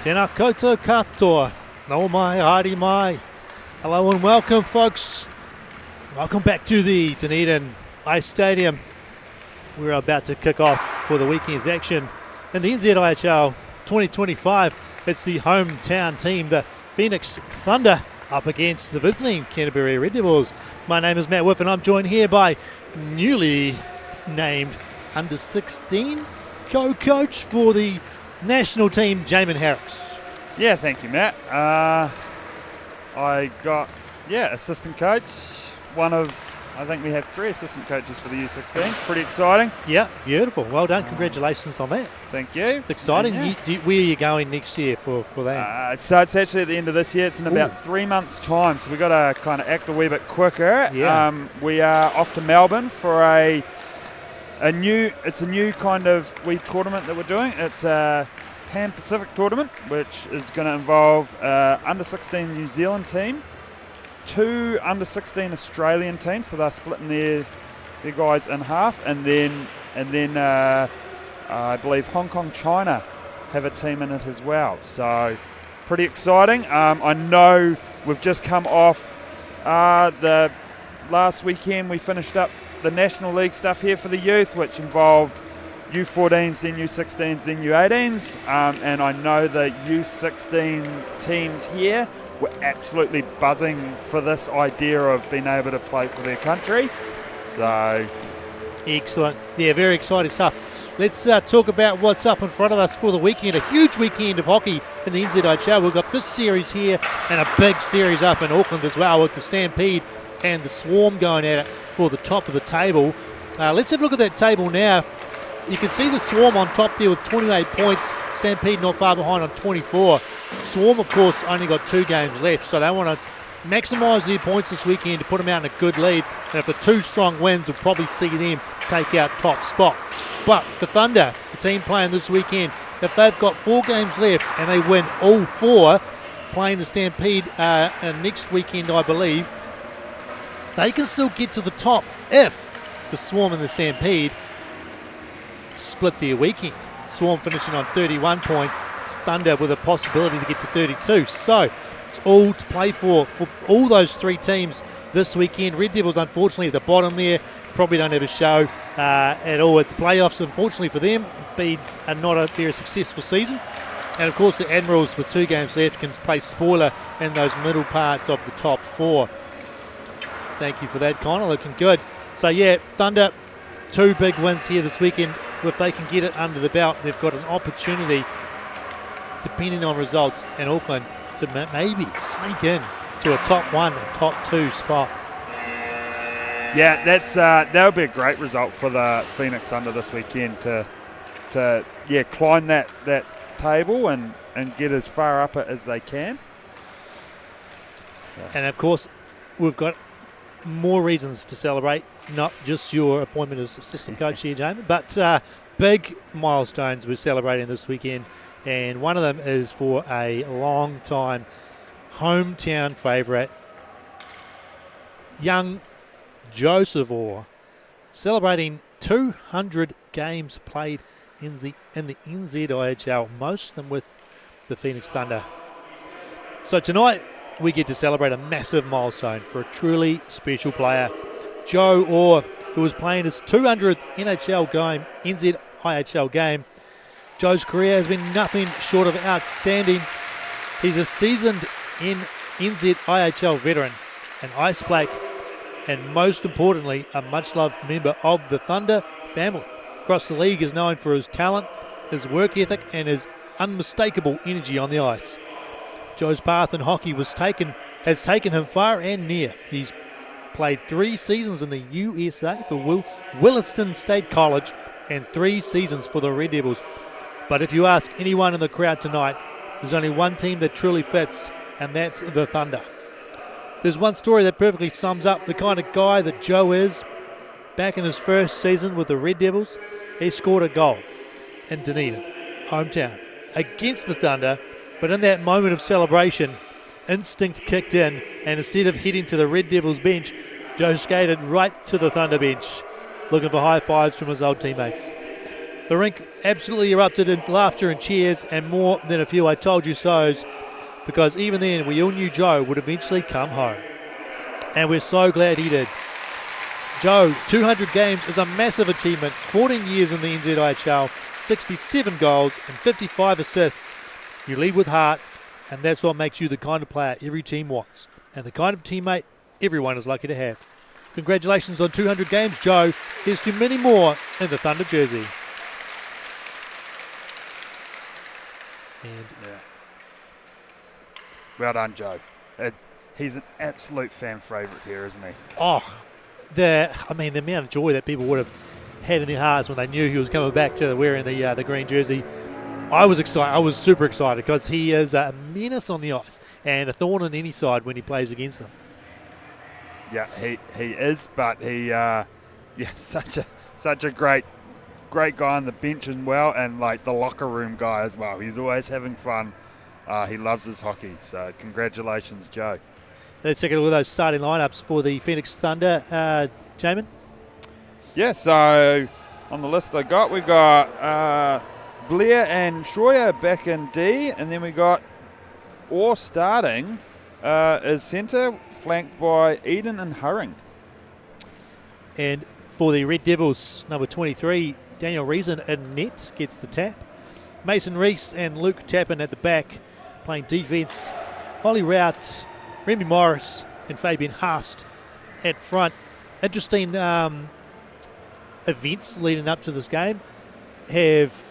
Tēnā koutou katoa, nau mai, haere mai. Hello and welcome, folks. Welcome back to the Dunedin Ice Stadium. We're about to kick off for the weekend's action in the NZIHL 2025. It's the hometown team, the Phoenix Thunder, up against the visiting Canterbury Red Devils. My name is Matt Whiff and I'm joined here by newly named under-16 co-coach for the national team, Jamin Harris. Yeah, thank you, Matt. I got, assistant coach, one of I think we have 3 assistant coaches for the U16s. Pretty exciting. Yeah, beautiful. Well done. Congratulations on that. Thank you. It's exciting. Yeah. Where are you going next year for that? So it's actually at the end of this year. It's in about 3 months' time. So we've got to kind of act a wee bit quicker. Yeah. We are off to Melbourne for a new kind of wee tournament that we're doing. It's a Pan-Pacific tournament, which is going to involve under-16 New Zealand team, 2 under-16 Australian teams, so they're splitting their guys in half, and then I believe Hong Kong, China have a team in it as well. So pretty exciting. I know we've just come off the last weekend. We finished up the National League stuff here for the youth, which involved U14s, then U16s, then U18s, and I know the U16 teams here were absolutely buzzing for this idea of being able to play for their country. So excellent. Yeah, very exciting stuff. Let's talk about what's up in front of us for the weekend. A huge weekend of hockey in the NZIHL. We've got this series here and a big series up in Auckland as well, with the Stampede and the Swarm going at it for the top of the table. Let's have a look at that table now. You can see the Swarm on top there with 28 points. Stampede not far behind on 24. Swarm, of course, only got 2 games left, so they want to maximise their points this weekend to put them out in a good lead. And if the 2 strong wins, we'll probably see them take out top spot. But the Thunder, the team playing this weekend, if they've got 4 games left and they win all 4, playing the Stampede next weekend, I believe, they can still get to the top if the Swarm and the Stampede split their weekend. Swarm finishing on 31 points, Thunder with a possibility to get to 32. So it's all to play for all those 3 teams this weekend. Red Devils, unfortunately, at the bottom there, probably don't have a show at all at the playoffs. Unfortunately for them, been not a very successful season. And of course, the Admirals, with 2 games left, can play spoiler in those middle parts of the top 4. Thank you for that, Connor. Looking good. So yeah, Thunder, 2 big wins here this weekend. If they can get it under the belt, they've got an opportunity, depending on results in Auckland, to maybe sneak in to a top 1 or top 2 spot. Yeah, that would be a great result for the Phoenix Thunder this weekend to climb that table and get as far up it as they can. So. And of course, we've got more reasons to celebrate, not just your appointment as assistant coach here, Jamie, but big milestones we're celebrating this weekend, and one of them is for a long time hometown favourite, young Joseph Orr, celebrating 200 games played in the NZIHL, most of them with the Phoenix Thunder. So tonight we get to celebrate a massive milestone for a truly special player, Joe Orr, who was playing his 200th NZIHL game. Joe's career has been nothing short of outstanding. He's a seasoned NZIHL veteran, an Ice Black, and most importantly, a much-loved member of the Thunder family. Across the league, is known for his talent, his work ethic, and his unmistakable energy on the ice. Joe's path in hockey has taken him far and near. He's played 3 seasons in the USA for Williston State College and 3 seasons for the Red Devils. But if you ask anyone in the crowd tonight, there's only one team that truly fits, and that's the Thunder. There's one story that perfectly sums up the kind of guy that Joe is. Back in his first season with the Red Devils, he scored a goal in Dunedin, hometown, against the Thunder. But in that moment of celebration, instinct kicked in, and instead of heading to the Red Devils bench, Joe skated right to the Thunder bench, looking for high fives from his old teammates. The rink absolutely erupted in laughter and cheers, and more than a few I told you so's, because even then we all knew Joe would eventually come home. And we're so glad he did. Joe, 200 games is a massive achievement, 14 years in the NZIHL, 67 goals and 55 assists. You lead with heart, and that's what makes you the kind of player every team wants, and the kind of teammate everyone is lucky to have. Congratulations on 200 games, Joe. Here's to many more in the Thunder jersey. And well done, Joe. He's an absolute fan favourite here, isn't he? Oh, the amount of joy that people would have had in their hearts when they knew he was coming back to wearing the green jersey. I was excited. I was super excited because he is a menace on the ice and a thorn on any side when he plays against them. Yeah, he is, but he such a great guy on the bench as well, and like the locker room guy as well. He's always having fun. He loves his hockey. So congratulations, Joe. Let's take a look at those starting lineups for the Phoenix Thunder, Jamin. Yeah, so on the list we've got Blair and Schroyer back in D, and then we got Orr starting as centre, flanked by Eden and Hurring. And for the Red Devils, number 23, Daniel Reason in net gets the tap. Mason Reese and Luke Tappan at the back playing defence. Ollie Rout, Remy Morris and Fabian Haast at front. Interesting events leading up to this game have,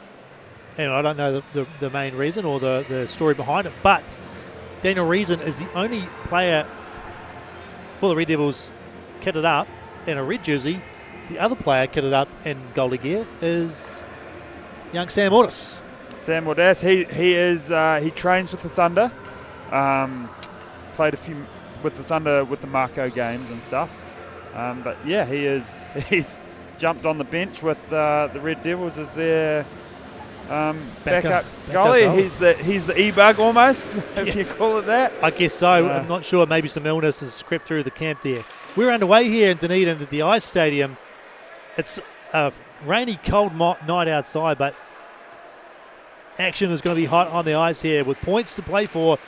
and I don't know the main reason or the story behind it, but Daniel Reason is the only player for the Red Devils kitted up in a red jersey. The other player kitted up in goalie gear is young Sam Ortis. Sam Ortis, he trains with the Thunder. Played a few with the Thunder with the Marco games and stuff. But yeah, he's jumped on the bench with the Red Devils as their backup goalie. He's the e-bug almost, if you call it that. I guess so. I'm not sure. Maybe some illness has crept through the camp there. We're underway here in Dunedin at the Ice Stadium. It's a rainy, cold night outside, but action is going to be hot on the ice here with points to play for.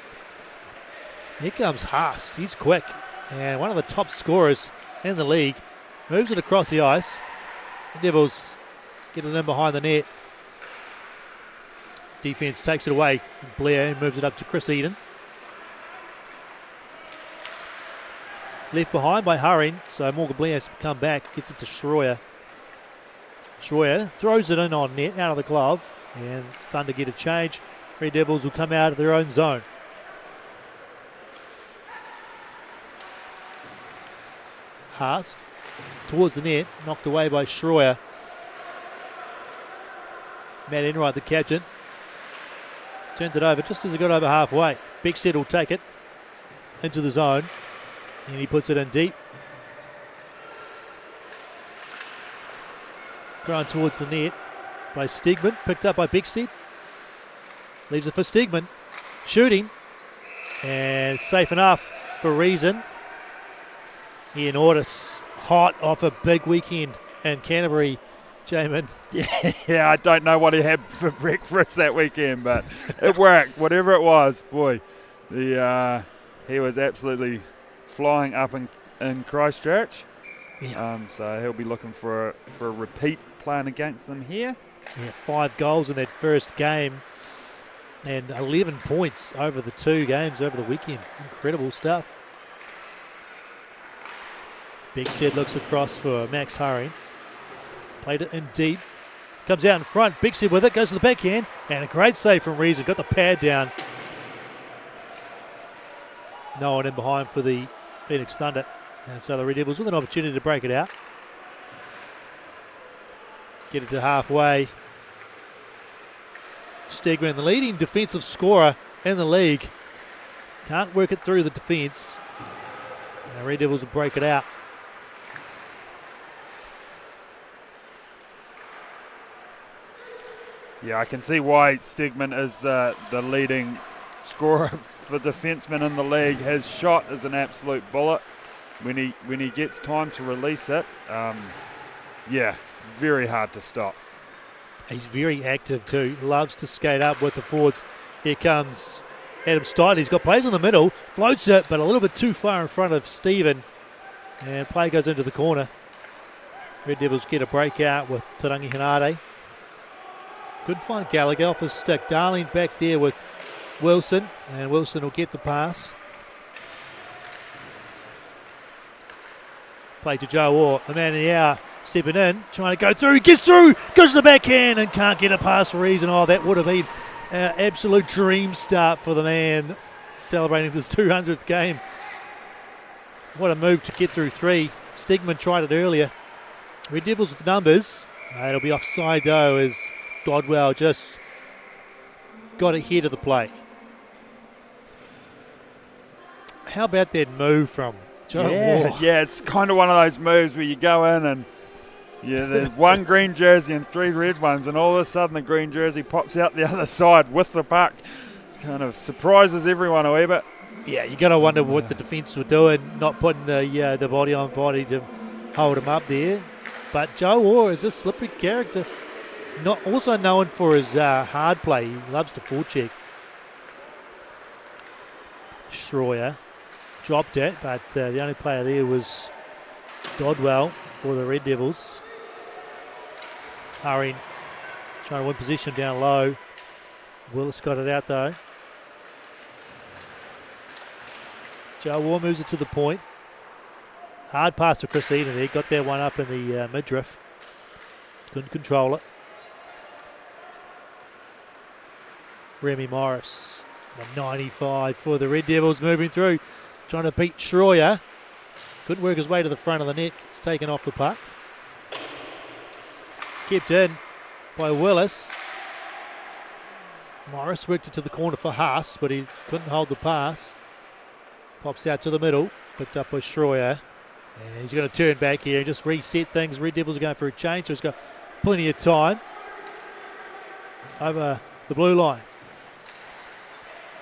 Here comes Haast. He's quick and one of the top scorers in the league. Moves it across the ice. The Devils get it in behind the net. Defense takes it away. Blair moves it up to Chris Eden. Left behind by Hurring, so Morgan Blair has to come back. Gets it to Schroyer. Schroyer throws it in on net, out of the glove, and Thunder get a change. Red Devils will come out of their own zone. Haast towards the net, knocked away by Schroyer. Matt Enright, the captain, turns it over just as it got over halfway. Beckstead will take it into the zone, and he puts it in deep. Thrown towards the net by Stegman, picked up by Beckstead. Leaves it for Stegman, shooting, and safe enough for Reason. Ian Ortis, hot off a big weekend in Canterbury, Jamin. Yeah, I don't know what he had for breakfast that weekend, but it worked. Whatever it was, boy, he was absolutely flying up in Christchurch. Yeah. So he'll be looking for a repeat playing against them here. Yeah, 5 goals in that first game and 11 points over the 2 games over the weekend. Incredible stuff. Beckstead looks across for Max Hurring. Played it in deep. Comes out in front. Beckstead with it. Goes to the backhand. And a great save from Reason. Got the pad down. No one in behind for the Phoenix Thunder. And so the Red Devils with an opportunity to break it out. Get it to halfway. Stegman, the leading defensive scorer in the league. Can't work it through the defence. And the Red Devils will break it out. Yeah, I can see why Stegman is the leading scorer for defenseman in the league. His shot is an absolute bullet when he gets time to release it. Yeah, very hard to stop. He's very active too. Loves to skate up with the forwards. Here comes Adam Steidley. He's got plays in the middle. Floats it, but a little bit too far in front of Stephen. And play goes into the corner. Red Devils get a breakout with Tarangi Hanade. Couldn't find Gallagher off his stick. Darling back there with Wilson. And Wilson will get the pass. Play to Joe Orr, the man of the hour. Stepping in, trying to go through, gets through, goes to the backhand and can't get a pass for Reason. Oh, that would have been an absolute dream start for the man celebrating his 200th game. What a move to get through 3. Stigman tried it earlier. Red Devils with numbers. It'll be offside though, as Dodwell just got ahead of the play. How about that move from Joe Orr? Yeah, it's kind of one of those moves where you go in and there's one green jersey and 3 red ones, and all of a sudden the green jersey pops out the other side with the puck. It kind of surprises everyone a wee bit. Yeah, you got to wonder what the defence were doing, not putting the body on body to hold him up there. But Joe Orr is a slippery character, not also known for his hard play. He loves to forecheck. Schroyer dropped it, but the only player there was Dodwell for the Red Devils. Hurrying, trying to win position down low. Willis got it out though. Joe Orr moves it to the point. Hard pass to Chris Eden there. Got that one up in the midriff. Couldn't control it. Remy Morris, the 95 for the Red Devils, moving through. Trying to beat Schroyer. Couldn't work his way to the front of the net. It's taken off the puck. Kept in by Willis. Morris worked it to the corner for Haas, but he couldn't hold the pass. Pops out to the middle. Picked up by Schroyer. And he's going to turn back here and just reset things. Red Devils are going for a change, so he's got plenty of time. Over the blue line.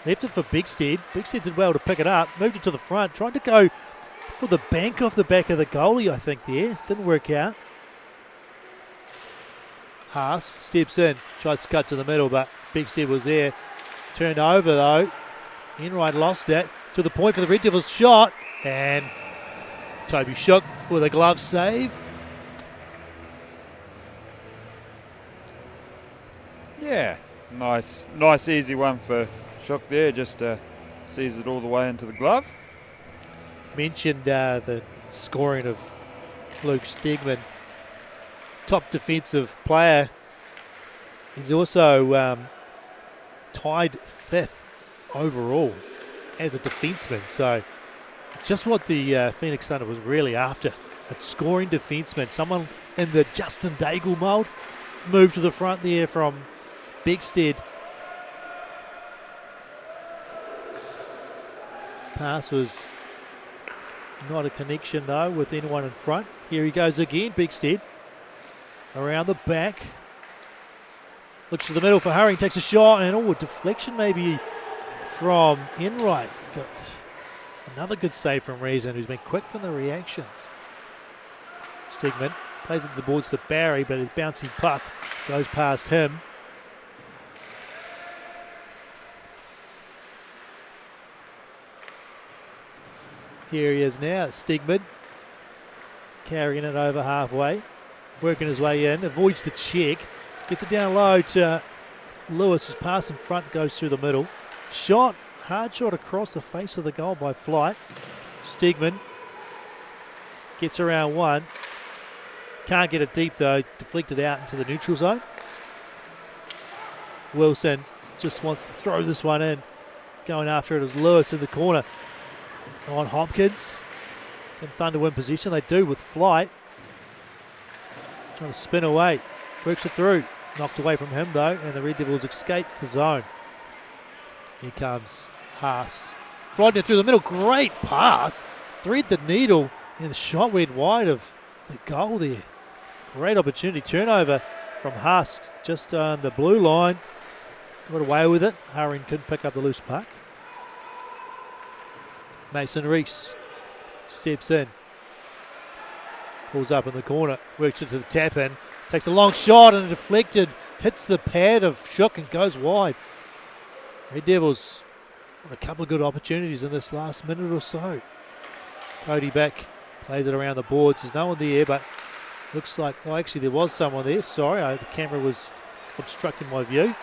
Left it for Bigstead. Bigstead did well to pick it up. Moved it to the front. Tried to go for the bank off the back of the goalie, I think, there. Didn't work out. Haas steps in. Tries to cut to the middle, but Bigstead was there. Turned over, though. Enright lost it. To the point for the Red Devils shot. And Toby Shook with a glove save. Yeah, nice easy one for Shook there, just sees it all the way into the glove. Mentioned the scoring of Luke Stegman, top defensive player. He's also tied 5th overall as a defenseman. So just what the Phoenix Thunder was really after. A scoring defenseman, someone in the Justin Daigle mould. Moved to the front there from Bigstead. Pass was not a connection though with anyone in front. Here he goes again, Bigstead. Around the back. Looks to the middle for Hurry, takes a shot, and a deflection maybe from Enright. Got another good save from Reason, who's been quick in the reactions. Stegman plays it to the boards to Barry, but his bouncing puck goes past him. Here he is now, Stegman, carrying it over halfway, working his way in, avoids the check, gets it down low to Lewis, whose pass in front goes through the middle. Shot, hard shot across the face of the goal by Flight. Stegman gets around one, can't get it deep though, deflected out into the neutral zone. Wilson just wants to throw this one in, going after it as Lewis in the corner. On Hopkins. Can Thunder win position? They do with Flight. Trying to spin away. Works it through. Knocked away from him though, and the Red Devils escape the zone. Here comes Haas. Floating it through the middle. Great pass. Thread the needle, and the shot went wide of the goal there. Great opportunity. Turnover from Haas just on the blue line. Got away with it. Hurring couldn't pick up the loose puck. Mason Reese steps in, pulls up in the corner, works it to the tap in, takes a long shot and deflected, hits the pad of Shook and goes wide. Red Devils a couple of good opportunities in this last minute or so. Cody back, plays it around the boards. There's no one there, but looks like, oh, actually there was someone there. Sorry, the camera was obstructing my view.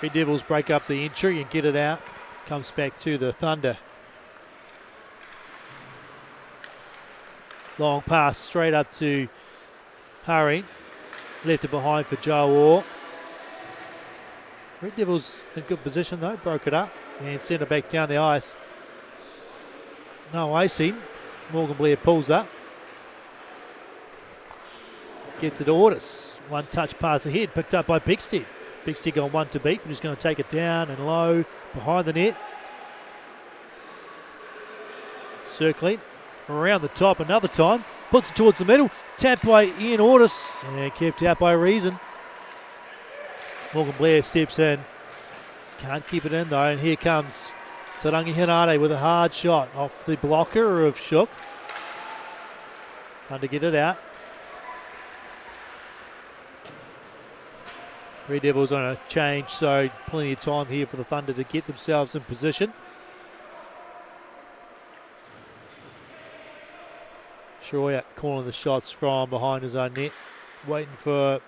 Red Devils break up the entry and get it out. Comes back to the Thunder. Long pass straight up to Hurry. Left it behind for Joe Orr. Red Devils in good position though, broke it up. and send it back down the ice. No icing. Morgan Blair pulls up. Gets it to Ortis. One touch pass ahead, picked up by Bigstead. Bigstead got one to beat, but he's going to take it down and low behind the net. Circling around the top another time. Puts it towards the middle. Tapped by Ian Ortis and kept out by Reason. Morgan Blair steps in. Can't keep it in though, and here comes Tarangi Hinare with a hard shot off the blocker of Shook. Time to get it out. Red Devils on a change, so plenty of time here for the Thunder to get themselves in position. Schroyer calling the shots from behind his own net, waiting for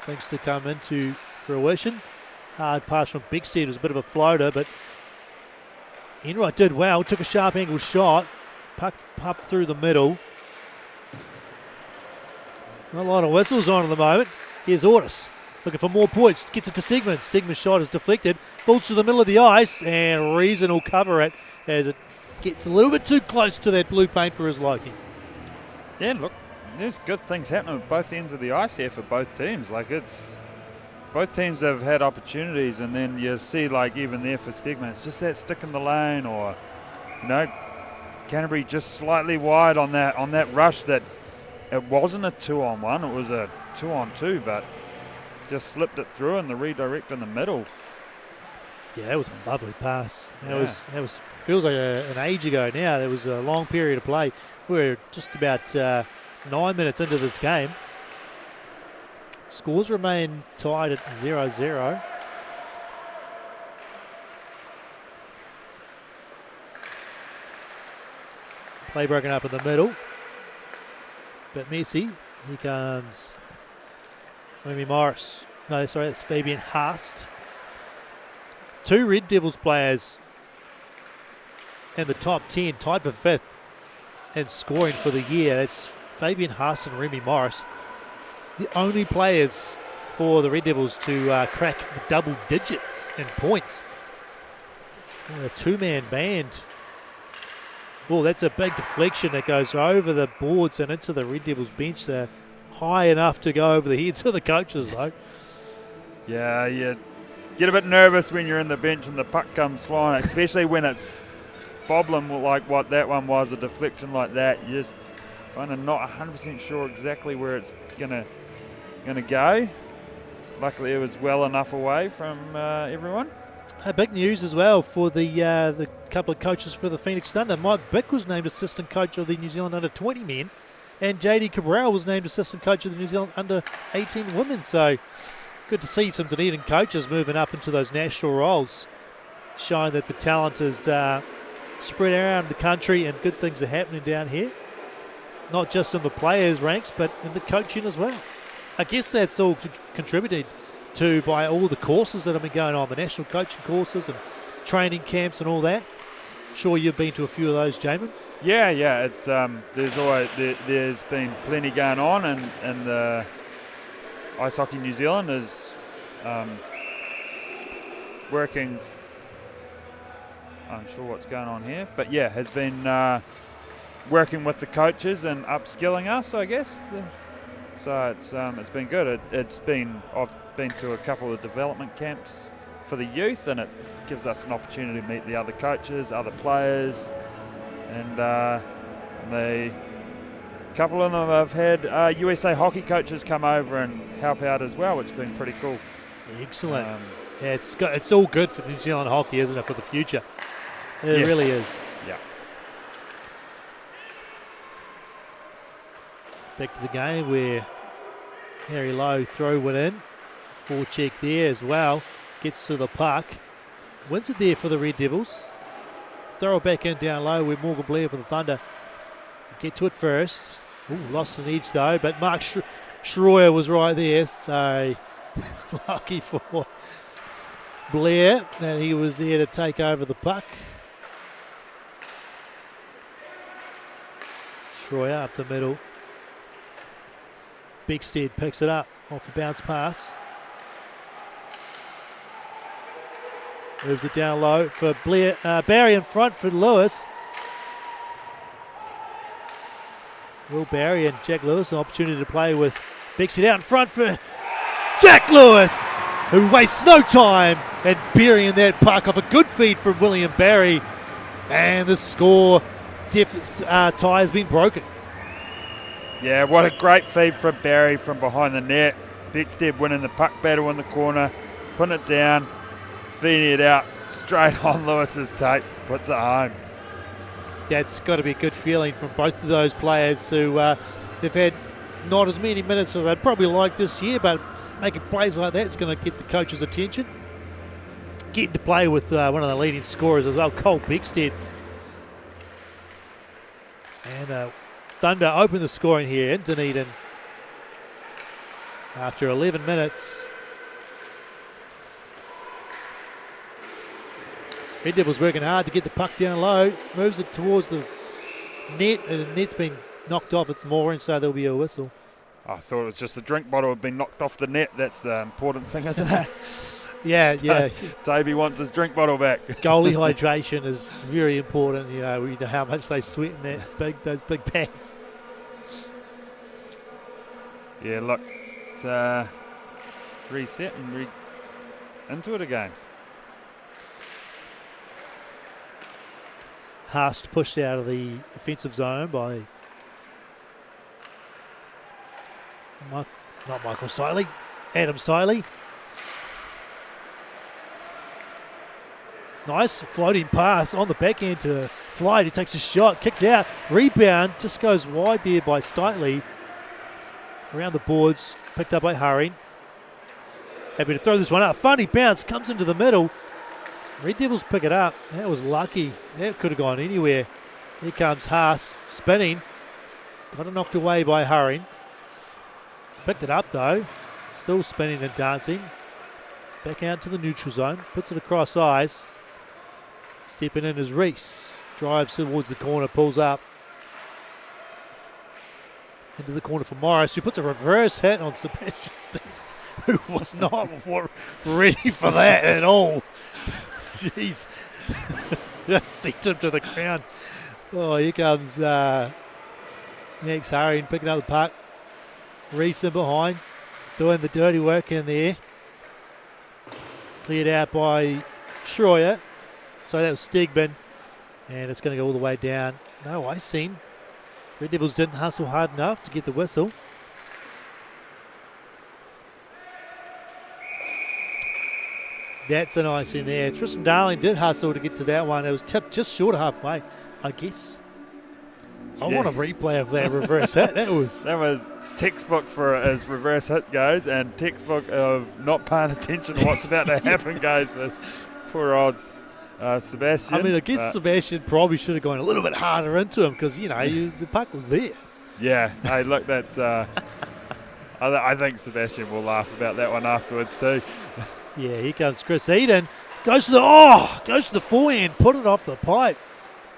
things to come into fruition. Hard pass from Bigstead. It was a bit of a floater, but Enright did well, took a sharp angle shot, pucked up through the middle. Not a lot of whistles on at the moment. Here's Ortis, looking for more points, gets it to Stegman. Stegman's shot is deflected, falls to the middle of the ice, and Reason will cover it as it gets a little bit too close to that blue paint for his liking. Yeah, look, there's good things happening at both ends of the ice here for both teams. Like, it's both teams have had opportunities, and then you see, like, even there for Stegman, it's just that stick in the lane, or, you know, Canterbury just slightly wide on that rush. That it wasn't a 2-on-1, it was a 2-on-2, but just slipped it through and the redirect in the middle. Yeah, that was a lovely pass. That was feels like an age ago now. There was a long period of play. We're just about 9 minutes into this game. Scores remain tied at 0-0. Play broken up in the middle. But messy. Here comes Remy Morris. No, sorry, that's Fabian Haast. Two Red Devils players in the top 10, tied for 5th and scoring for the year. That's Fabian Haast and Remy Morris. The only players for the Red Devils to crack the double digits in points. A two-man band. Oh, that's a big deflection that goes over the boards and into the Red Devils bench. They're high enough to go over the heads of the coaches, though. Yeah, you get a bit nervous when you're in the bench and the puck comes flying, especially when it's bobbling like what that one was, a deflection like that. You just kind of not 100% sure exactly where it's gonna go. Luckily, it was well enough away from everyone. Big news as well for the couple of coaches for the Phoenix Thunder. Mike Bick was named assistant coach of the New Zealand under-20 men, and JD Cabral was named assistant coach of the New Zealand under-18 women. So good to see some Dunedin coaches moving up into those national roles, showing that the talent is spread around the country and good things are happening down here. Not just in the players' ranks, but in the coaching as well. I guess that's all contributed to by all the courses that have been going on, the national coaching courses and training camps and all that. I'm sure you've been to a few of those, Jamin. Yeah. It's there's been plenty going on, and the Ice Hockey New Zealand is working. I'm sure what's going on here, but yeah, has been working with the coaches and upskilling us, I guess. So it's been good. I've been to a couple of development camps for the youth, and it gives us an opportunity to meet the other coaches, other players, and a couple of them have had USA hockey coaches come over and help out as well, which has been pretty cool. Excellent. Yeah, it's all good for New Zealand hockey, isn't it, for the future? It Yes. really is. Yeah. Back to the game where Harry Lowe throw it in. Forecheck there as well. Gets to the puck. Wins it there for the Red Devils. Throw it back in down low with Morgan Blair for the Thunder. Get to it first. Ooh, lost an edge though, but Mark Schroyer was right there. So lucky for Blair that he was there to take over the puck. Schroyer up the middle. Bigstead picks it up off a bounce pass. Moves it down low for Blair. Barry in front for Lewis. Will Barry and Jack Lewis an opportunity to play with Bixie out in front for Jack Lewis, who wastes no time and burying that puck off a good feed from William Barry. And the score tie has been broken. Yeah, what a great feed from Barry from behind the net. Beckstead winning the puck battle in the corner, putting it down, feeding it out straight on Lewis's tape, puts it home. That's got to be a good feeling from both of those players who they've had not as many minutes as I'd probably like this year, but making plays like that is going to get the coach's attention. Getting to play with one of the leading scorers as well, Cole Beckstead. And Thunder open the scoring here in Dunedin after 11 minutes. Red Devils working hard to get the puck down low, moves it towards the net, and the net's been knocked off its mooring, so there'll be a whistle. I thought it was just the drink bottle had been knocked off the net. That's the important thing, isn't it? Yeah. Davey wants his drink bottle back. Goalie hydration is very important. You know how much they sweat in those big pads. Yeah, look, it's reset and into it again. Haast pushed out of the offensive zone by not Michael Stiley, Adam Stiley. Nice floating pass on the backhand to Flight. He takes a shot, kicked out, rebound, just goes wide there by Stiley. Around the boards, picked up by Hurry. Happy to throw this one up. Funny bounce, comes into the middle. Red Devils pick it up. That was lucky. That could have gone anywhere. Here comes Haas spinning. Got it knocked away by Hurry. Picked it up though. Still spinning and dancing. Back out to the neutral zone. Puts it across ice. Stepping in is Reese. Drives towards the corner. Pulls up. Into the corner for Morris, who puts a reverse hit on Sebastian Steve, who was not ready for that at all. Jeez. Just sent him to the ground. Oh, here comes next Hurry picking up the puck. Reese in behind, doing the dirty work in there. Cleared out by Schroyer. So that was Stegman. And it's going to go all the way down. No icing. Red Devils didn't hustle hard enough to get the whistle. That's an ice in there. Tristan Darling did hustle to get to that one. It was tipped just short of halfway, I guess. I want a replay of that reverse hit. That was textbook for as reverse hit goes, and textbook of not paying attention to what's about to happen goes with poor old Sebastian. I mean, I guess Sebastian probably should have gone a little bit harder into him because, the puck was there. Yeah. Hey, look, that's... I think Sebastian will laugh about that one afterwards too. Yeah, here comes Chris Eden. Goes to the forehand, put it off the pipe.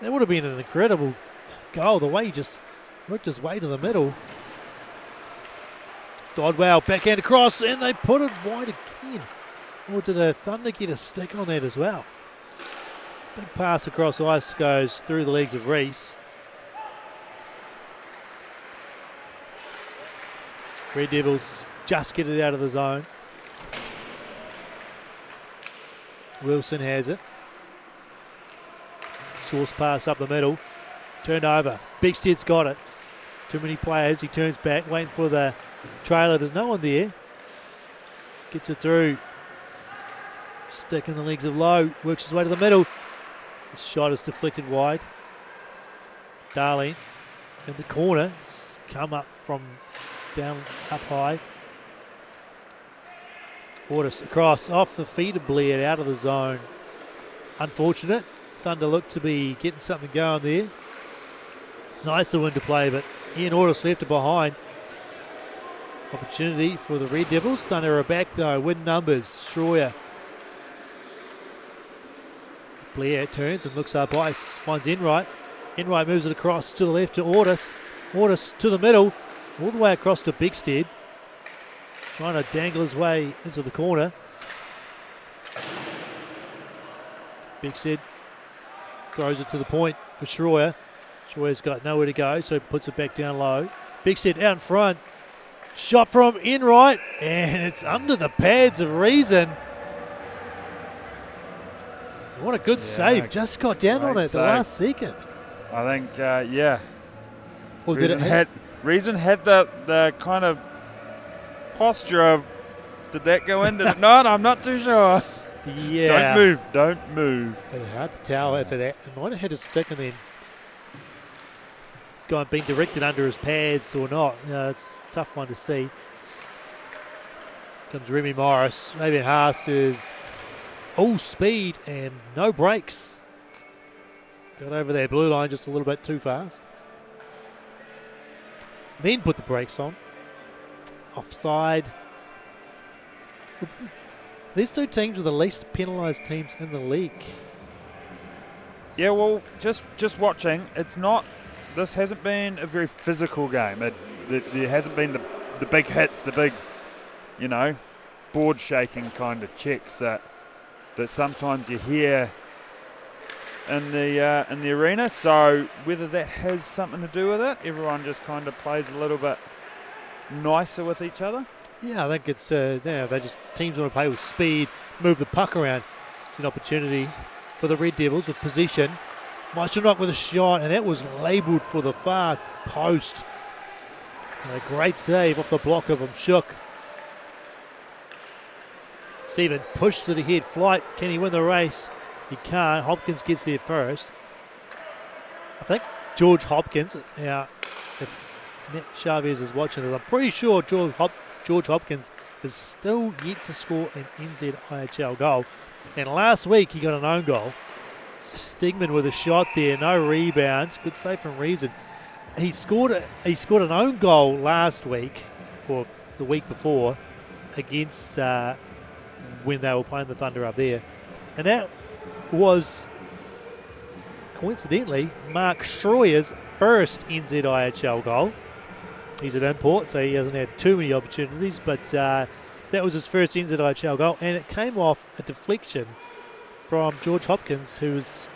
That would have been an incredible goal, the way he just worked his way to the middle. Dodwell, backhand across, and they put it wide again. Or did the Thunder get a stick on that as well? Big pass across ice goes through the legs of Reese. Red Devils just get it out of the zone. Wilson has it. Source pass up the middle. Turned over. Bigstead's got it. Too many players. He turns back, waiting for the trailer. There's no one there. Gets it through. Stick in the legs of Lowe. Works his way to the middle. The shot is deflected wide. Darling in the corner. Come up from down up high. Ortis across off the feet of Blair out of the zone. Unfortunate. Thunder looked to be getting something going there. Nice to win to play, but Ian Ortis left it behind. Opportunity for the Red Devils. Thunder are back though. Win numbers. Schroyer. Blair turns and looks up ice. Finds Enright. Enright moves it across to the left to Ortis. Ortis to the middle. All the way across to Bigstead. Trying to dangle his way into the corner. Big Sid throws it to the point for Schroyer. Schroyer's got nowhere to go, so puts it back down low. Big Sid out in front. Shot from in right, and it's under the pads of Reason. What a good save. Just got down on it at the last second. I think, yeah. Well, Reason had the kind of posture of, did that go in? Did it not? I'm not too sure. Yeah. Don't move. It's hard to tell if it might have had a stick and then been directed under his pads or not. It's a tough one to see. Comes Remy Morris. Maybe Haast is all speed and no brakes. Got over their blue line just a little bit too fast. Then put the brakes on. Offside. These two teams are the least penalised teams in the league. Yeah, well, just watching, it's not. This hasn't been a very physical game. There hasn't been the big hits, the big, board shaking kind of checks that sometimes you hear in the arena. So whether that has something to do with it, everyone just kind of plays a little bit nicer with each other. Yeah, I think it's they just teams want to play with speed, move the puck around. It's an opportunity for the Red Devils with possession. Meisternock with a shot, and that was labelled for the far post. A great save off the block of Shook. Stephen pushes it ahead. Flight, can he win the race? He can't. Hopkins gets there first. I think George Hopkins, now if Matt Chavez is watching this, I'm pretty sure George Hopkins is still yet to score an NZIHL goal. And last week he got an own goal. Stegman with a shot there, no rebound. Good save from Reason. He scored an own goal last week, or the week before, against when they were playing the Thunder up there. And that was, coincidentally, Mark Schroyer's first NZIHL goal. He's an import, so he hasn't had too many opportunities, but that was his first NZIHL goal, and it came off a deflection from George Hopkins, who's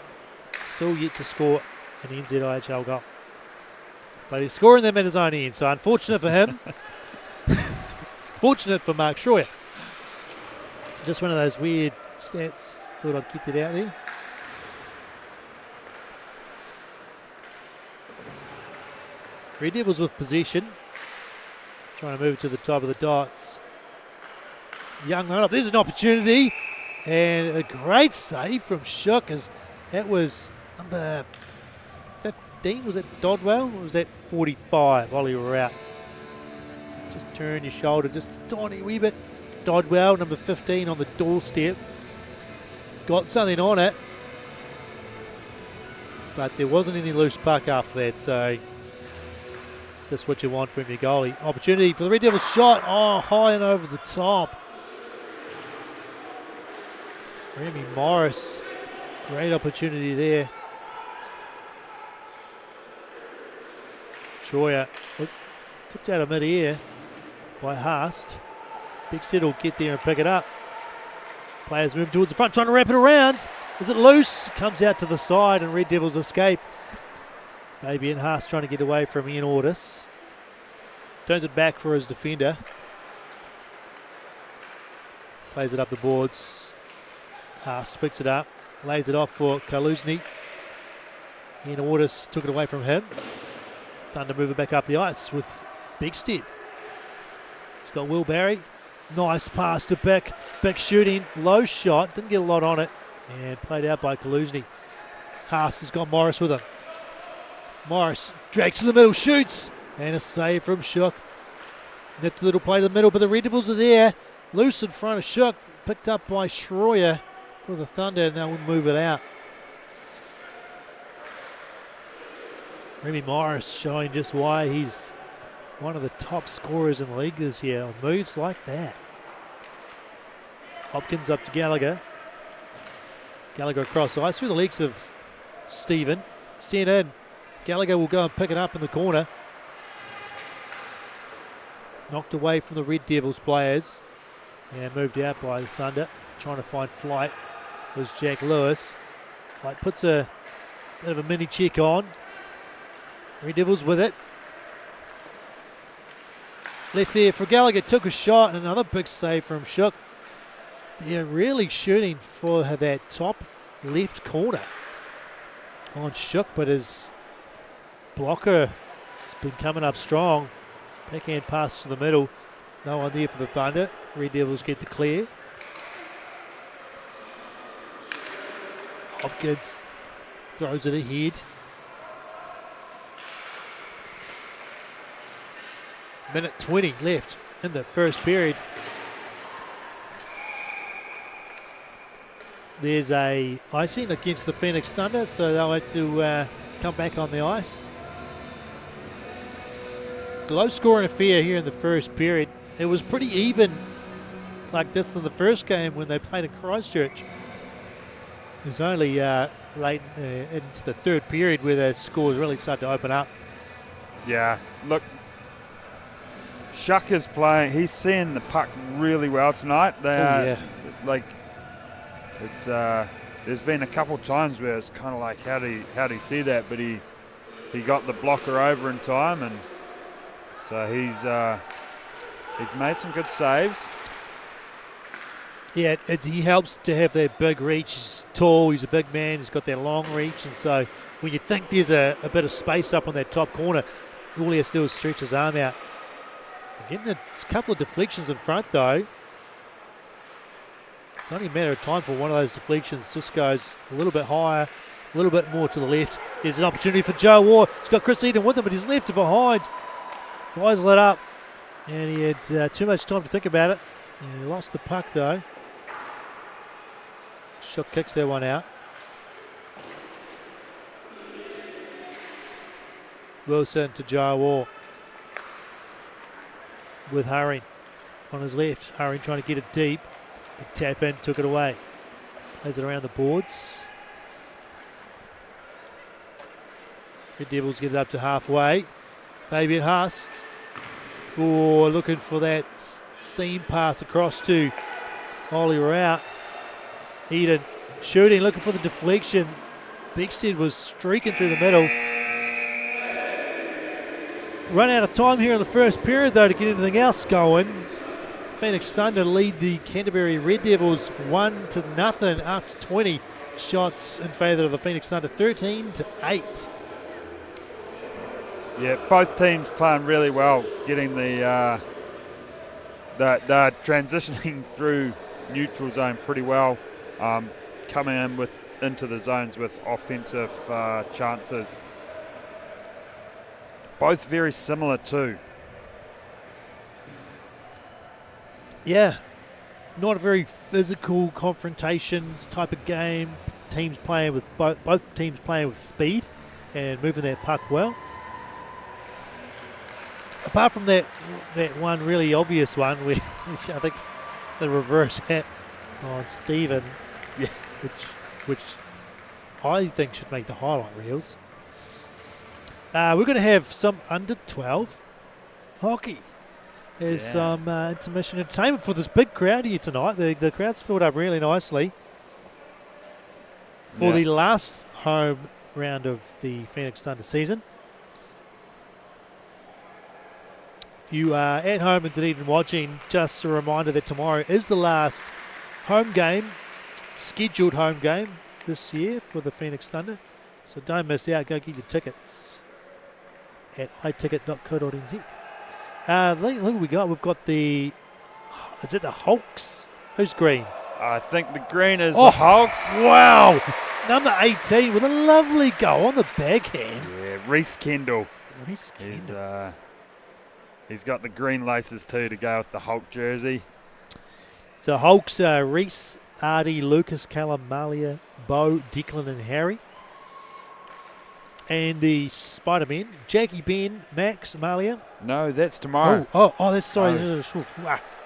still yet to score an NZIHL goal. But he's scoring them at his own end, so unfortunate for him. Fortunate for Mark Schroyer. Just one of those weird stats. Thought I'd get it out there. Red Devils with possession. Trying to move it to the top of the dots. Young line up. There's an opportunity. And a great save from Shook, as that was number 15. Was that Dodwell? Or was that 45 while you were out? Just turn your shoulder just a tiny wee bit. Dodwell, number 15, on the doorstep. Got something on it. But there wasn't any loose puck after that, so it's just what you want from your goalie. Opportunity for the Red Devils shot. Oh, high and over the top. Remy Morris, great opportunity there. Schroyer tipped out of mid-air by Haast. Big Sid will get there and pick it up. Players move towards the front, trying to wrap it around. Is it loose? Comes out to the side and Red Devils escape. Fabian Haast trying to get away from Ian Ortis. Turns it back for his defender. Plays it up the boards. Haast picks it up, lays it off for Kaluzny. Ian Ortis took it away from him. Thunder move it back up the ice with Big Stead. He's got Will Barry. Nice pass to Bick. Bick shooting, low shot, didn't get a lot on it, and played out by Kaluzny. Haast has got Morris with him. Morris drags to the middle, shoots, and a save from Shook. Left a little play to the middle, but the Red Devils are there. Loose in front of Shook, picked up by Schroyer for the Thunder, and they'll move it out. Remy Morris showing just why he's one of the top scorers in the league this year on moves like that. Hopkins up to Gallagher. Gallagher across the ice through the legs of Stephen. Sent in. Gallagher will go and pick it up in the corner. Knocked away from the Red Devils players and moved out by the Thunder. Trying to find flight was Jack Lewis. Like puts a bit of a mini check on. Red Devils with it. Left there for Gallagher, took a shot, and another big save from Shook. They're really shooting for that top left corner on Shook, but his blocker has been coming up strong. Backhand pass to the middle. No one there for the Thunder. Red Devils get the clear. Hopkins throws it ahead. Minute 20 left in the first period. There's a icing against the Phoenix Thunder, so they'll have to come back on the ice. Low scoring affair here in the first period. It was pretty even like this in the first game when they played in Christchurch. It was only late into the third period where the scores really started to open up. Yeah, look, Shuck is playing. He's seeing the puck really well tonight. Like it's. There's been a couple of times where it's kind of like, how do you see that? But he got the blocker over in time, and so he's made some good saves. Yeah, he helps to have that big reach. He's tall, he's a big man, he's got that long reach, and so when you think there's a bit of space up on that top corner, all he has to do is stretch his arm out. Getting a couple of deflections in front, though. It's only a matter of time for one of those deflections just goes a little bit higher, a little bit more to the left. There's an opportunity for Joe Orr. He's got Chris Eden with him, but he's left behind. His eyes lit up, and he had too much time to think about it. And he lost the puck, though. Shook kicks that one out. Wilson to Joe Orr. With Hurring on his left. Hurring trying to get it deep. But tap in, took it away. Plays it around the boards. Red Devils get it up to halfway. Fabian Haast. Oh, looking for that seam pass across to Ollie Rout. Eden shooting, looking for the deflection. Beckstead was streaking through the middle. Run out of time here in the first period, though, to get anything else going. Phoenix Thunder lead the Canterbury Red Devils 1-0 after 20 shots in favour of the Phoenix Thunder, 13-8. Yeah, both teams playing really well, getting the transitioning through neutral zone pretty well, coming in into the zones with offensive chances. Both very similar too. Yeah, not a very physical confrontation type of game. Teams playing with both teams playing with speed and moving that puck well. Apart from that one really obvious one where I think the reverse hat on Stephen, yeah, which I think should make the highlight reels. We're going to have some under 12 hockey. There's some intermission entertainment for this big crowd here tonight. The crowd's filled up really nicely for the last home round of the Phoenix Thunder season. If you are at home in Dunedin watching, just a reminder that tomorrow is the last home game, scheduled home game this year for the Phoenix Thunder. So don't miss out. Go get your tickets at highticket.co.nz. Look what we got. We've got is it the Hawks? Who's green? I think the green is the Hawks. Wow. Number 18 with a lovely goal on the backhand. Yeah, Reese Kendall. Kendall. He's got the green laces too to go with the Hulk jersey. So Hawks, Reese, Artie, Lucas, Callum, Malia, Bo, Declan and Harry. And the Spider-Man, Jackie, Ben, Max, Malia. No, that's tomorrow. That's sorry.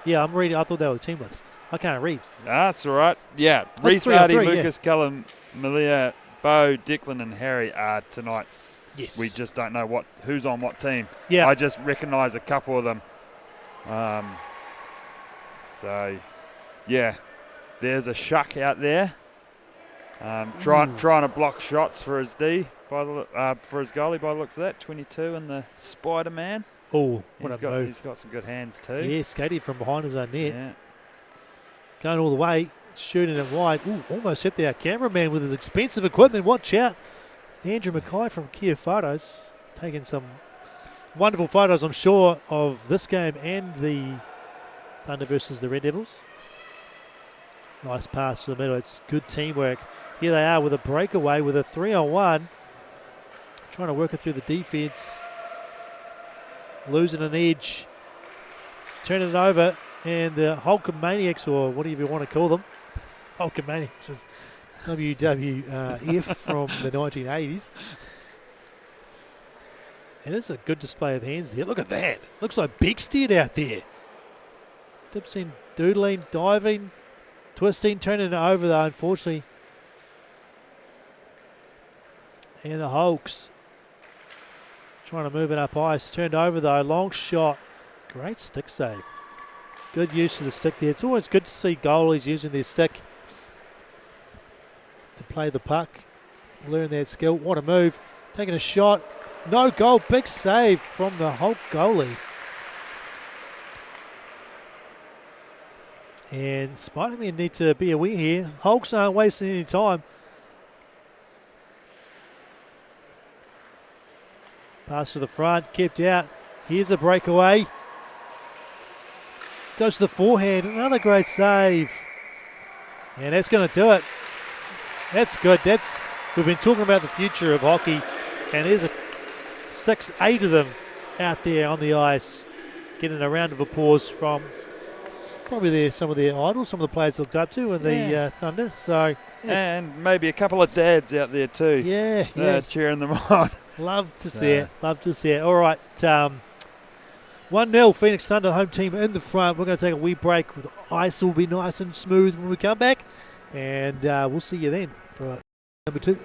Yeah, I'm reading. I thought they were teamless. I can't read. That's all right. Yeah, Reese, Artie, Lucas, Callum, Malia, Bo, Declan and Harry are tonight's. Yes. We just don't know who's on what team. Yeah. I just recognise a couple of them. So, yeah, there's a Shuck out there Trying to block shots for his for his goalie by the looks of that. 22 in the Spider-Man. Oh, what a move. He's got some good hands too. Yeah, skating from behind his own net. Yeah. Going all the way, shooting it wide. Ooh, almost hit our cameraman with his expensive equipment. Watch out. Andrew Mackay from Kia Photos taking some wonderful photos, I'm sure, of this game and the Thunder versus the Red Devils. Nice pass to the middle. It's good teamwork. Here they are with a breakaway with a 3-on-1. Trying to work it through the defense. Losing an edge. Turning it over. And the Hulkamaniacs, or whatever you want to call them. Hulkamaniacs is WWF from the 1980s. And it's a good display of hands there. Look at that. Looks like Bigstead out there. Dips in, doodling, diving, twisting, turning it over though, unfortunately. And the Hulks trying to move it up ice. Turned over though. Long shot. Great stick save. Good use of the stick there. It's always good to see goalies using their stick to play the puck. Learn that skill. What a move. Taking a shot. No goal. Big save from the Hulk goalie. And Spider-Man need to be aware here. Hulks aren't wasting any time. Pass to the front. Kept out. Here's a breakaway. Goes to the forehand. Another great save. And that's going to do it. That's good. We've been talking about the future of hockey. And there's 8 of them out there on the ice. Getting a round of applause from probably some of their idols, some of the players looked up to in the Thunder. So, yeah. And maybe a couple of dads out there too. Yeah. Cheering them on. Love to see it. Love to see it. All right. 1-0 Phoenix Thunder, home team in the front. We're going to take a wee break. The ice will be nice and smooth when we come back. And we'll see you then for number 2.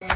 If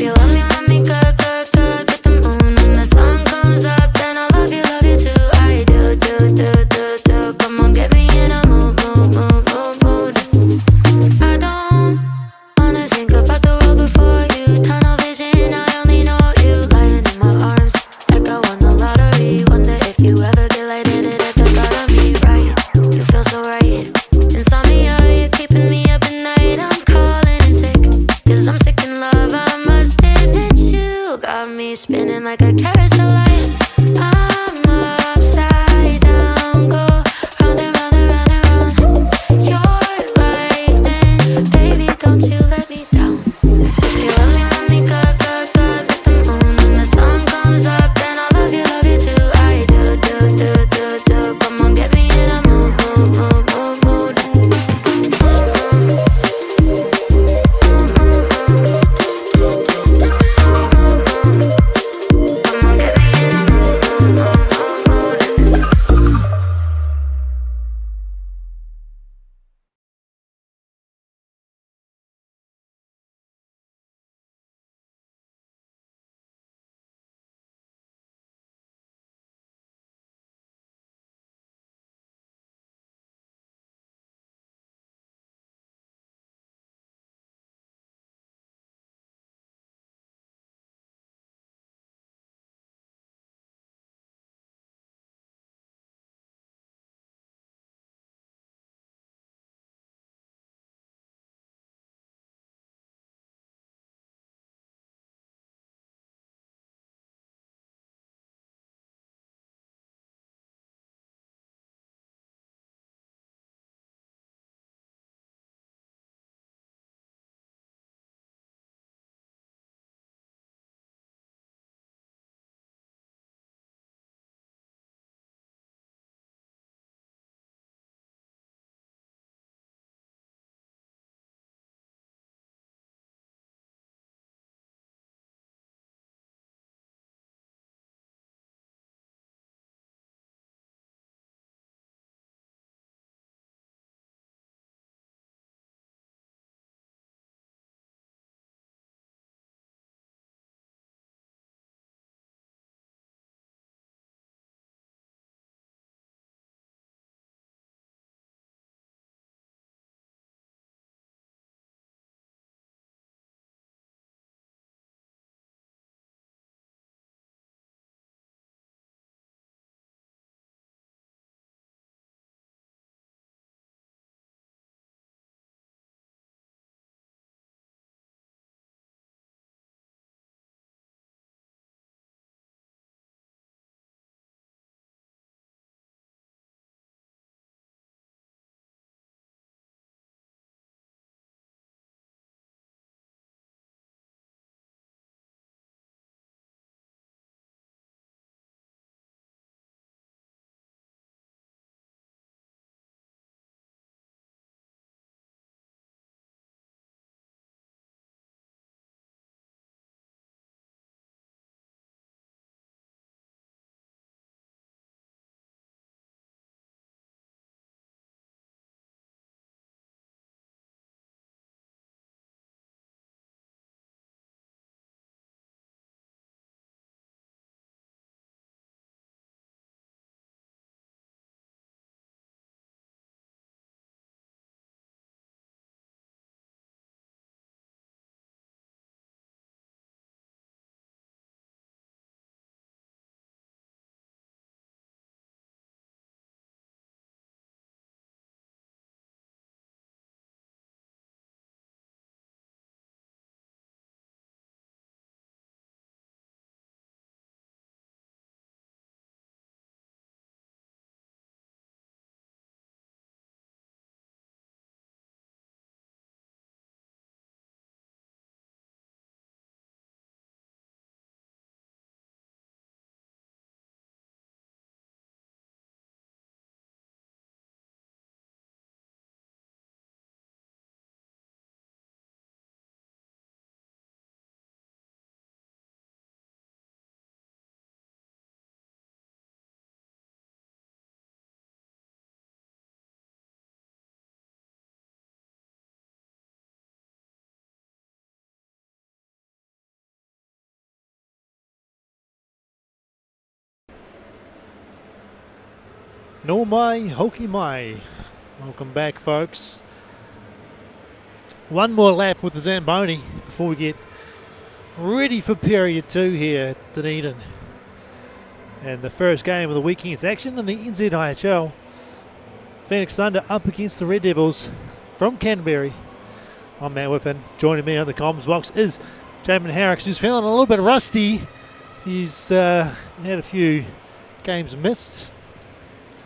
you let me good, good, good with the moon. When the sun comes up, then I love you too. I do, do, do, do, do. Come on, get me in a mood, mood, mood, mood, mood. I don't wanna think about the world before you. Tunnel vision, I only know you. Lying in my arms, like I won the lottery. Wonder if you ever get lighted at the thought of me, right? You feel so right. Insomnia, you're keeping me up at night. I'm calling in sick, 'cause I'm sick in love. I must admit you got me spinning like a carousel light. I'm upside down, go round and round and round and round. You're right then, baby, don't you let me down. If you let me go, go, go with the moon. When the sun comes up, then I love you too. I do, do, do, do, do. Come on, get me in a mood, mood, mood, mood, mood. No mai, hoki mai. Welcome back, folks. One more lap with the Zamboni before we get ready for period 2 here at Dunedin. And the first game of the weekend's action in the NZIHL. Phoenix Thunder up against the Red Devils from Canterbury. I'm Matt Whiffen. Joining me on the comms box is Jamin Harricks, who's feeling a little bit rusty. He's had a few games missed.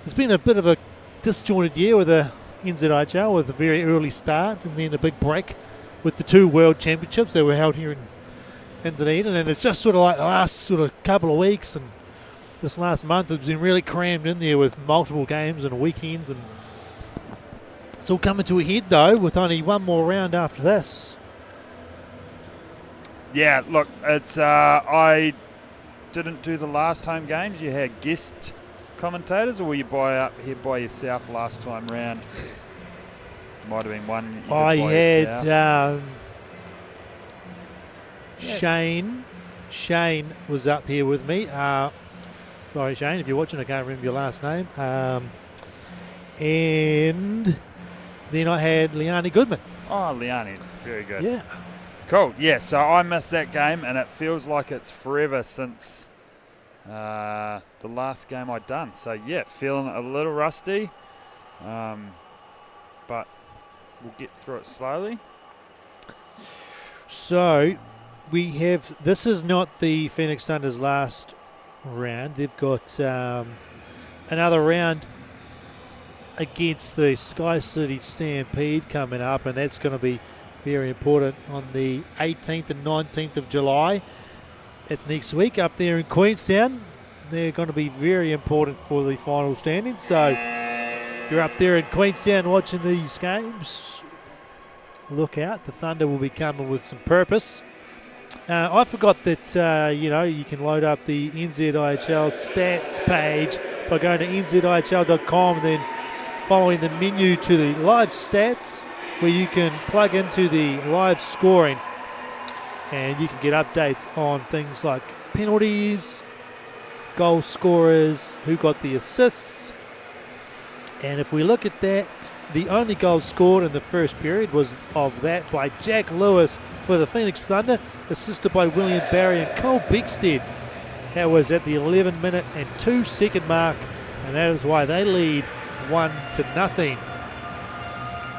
It's been a bit of a disjointed year with the NZIHL, with a very early start and then a big break with the 2 World Championships that were held here in Dunedin. And it's just sort of like the last sort of couple of weeks and this last month has been really crammed in there with multiple games and weekends, and it's all coming to a head though with only one more round after this. Yeah, look, it's I didn't do the last home games. You had guest commentators, or were you up here by yourself last time round? Might have been one you did I by had yourself. Shane was up here with me. Sorry, Shane, if you're watching, I can't remember your last name. And then I had Liani Goodman. Oh, Liani, very good. Yeah. Cool, yeah, so I missed that game, and it feels like it's forever since the last game I'd done. So, yeah, feeling a little rusty, but we'll get through it slowly. So, this is not the Phoenix Thunder's last round. They've got another round against the Sky City Stampede coming up, and that's going to be very important on the 18th and 19th of July. It's next week up there in Queenstown. They're going to be very important for the final standings. So if you're up there in Queenstown watching these games, look out. The Thunder will be coming with some purpose. I forgot that, you can load up the NZIHL stats page by going to nzihl.com and then following the menu to the live stats, where you can plug into the live scoring and you can get updates on things like penalties, goal scorers, who got the assists. And if we look at that, the only goal scored in the first period was of that by Jack Lewis for the Phoenix Thunder, assisted by William Barry and Cole Bigstead. That was at the 11-minute and 2-second mark, and that is why they lead 1-0.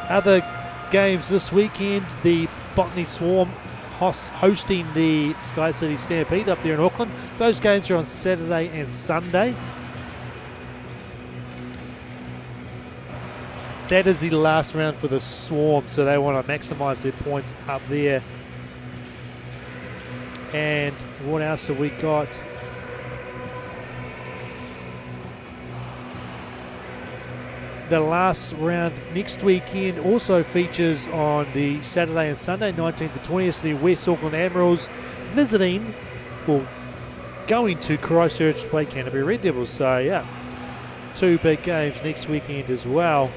Other games this weekend, the Botany Swarm hosting the Sky City Stampede up there in Auckland. Those games are on Saturday and Sunday. That is the last round for the Swarm, so they want to maximise their points up there. And what else have we got? The last round next weekend also features on the Saturday and Sunday, 19th to 20th, the West Auckland Admirals visiting, or going to Christchurch to play Canterbury Red Devils. So, yeah, 2 big games next weekend as well.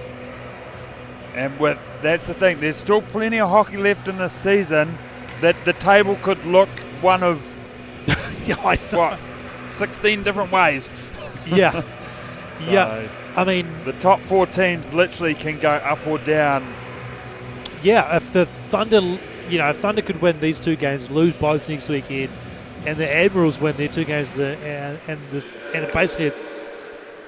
And that's the thing, there's still plenty of hockey left in this season, that the table could look one of, 16 different ways. Yeah. So yeah. I mean, the top 4 teams literally can go up or down. Yeah, if the Thunder, if Thunder could win these 2 games, lose both next weekend, and the Admirals win their 2 games, and basically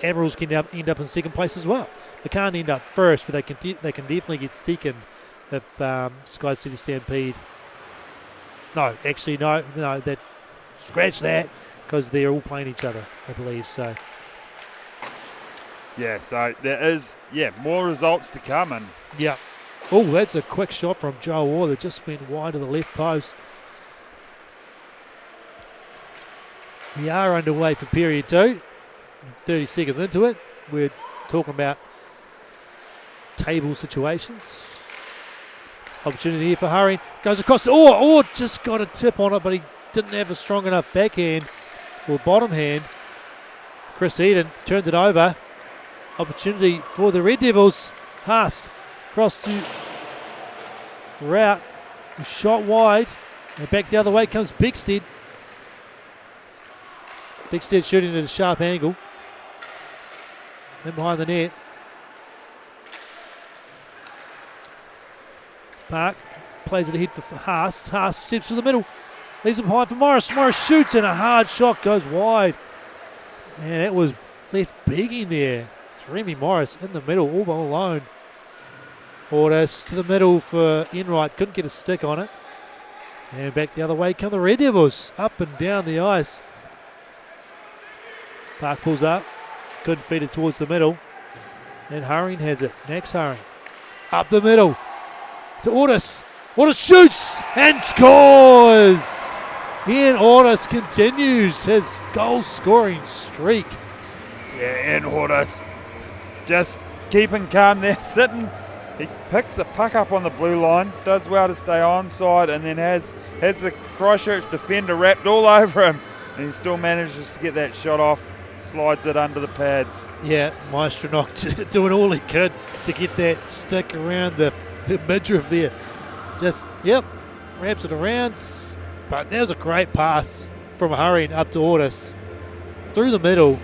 Admirals can end up in second place as well. They can't end up first, but they can definitely get second if Sky City Stampede. No, actually, no. That scratch that, because they're all playing each other, I believe. So. Yeah, so there is, more results to come. And yeah. Oh, that's a quick shot from Joe Orr that just went wide of the left post. We are underway for period 2. 30 seconds into it. We're talking about table situations. Opportunity here for Hurry. Goes across to Orr. Orr just got a tip on it, but he didn't have a strong enough backhand or bottom hand. Chris Eden turned it over. Opportunity for the Red Devils. Haast across to Rout. Shot wide. And back the other way comes Bigstead. Bigstead shooting at a sharp angle. in behind the net. Park plays it ahead for Haas. Haas steps to the middle. Leaves it behind for Morris. Morris shoots and a hard shot goes wide. And that was left begging there. It's Remy Morris in the middle, all alone. Orders to the middle for Enright. Couldn't get a stick on it. And back the other way come the Red Devils. Up and down the ice. Park pulls up. Couldn't feed it towards the middle. And Hurring has it. Next Hurring. Up the middle. To Ordis. Ordis shoots and scores. Ian Ordis continues his goal-scoring streak. Yeah, Ian Ordis just keeping calm there, sitting. He picks the puck up on the blue line, does well to stay onside, and then has the Christchurch defender wrapped all over him. And he still manages to get that shot off, slides it under the pads. Yeah, Maestronok doing all he could to get that stick around the midriff there. Just, wraps it around. But that was a great pass from Hurring up to Ordis. Through the middle.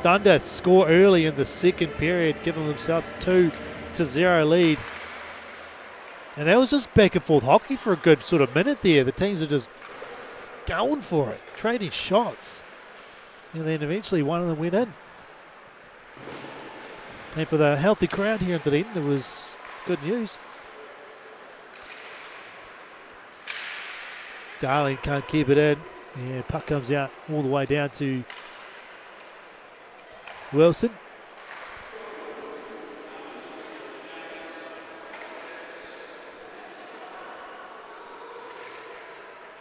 Thunder score early in the second period, giving themselves a 2-0 lead. And that was just back and forth hockey for a good sort of minute there. The teams are just going for it, trading shots. And then eventually one of them went in. And for the healthy crowd here in Dunedin, it was good news. Darling can't keep it in. And puck comes out all the way down to Wilson.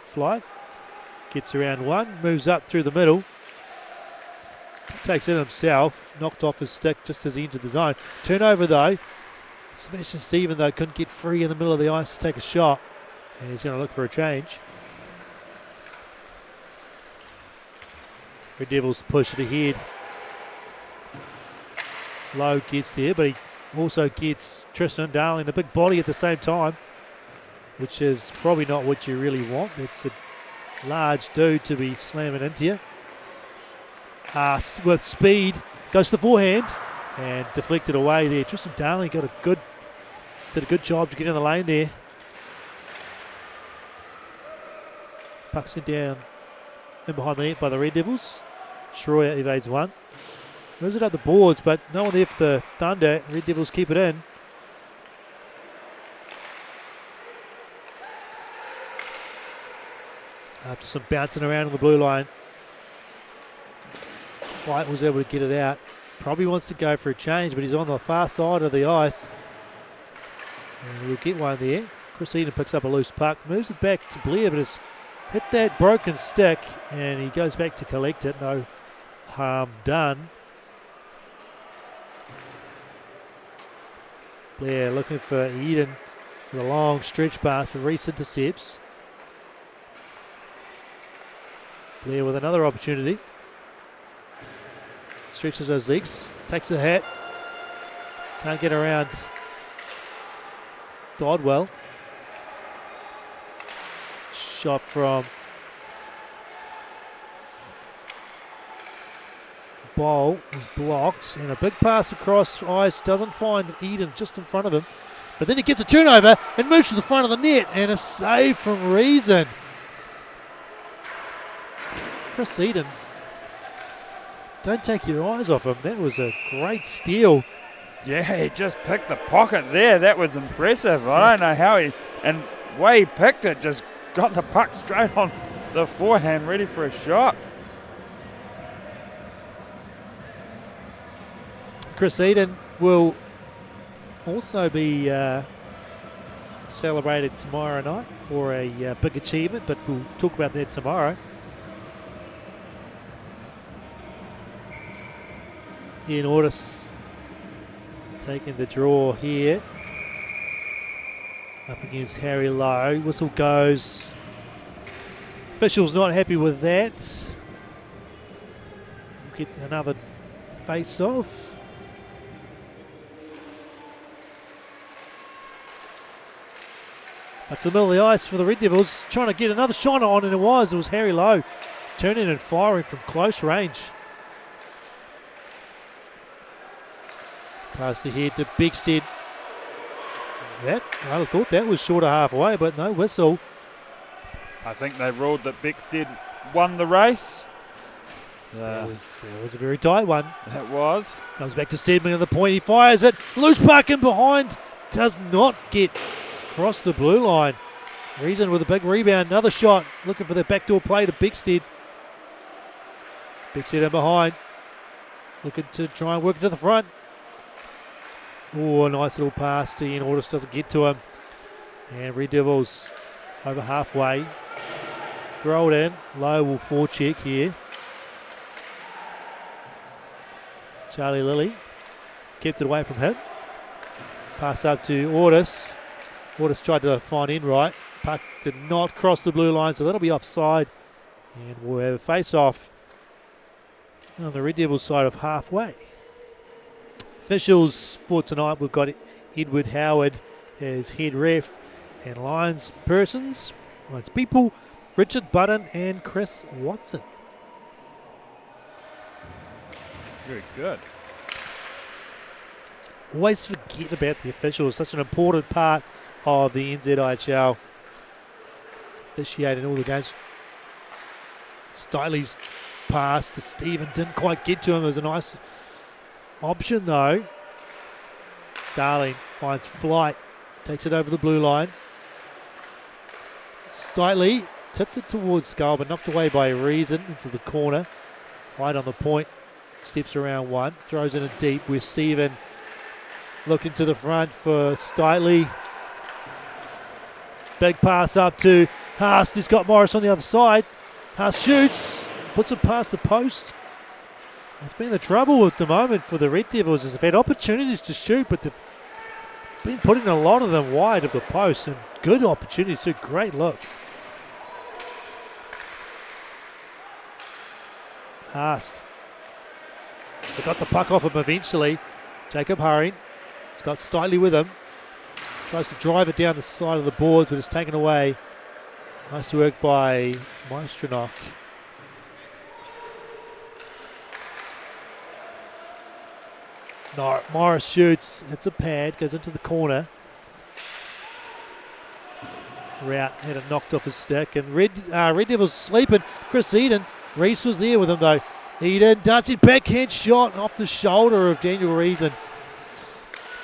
Flight gets around one, moves up through the middle. Takes it himself, knocked off his stick just as he entered the zone. Turnover though. Sebastian Stephen though couldn't get free in the middle of the ice to take a shot. And he's going to look for a change. Red Devils push it ahead. Lowe gets there, but he also gets Tristan Darling, a big body at the same time, which is probably not what you really want. It's a large dude to be slamming into you. With speed, goes to the forehand and deflected away there. Tristan Darling did a good job to get in the lane there. Pucks it down in behind the net by the Red Devils. Schroyer evades one. Moves it up the boards, but no one there for the Thunder. Red Devils keep it in. After some bouncing around on the blue line, Flight was able to get it out. Probably wants to go for a change, but he's on the far side of the ice. And we'll get one there. Chris Eden picks up a loose puck, moves it back to Blair, but has hit that broken stick, and he goes back to collect it. No harm done. Blair looking for Eden with a long stretch pass, but Reese intercepts. Blair with another opportunity. Stretches those legs, takes the hat. Can't get around Dodwell. Shot from Bowl is blocked, and a big pass across ice, doesn't find Eden just in front of him, but then he gets a turnover and moves to the front of the net, and a save from Reason. Chris Eden, don't take your eyes off him. That was a great steal. Yeah, he just picked the pocket there. That was impressive. I don't know how and way he picked it, just got the puck straight on the forehand, ready for a shot. Chris Eden will also be celebrated tomorrow night for a big achievement, but we'll talk about that tomorrow. Ian Ordis taking the draw here. Up against Harry Lowe. Whistle goes. Official's not happy with that. We'll get another face-off. Up to the middle of the ice for the Red Devils, trying to get another shot on, and it was Harry Lowe turning and firing from close range. Past ahead to Bigstead. I thought that was short of halfway, but no whistle. I think they ruled that Bigstead won the race. That was a very tight one. It was. Comes back to Steedman at the point. He fires it. Loose puck in behind. Does not get across the blue line. Reason with a big rebound. Another shot. Looking for the backdoor play to Bigstead. Bigstead in behind. Looking to try and work it to the front. Oh, a nice little pass to Ian Ordis. Doesn't get to him. And Red Devils over halfway. Throw it in. Low will forecheck here. Charlie Lilly kept it away from him. Pass up to Ordis. Ordis tried to find in right. Puck did not cross the blue line, so that'll be offside. And we'll have a face-off on the Red Devils side of halfway. Officials for tonight, we've got Edward Howard as head ref, and Lions persons, Lions people, Richard Button and Chris Watson. Very good. Always forget about the officials. Such an important part of the NZIHL. Officiating all the games. Stiley's pass to Stephen didn't quite get to him. It was a nice option though. Darling finds flight. Takes it over the blue line. Stiley tipped it towards Skull, but knocked away by Reason into the corner. Right on the point. Steps around one. Throws in a deep with Stephen looking to the front for Stiley. Big pass up to Haas. He's got Morris on the other side. Haas shoots. Puts it past the post. It's been the trouble at the moment for the Red Devils is they've had opportunities to shoot, but they've been putting a lot of them wide of the post, and good opportunities too. Great looks. Haas. They got the puck off him eventually. Jacob Hurring. He's got Stiley with him. Tries to drive it down the side of the boards, but it's taken away. Nice work by Maestronok. No, Morris shoots. It's a pad. Goes into the corner. Rout had it knocked off his stick. And Red Devils sleeping. Chris Eden. Reese was there with him though. Eden, dancing backhand shot off the shoulder of Daniel Reason.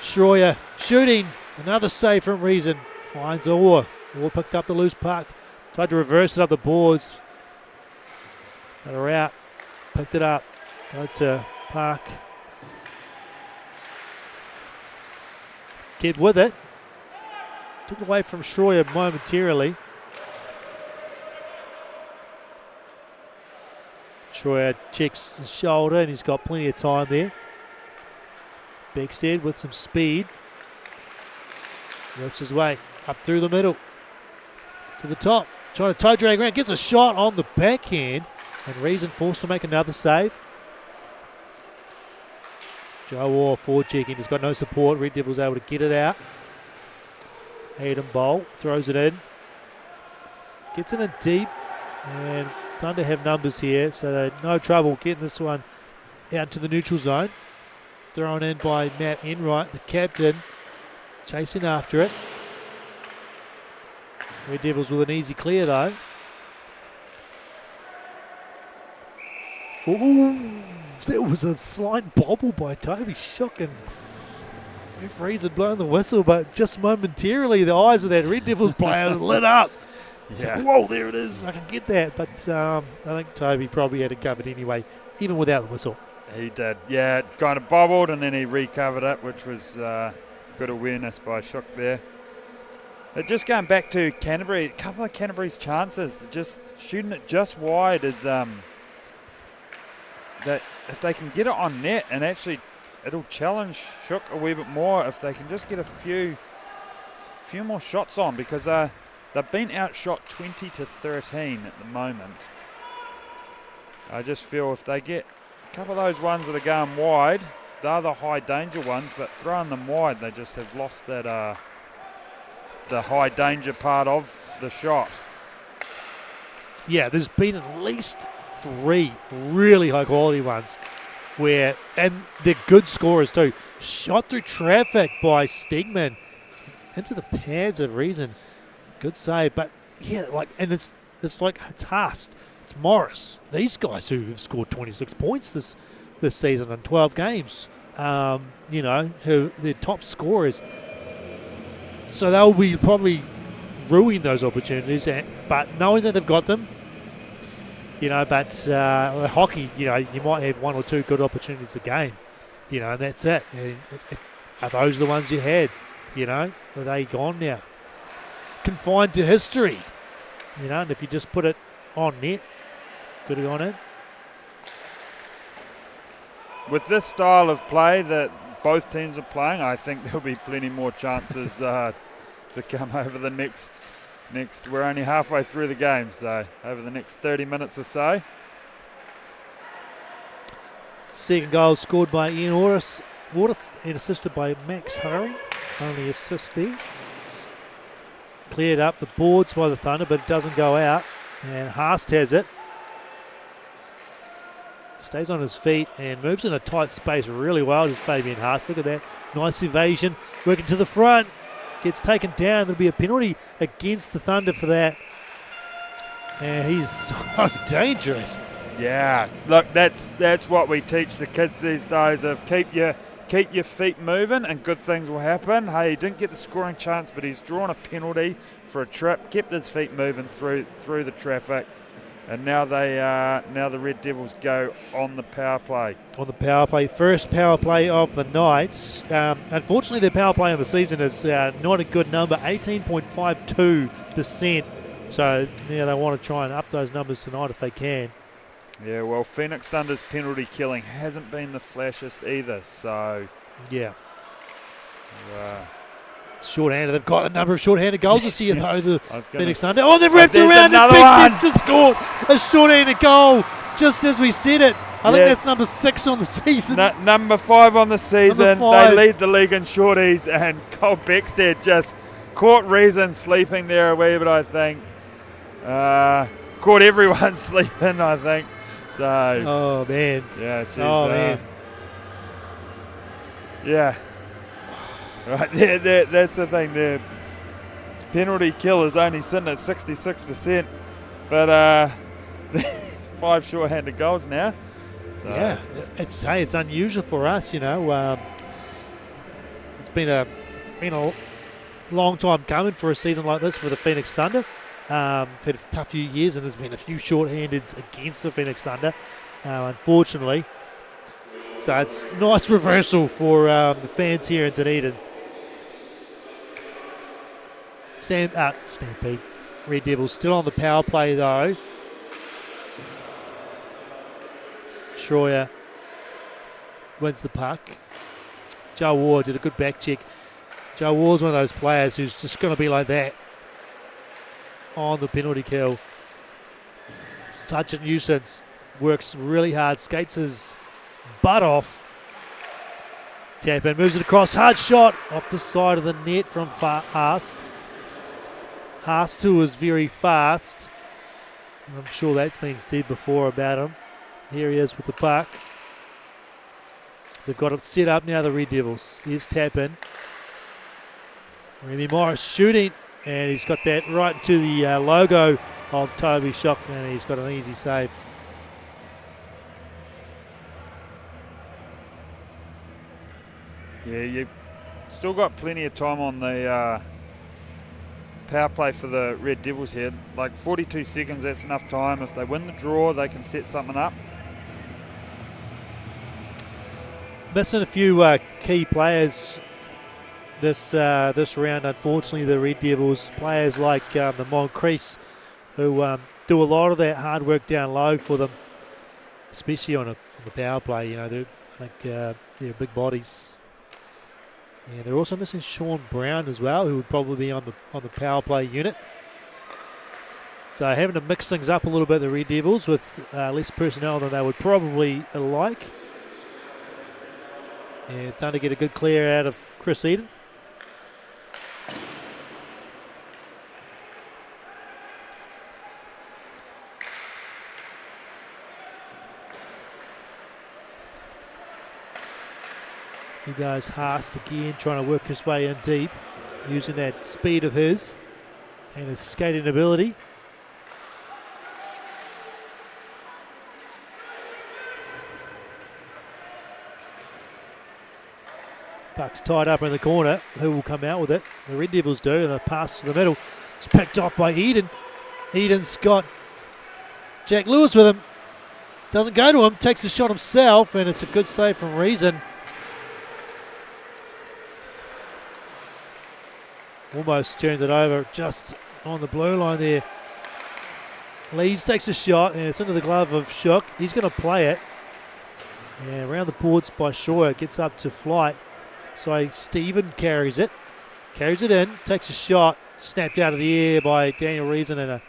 Schroyer shooting. Another save from Reason. Finds Orr. Orr picked up the loose puck. Tried to reverse it up the boards. But Rout picked it up. Go to Park. Kid with it. Took it away from Schroyer momentarily. Schroyer checks his shoulder and he's got plenty of time there. Beckstead with some speed. Works his way up through the middle. To the top. Trying to toe drag around. Gets a shot on the backhand. And Reason forced to make another save. Joe Orr forward checking. He's got no support. Red Devils able to get it out. Hayden Bowl throws it in. Gets in it deep. And Thunder have numbers here, so they're no trouble getting this one out to the neutral zone. Thrown in by Matt Enright, the captain. Chasing after it. Red Devils with an easy clear though. Ooh, there was a slight bobble by Toby Shook, and referees had blown the whistle, but just momentarily the eyes of that Red Devils player lit up. Yeah. So, whoa, there it is. I can get that. But I think Toby probably had it covered anyway, even without the whistle. He did. Yeah, it kind of bobbled and then he recovered it, which was good awareness by Shook there. But just going back to Canterbury, a couple of Canterbury's chances, just shooting it just wide is that if they can get it on net, and actually it'll challenge Shook a wee bit more if they can just get a few more shots on, because they've been outshot 20-13 at the moment. I just feel if they get a couple of those ones that are going wide, they're the high danger ones, but throwing them wide, they just have lost that the high danger part of the shot. Yeah, there's been at least 3 really high quality ones. and they're good scorers too. Shot through traffic by Stegman into the pads of Reason. Good save, but yeah, and it's Haast, it's Morris. These guys who have scored 26 points this season in 12 games. Who they're top scorers. So they'll be probably ruining those opportunities. But knowing that they've got them, hockey, you might have one or two good opportunities a game, and that's it. Are those the ones you had? Are they gone now? Confined to history, and if you just put it on net, could have gone in. With this style of play that both teams are playing, I think there'll be plenty more chances to come over the next. We're only halfway through the game, so over the next 30 minutes or so. Second goal scored by Ian Orr and assisted by Max Hurry. Only assist there. Cleared up the boards by the Thunder, but it doesn't go out. And Haast has it. Stays on his feet and moves in a tight space really well. Just Fabian Haast. Look at that. Nice evasion. Working to the front. Gets taken down. There'll be a penalty against the Thunder for that. And he's so dangerous. Yeah, look, that's what we teach the kids these days of keep your feet moving and good things will happen. Hey, he didn't get the scoring chance, but he's drawn a penalty for a trip, kept his feet moving through the traffic. And now the Red Devils go on the power play. On the power play, first power play of the night. Unfortunately, their power play of the season is not a good number, 18.52%. So they want to try and up those numbers tonight if they can. Yeah, well, Phoenix Thunder's penalty killing hasn't been the flashiest either. So yeah. Short-handed. They've got a number of short-handed goals this year, though, the Phoenix Thunder. Oh, they've wrapped around and Big Sense just scored a short-handed goal just as we said it. I think that's number 6 on the season. Number 5 on the season. They lead the league in shorties, and Cole Beckstead just caught Reason sleeping there a wee bit, I think. Caught everyone sleeping, I think. So. Oh, man. Yeah, geez, man. Yeah. Right, that's the thing. The penalty kill is only sitting at 66%, but 5 short-handed goals now. So. Yeah, it's unusual for us, It's been a long time coming for a season like this for the Phoenix Thunder. We've had a tough few years, and there's been a few short-handeds against the Phoenix Thunder, unfortunately. So it's a nice reversal for the fans here in Dunedin. Stampede. Red Devils still on the power play though. Schroyer wins the puck. Joe Orr did a good back check. Joe Orr's one of those players who's just going to be like that on the penalty kill. Such a nuisance. Works really hard. Skates his butt off. Tap in, moves it across. Hard shot off the side of the net from Haast. Haast, who is very fast. I'm sure that's been said before about him. Here he is with the puck. They've got it set up now, the Red Devils. Here's tap in. Remy Morris shooting, and he's got that right into the logo of Toby Shock, and he's got an easy save. Yeah, you've still got plenty of time on the power play for the Red Devils here. Like 42 seconds, that's enough time. If they win the draw, they can set something up. Missing a few key players this round, unfortunately, the Red Devils. Players like the Moncriefs, who do a lot of that hard work down low for them, especially on the power play. They're big bodies. Yeah, they're also missing Sean Brown as well, who would probably be on the power play unit. So having to mix things up a little bit, the Red Devils, with less personnel than they would probably like. Yeah, Thunder get a good clear out of Chris Eden. He goes Haast again, trying to work his way in deep, using that speed of his and his skating ability. Puck's tied up in the corner. Who will come out with it? The Red Devils do, and the pass to the middle. It's picked off by Eden. Eden's got Jack Lewis with him. Doesn't go to him, takes the shot himself, and it's a good save from Reason. Almost turned it over just on the blue line there. Leeds takes a shot, and it's into the glove of Shook. He's going to play it. And around the boards by Shawyer, gets up to Flight. So Stephen carries it in, takes a shot, snapped out of the air by Daniel Reason, and a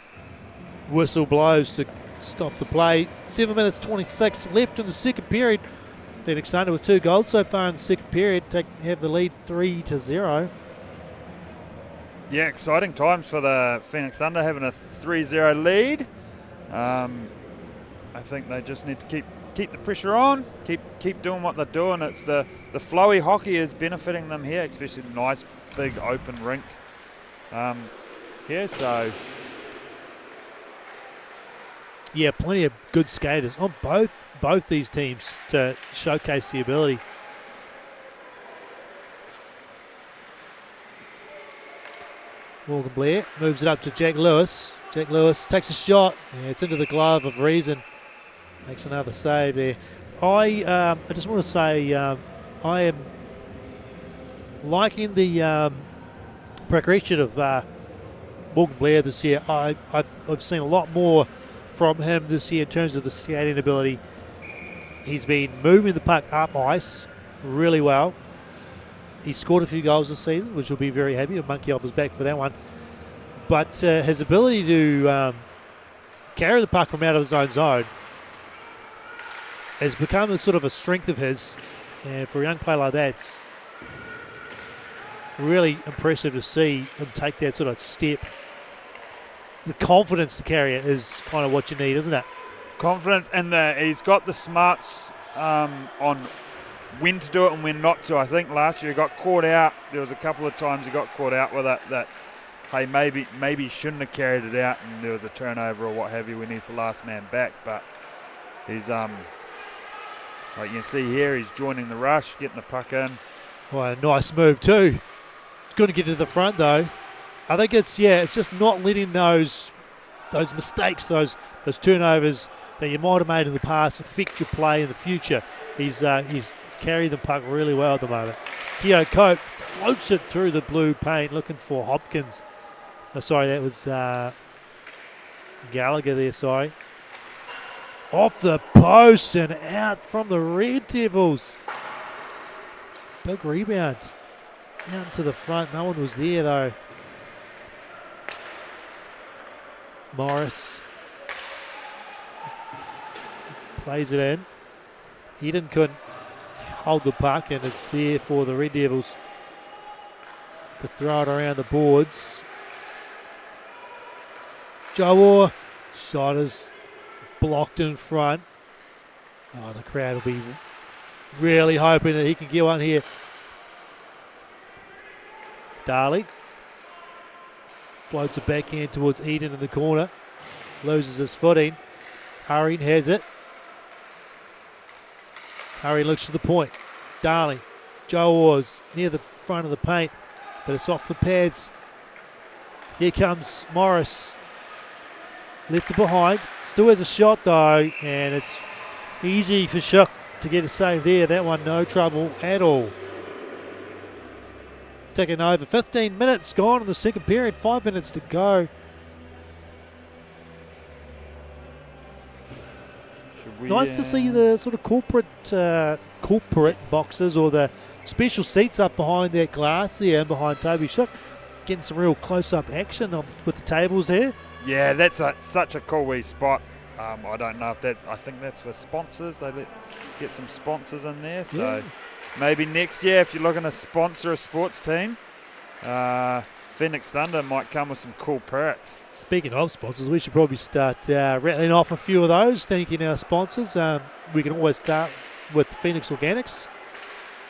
whistle blows to stop the play. 7 minutes 26 left in the second period. Phoenix Thunder with 2 goals so far in the second period have the lead 3-0. Yeah, exciting times for the Phoenix Thunder, having a 3-0 lead. I think they just need to keep the pressure on, keep doing what they're doing. It's the flowy hockey is benefiting them here, especially the nice big open rink here. So yeah, plenty of good skaters on both these teams to showcase the ability. Morgan Blair moves it up to Jack Lewis. Jack Lewis takes a shot. Yeah, it's into the glove of Reason. Makes another save there. I just want to say I am liking the progression of Morgan Blair this year. I've seen a lot more from him this year in terms of the skating ability. He's been moving the puck up ice really well. He scored a few goals this season, which will be very happy to monkey off his back for that one. But his ability to carry the puck from out of his own zone has become a sort of a strength of his. And for a young player like that, it's really impressive to see him take that sort of step. The confidence to carry it is kind of what you need, isn't it? Confidence, and he's got the smarts on when to do it and when not to. I think last year he got caught out. There was a couple of times he got caught out with it that hey, maybe he shouldn't have carried it out, and there was a turnover or what have you when he's the last man back. But he's like you can see here, he's joining the rush, getting the puck in. Well, a nice move too. He's going to get to the front though. I think it's just not letting those mistakes, those turnovers that you might have made in the past affect your play in the future. He's carrying the puck really well at the moment. Keogh Cope floats it through the blue paint looking for Hopkins. Oh, sorry, that was Gallagher there, sorry. Off the post and out from the Red Devils. Big rebound. Out to the front. No one was there though. Morris plays it in. Eden couldn't hold the puck, and it's there for the Red Devils to throw it around the boards. Joe Orr, shot is blocked in front. Oh, the crowd will be really hoping that he can get one here. Darley floats a backhand towards Eden in the corner. Loses his footing. Hurrien has it. Hurrien looks to the point. Darley. Joe Orr's near the front of the paint, but it's off the pads. Here comes Morris. Left it behind. Still has a shot though, and it's easy for Shook to get a save there. That one no trouble at all. Taking over. 15 minutes gone in the second period. 5 minutes to go. Nice to see the sort of corporate boxes or the special seats up behind that glass there and behind Toby Shook. Getting some real close-up action with the tables there. Yeah, that's such a cool wee spot. I don't know if I think that's for sponsors. They get some sponsors in there. So yeah. Maybe next year, if you're looking to sponsor a sports team, Phoenix Thunder might come with some cool perks. Speaking of sponsors, we should probably start rattling off a few of those, thanking our sponsors. We can always start with Phoenix Organics.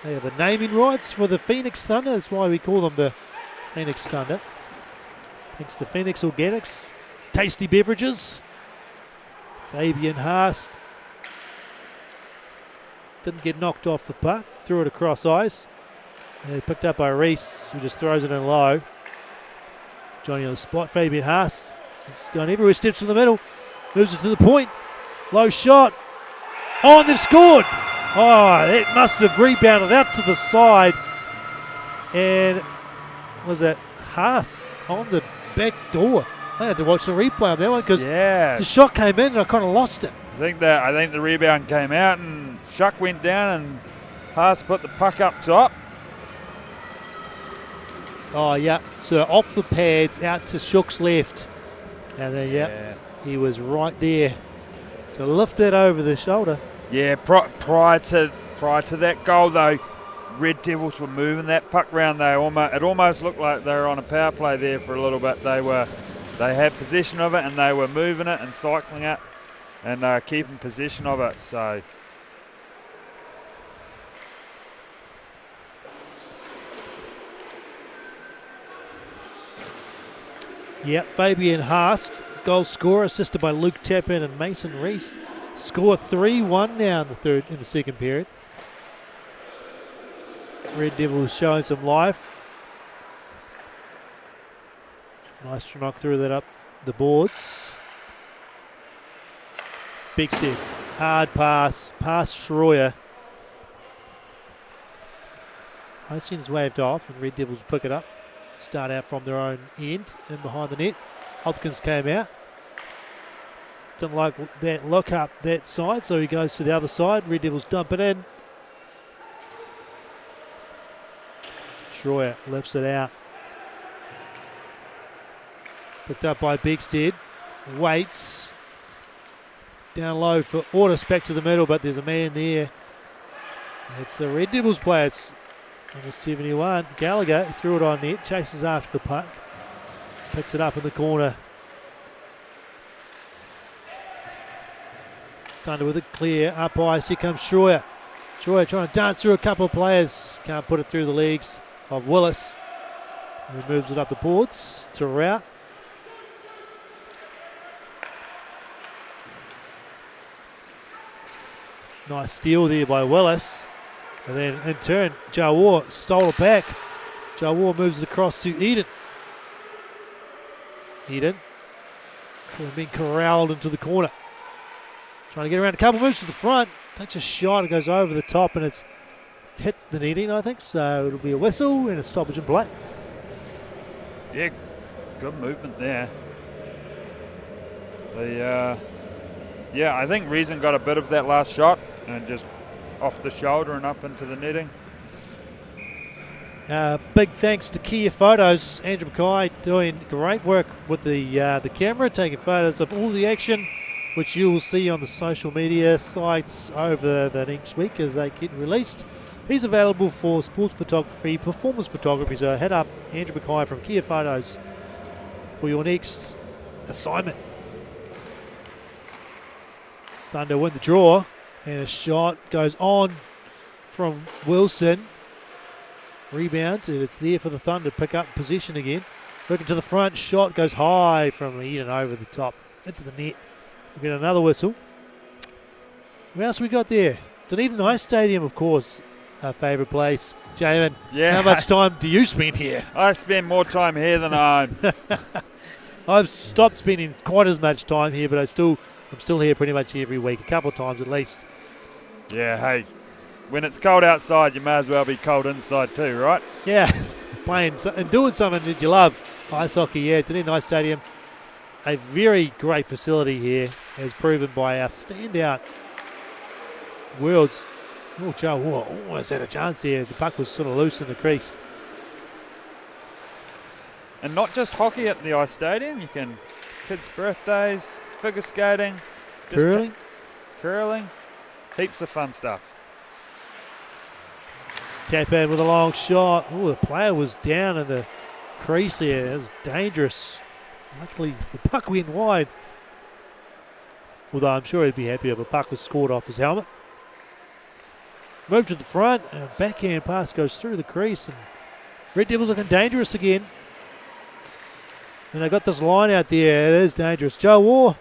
They have the naming rights for the Phoenix Thunder. That's why we call them the Phoenix Thunder. Thanks to Phoenix Organics. Tasty beverages. Fabian Haast didn't get knocked off the puck. Threw it across ice. Picked up by Reese, who just throws it in low. Johnny on the spot. Fabian Haast. It's gone everywhere. Steps from the middle. Moves it to the point. Low shot. Oh, and they've scored. Oh, it must have rebounded out to the side. And was it Haas on the back door? I had to watch the replay on that one because the shot came in and I kind of lost it. I think the rebound came out and Shuck went down and Haas put the puck up top. Oh, yeah. So off the pads, out to Shook's left. And then, he was right there to lift it over the shoulder. Yeah, prior to that goal, though, Red Devils were moving that puck round. It almost looked like they were on a power play there for a little bit. They had possession of it and they were moving it and cycling it and keeping possession of it. So. Yep, Fabian Haast, goal scorer, assisted by Luke Tappan and Mason Reese. Score 3-1 now in the second period. Red Devils showing some life. Nice to knock through that up the boards. Big step, hard pass, past Schroyer. Hostin's waved off and Red Devils pick it up. Start out from their own end and behind the net. Hopkins came out. Didn't like that look up that side, so he goes to the other side. Red Devils dump it in. Schroyer lifts it out. Picked up by Bigstead. Waits. Down low for Ortis, back to the middle, but there's a man there. It's the Red Devils player. It's number 71. Gallagher threw it on net, chases after the puck. Picks it up in the corner. Thunder with it clear, up ice. Here comes Schroyer. Schroyer trying to dance through a couple of players. Can't put it through the legs of Willis. He moves it up the boards to Rout. Nice steal there by Willis. And then in turn, Joe Orr stole it back. Joe Orr moves it across to Eden. Eden could have been corralled into the corner. Trying to get around a couple moves to the front. Takes a shot, it goes over the top and it's hit the netting, I think. So it'll be a whistle and a stoppage in play. Yeah, good movement there. I think Reason got a bit of that last shot and just off the shoulder and up into the netting. Big thanks to Kia Photos. Andrew Mackay doing great work with the camera, taking photos of all the action, which you will see on the social media sites over the next week as they get released. He's available for sports photography, performance photography, so head up Andrew Mackay from Kia Photos for your next assignment. Thunder win the draw, and a shot goes on from Wilson. Rebound, and it's there for the Thunder to pick up possession again. Looking to the front, shot goes high from Eden over the top into the net. We get another whistle. What else we got there? Dunedin Ice Stadium, of course, our favourite place. Jamin, how much time do you spend here? I spend more time here than home. I've stopped spending quite as much time here, but I'm still here pretty much every week, a couple of times at least. Yeah, hey, when it's cold outside, you may as well be cold inside too, right? Yeah, playing and doing something that you love. Ice hockey, yeah, Dunedin Ice Stadium. A very great facility here, as proven by our standout Worlds. Oh, Joe Orr almost had a chance here as the puck was sort of loose in the crease. And not just hockey at the Ice Stadium, you can kids' birthdays, figure skating, curling, heaps of fun stuff. Tap in with a long shot. Oh, the player was down in the crease there. It was dangerous. Luckily, the puck went wide. Although I'm sure he'd be happy if a puck was scored off his helmet. Move to the front, and a backhand pass goes through the crease. And Red Devils looking dangerous again. And they got this line out there. It is dangerous. Joe Orr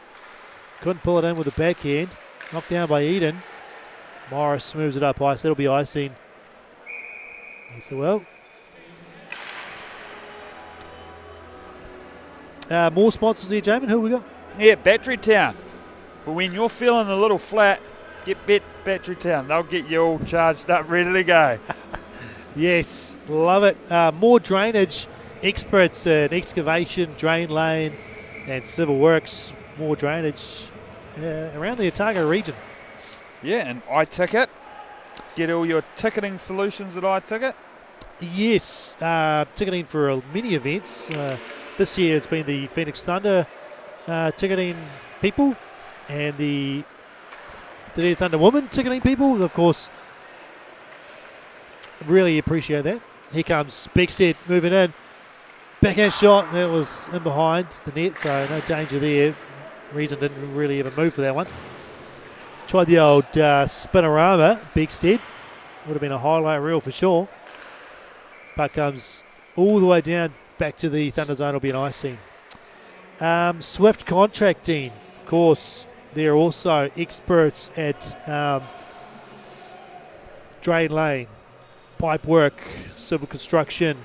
couldn't pull it in with a backhand. Knocked down by Eden. Morris moves it up ice. That'll be icing. He said, well. More sponsors here, Jamin. Who we got? Yeah, Battery Town. For when you're feeling a little flat, get Battery Town. They'll get you all charged up, ready to go. Yes, love it. More drainage experts in excavation, drain lane, and civil works. More drainage around the Otago region. Yeah, and iTicket. Get all your ticketing solutions at iTicket. Yes, ticketing for many events. This year it's been the Phoenix Thunder ticketing people and the Dunedin Thunder women ticketing people. Of course, really appreciate that. Here comes Beckstead moving in. Backhand shot, that was in behind the net, so no danger there. Region didn't really even move for that one. Tried the old spinorama, Beckstead. Would have been a highlight reel for sure. Puck comes all the way down, back to the Thunder zone, will be an icing. Swift Contracting, of course, they're also experts at drain lane, pipe work, civil construction,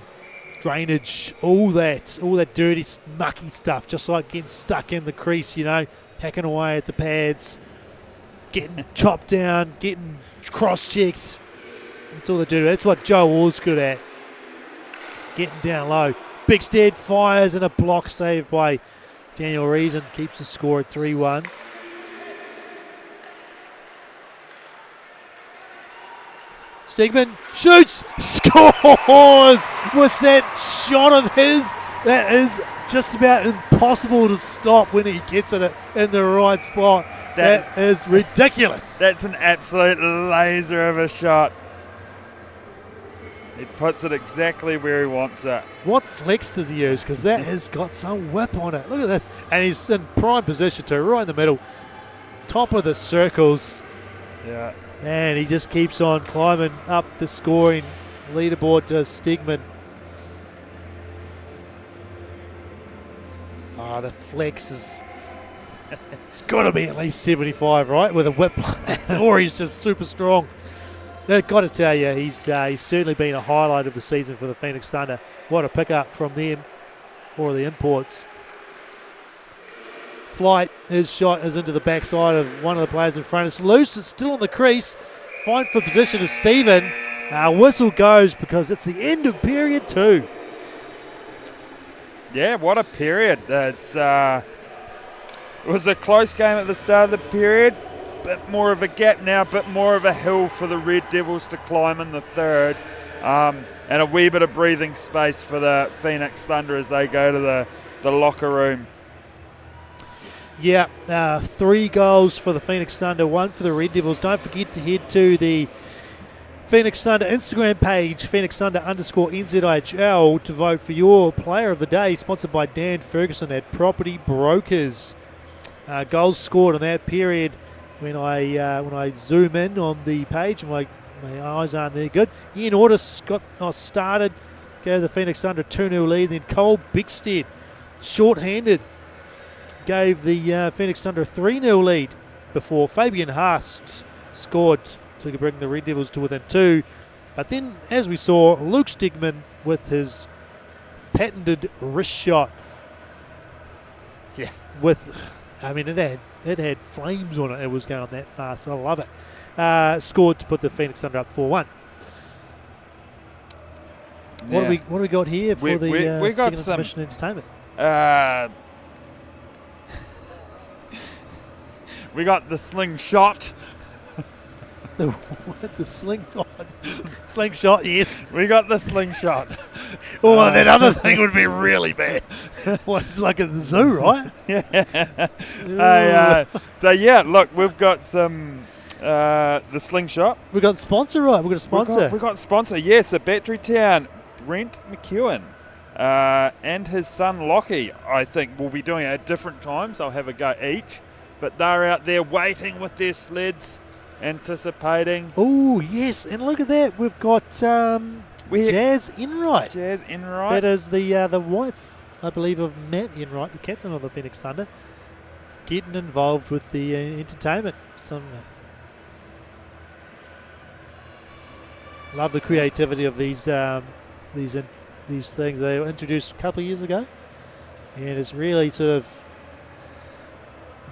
drainage, all that dirty, mucky stuff, just like getting stuck in the crease, hacking away at the pads, getting chopped down, getting cross-checked. That's all they do. That's what Joe Orr's good at, getting down low. Bigstead fires and a block saved by Daniel Reason, keeps the score at 3-1. Stegman shoots, scores with that shot of his. That is just about impossible to stop when he gets it in the right spot. That is ridiculous. That's an absolute laser of a shot. He puts it exactly where he wants it. What flex does he use? Because that has got some whip on it. Look at this. And he's in prime position too, right in the middle. Top of the circles. Yeah. And he just keeps on climbing up the scoring leaderboard to Stegman. The flex is... it's got to be at least 75, right? With a whip like that. Or he's just super strong. I've got to tell you, he's certainly been a highlight of the season for the Phoenix Thunder. What a pickup from them for the imports. Flight, his shot is into the backside of one of the players in front. It's loose, it's still on the crease. Fine for position is Stephen. Whistle goes because it's the end of period 2. Yeah, what a period. It was a close game at the start of the period. Bit more of a gap now, bit more of a hill for the Red Devils to climb in the third, and a wee bit of breathing space for the Phoenix Thunder as they go to the locker room. Yeah, 3 goals for the Phoenix Thunder, 1 for the Red Devils. Don't forget to head to the Phoenix Thunder Instagram page, Phoenix Thunder _NZIHL, to vote for your player of the day, sponsored by Dan Ferguson at Property Brokers. Goals scored in that period. When I zoom in on the page, my eyes aren't there good. Ian Ortis got started, gave the Phoenix Thunder 2-0 lead. Then Cole Bigstead, short-handed, gave the Phoenix Thunder a 3-0 lead before Fabian Haast scored to bring the Red Devils to within 2. But then, as we saw, Luke Stegman with his patented wrist shot. Yeah. It had flames on it. It was going that fast. I love it. Scored to put the Phoenix Thunder up 4-1. What do we got here for the second Intermission Entertainment? We got the slingshot. The slingshot. Slingshot, yes. We got the slingshot. That other thing would be really bad. It's like at the zoo, right? Yeah. Look, we've got some the slingshot. We got the sponsor, right? We got a sponsor. We got sponsor. Yes, at Battery Town, Brent McEwen and his son Lockie. I think will be doing it at different times. They'll have a go each, but they're out there waiting with their sleds. anticipating. Oh, yes, and look at that. We've got Jazz Enright. Jazz Enright. That is the wife, I believe, of Matt Enright, the captain of the Phoenix Thunder, getting involved with the entertainment. Love the creativity of these things they were introduced a couple of years ago, and it's really sort of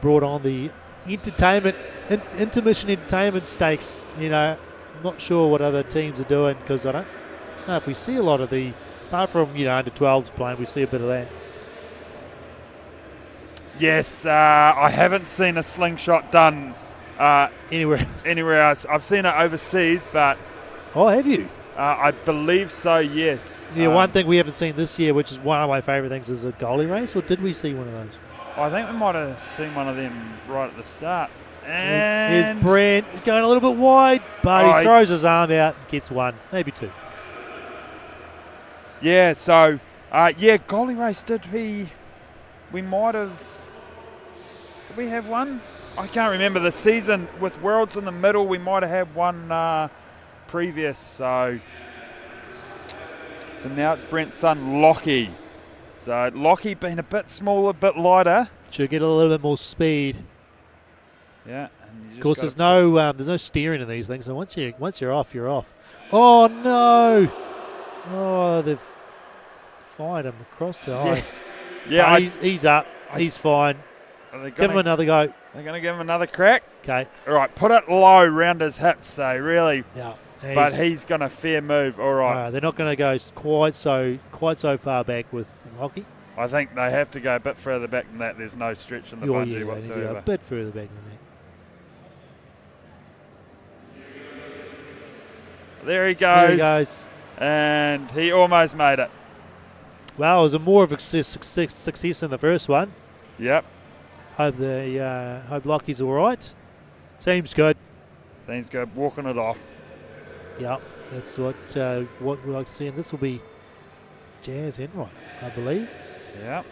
brought on the entertainment, intermission entertainment stakes. I'm not sure what other teams are doing, because I don't know if we see a lot of the, apart from under 12s playing, we see a bit of that. Yes, I haven't seen a slingshot done Anywhere else. I've seen it overseas, but Oh, have you? I believe so, yes. Yeah, one thing we haven't seen this year, which is one of my favourite things, is a goalie race, or did we see one of those? I think we might have seen one of them right at the start. And here's Brent. He's going a little bit wide, but he throws his arm out and gets one, maybe two. Yeah, so, goalie race, we might have, did we have one? I can't remember. The season with Worlds in the middle, we might have had one previous, so now it's Brent's son, Lockie. So Lockie being a bit smaller, a bit lighter. Should get a little bit more speed. Yeah. And you just of course, there's no steering in these things, so once you're off, you're off. Oh, no. Oh, they've fired him across the ice. Yeah, he's up. He's fine. Give him another go. They're going to give him another crack? Okay. All right, put it low round his hips, so really. Yeah. But he's going to fair move. All right. They're not going to go quite so far back with Lockie. I think they have to go a bit further back than that. There's no stretch in the bungee whatsoever. They need to go a bit further back than that. There he goes. There he goes. And he almost made it. Well, it was more of a success in the first one. Yep. Hope Lockie's all right. Seems good. Seems good. Walking it off. Yep. That's what we like to see. And this will be Jazz Enright, I believe. Yep.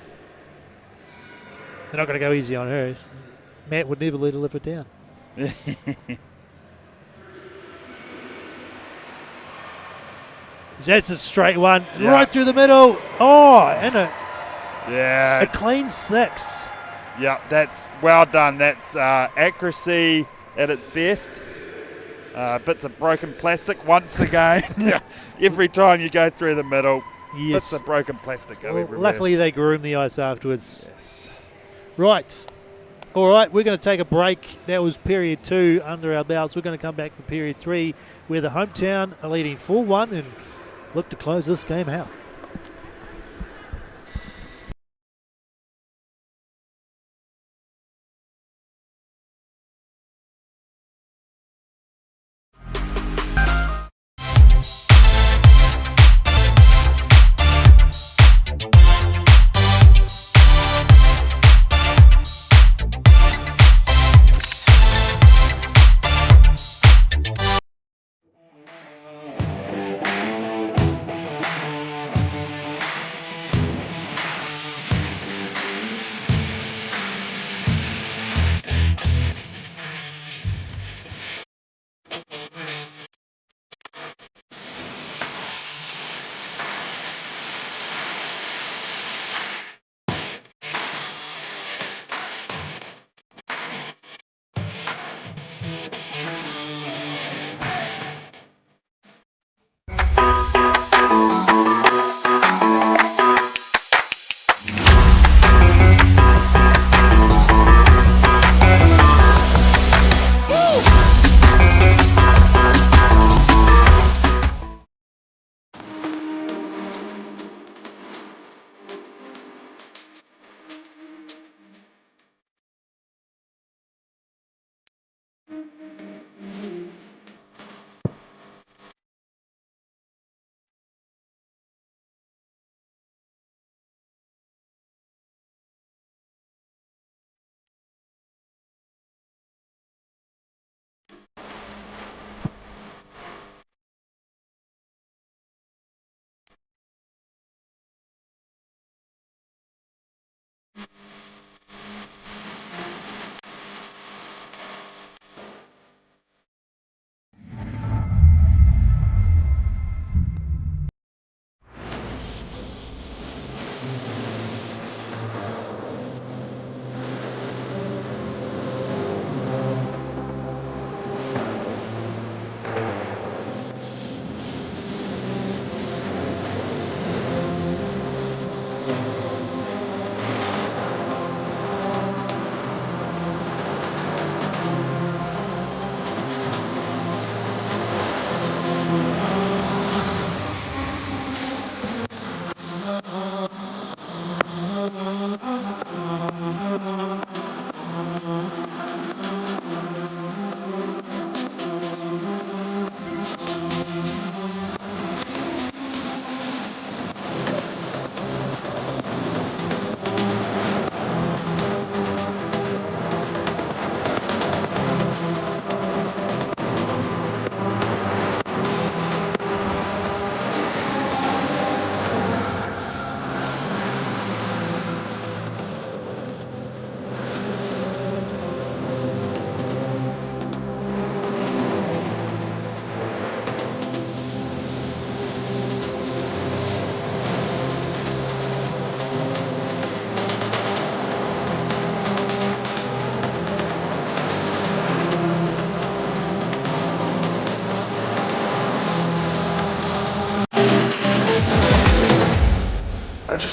They're not going to go easy on her. Matt would never let her live it down. That's a straight one. Yeah. Right through the middle. Oh, and a clean 6. Yeah, that's well done. That's accuracy at its best. Bits of broken plastic once again. Every time you go through the middle, bits of broken plastic go everywhere. Luckily, they groomed the ice afterwards. Yes. Right. All right, we're going to take a break. That was period 2 under our belts. We're going to come back for period 3, where the hometown are leading 4-1 and look to close this game out.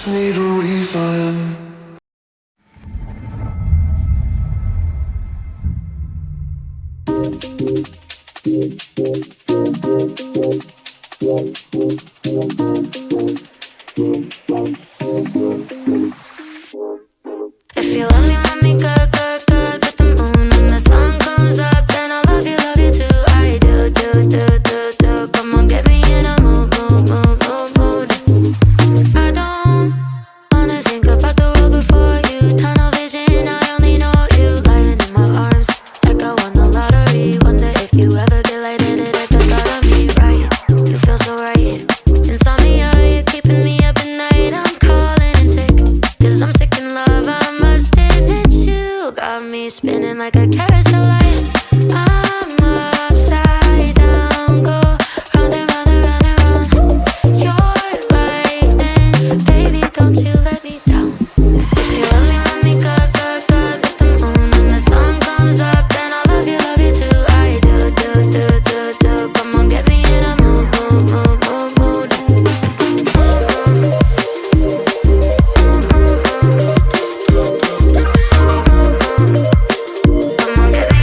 just need a reason. If you love me, good, good, good with the moon. When the sun comes up, then I love you too. I do, do, do, do, do. Come on, get me in a mood, mood, mood, mood, mood. I don't wanna think about the world before you. Tunnel vision, I only know you. Lying in my arms, like I won the lottery. Wonder if you ever get lighted at the thought of me, right? You feel so right. Insomnia, you're keeping me up at night. I'm calling in sick, 'cause I'm sick in love. I must admit you got me spinning like a carousel light. I'm upside down, go round and round and round and round. You're right then, baby, don't you let me down. If you love me, good, good, good with the moon. When the sun comes up, then I love you too. I do, do, do, do, do. Come on, get me in a mood, mood, mood, mood, mood. Come on, get me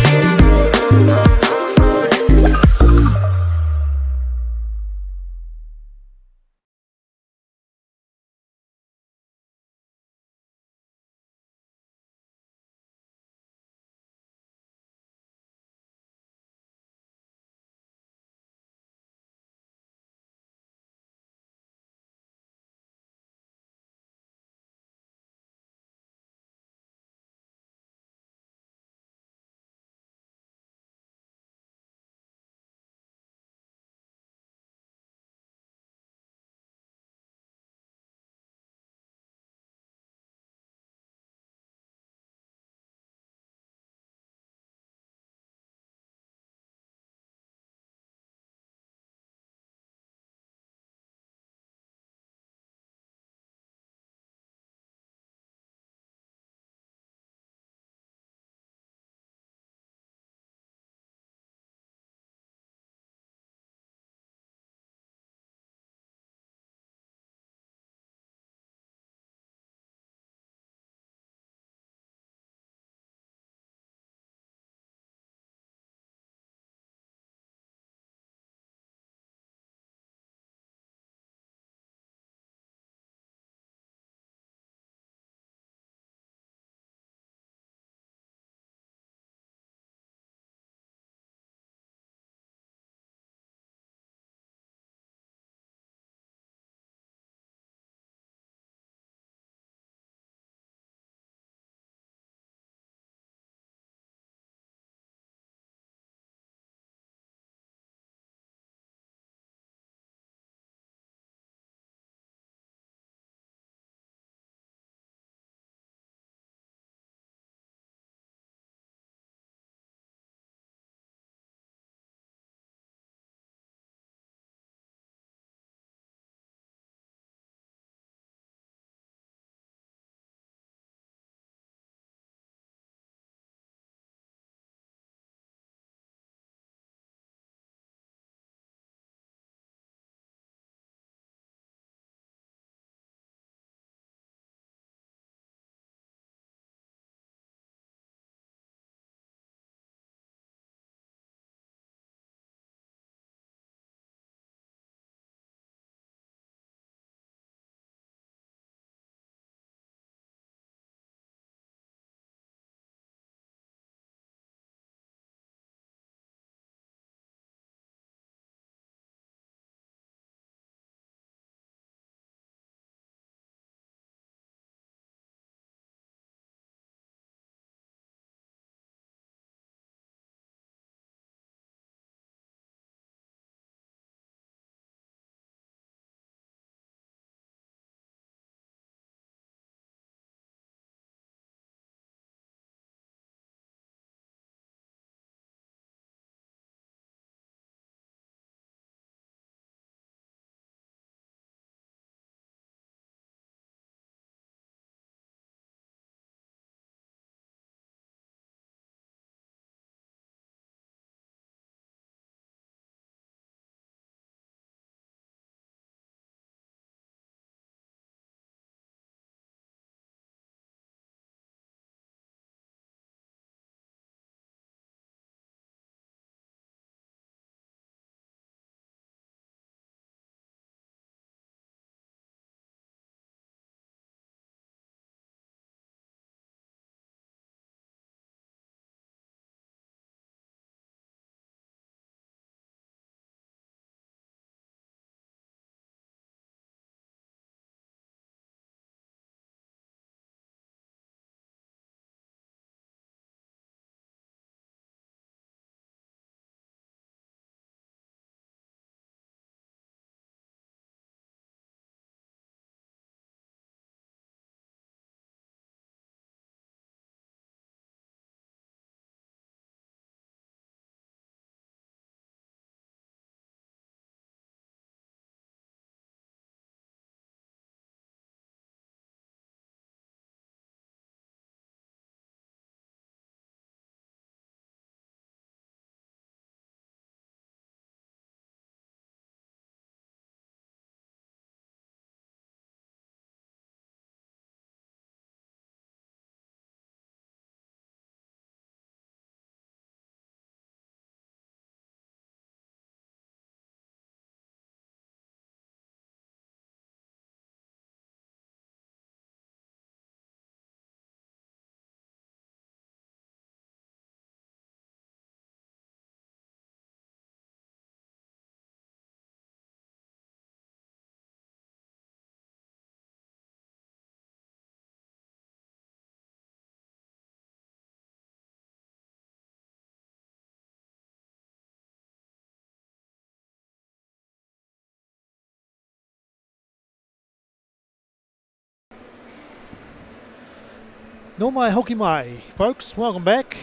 No mai hoki mai, folks. Welcome back.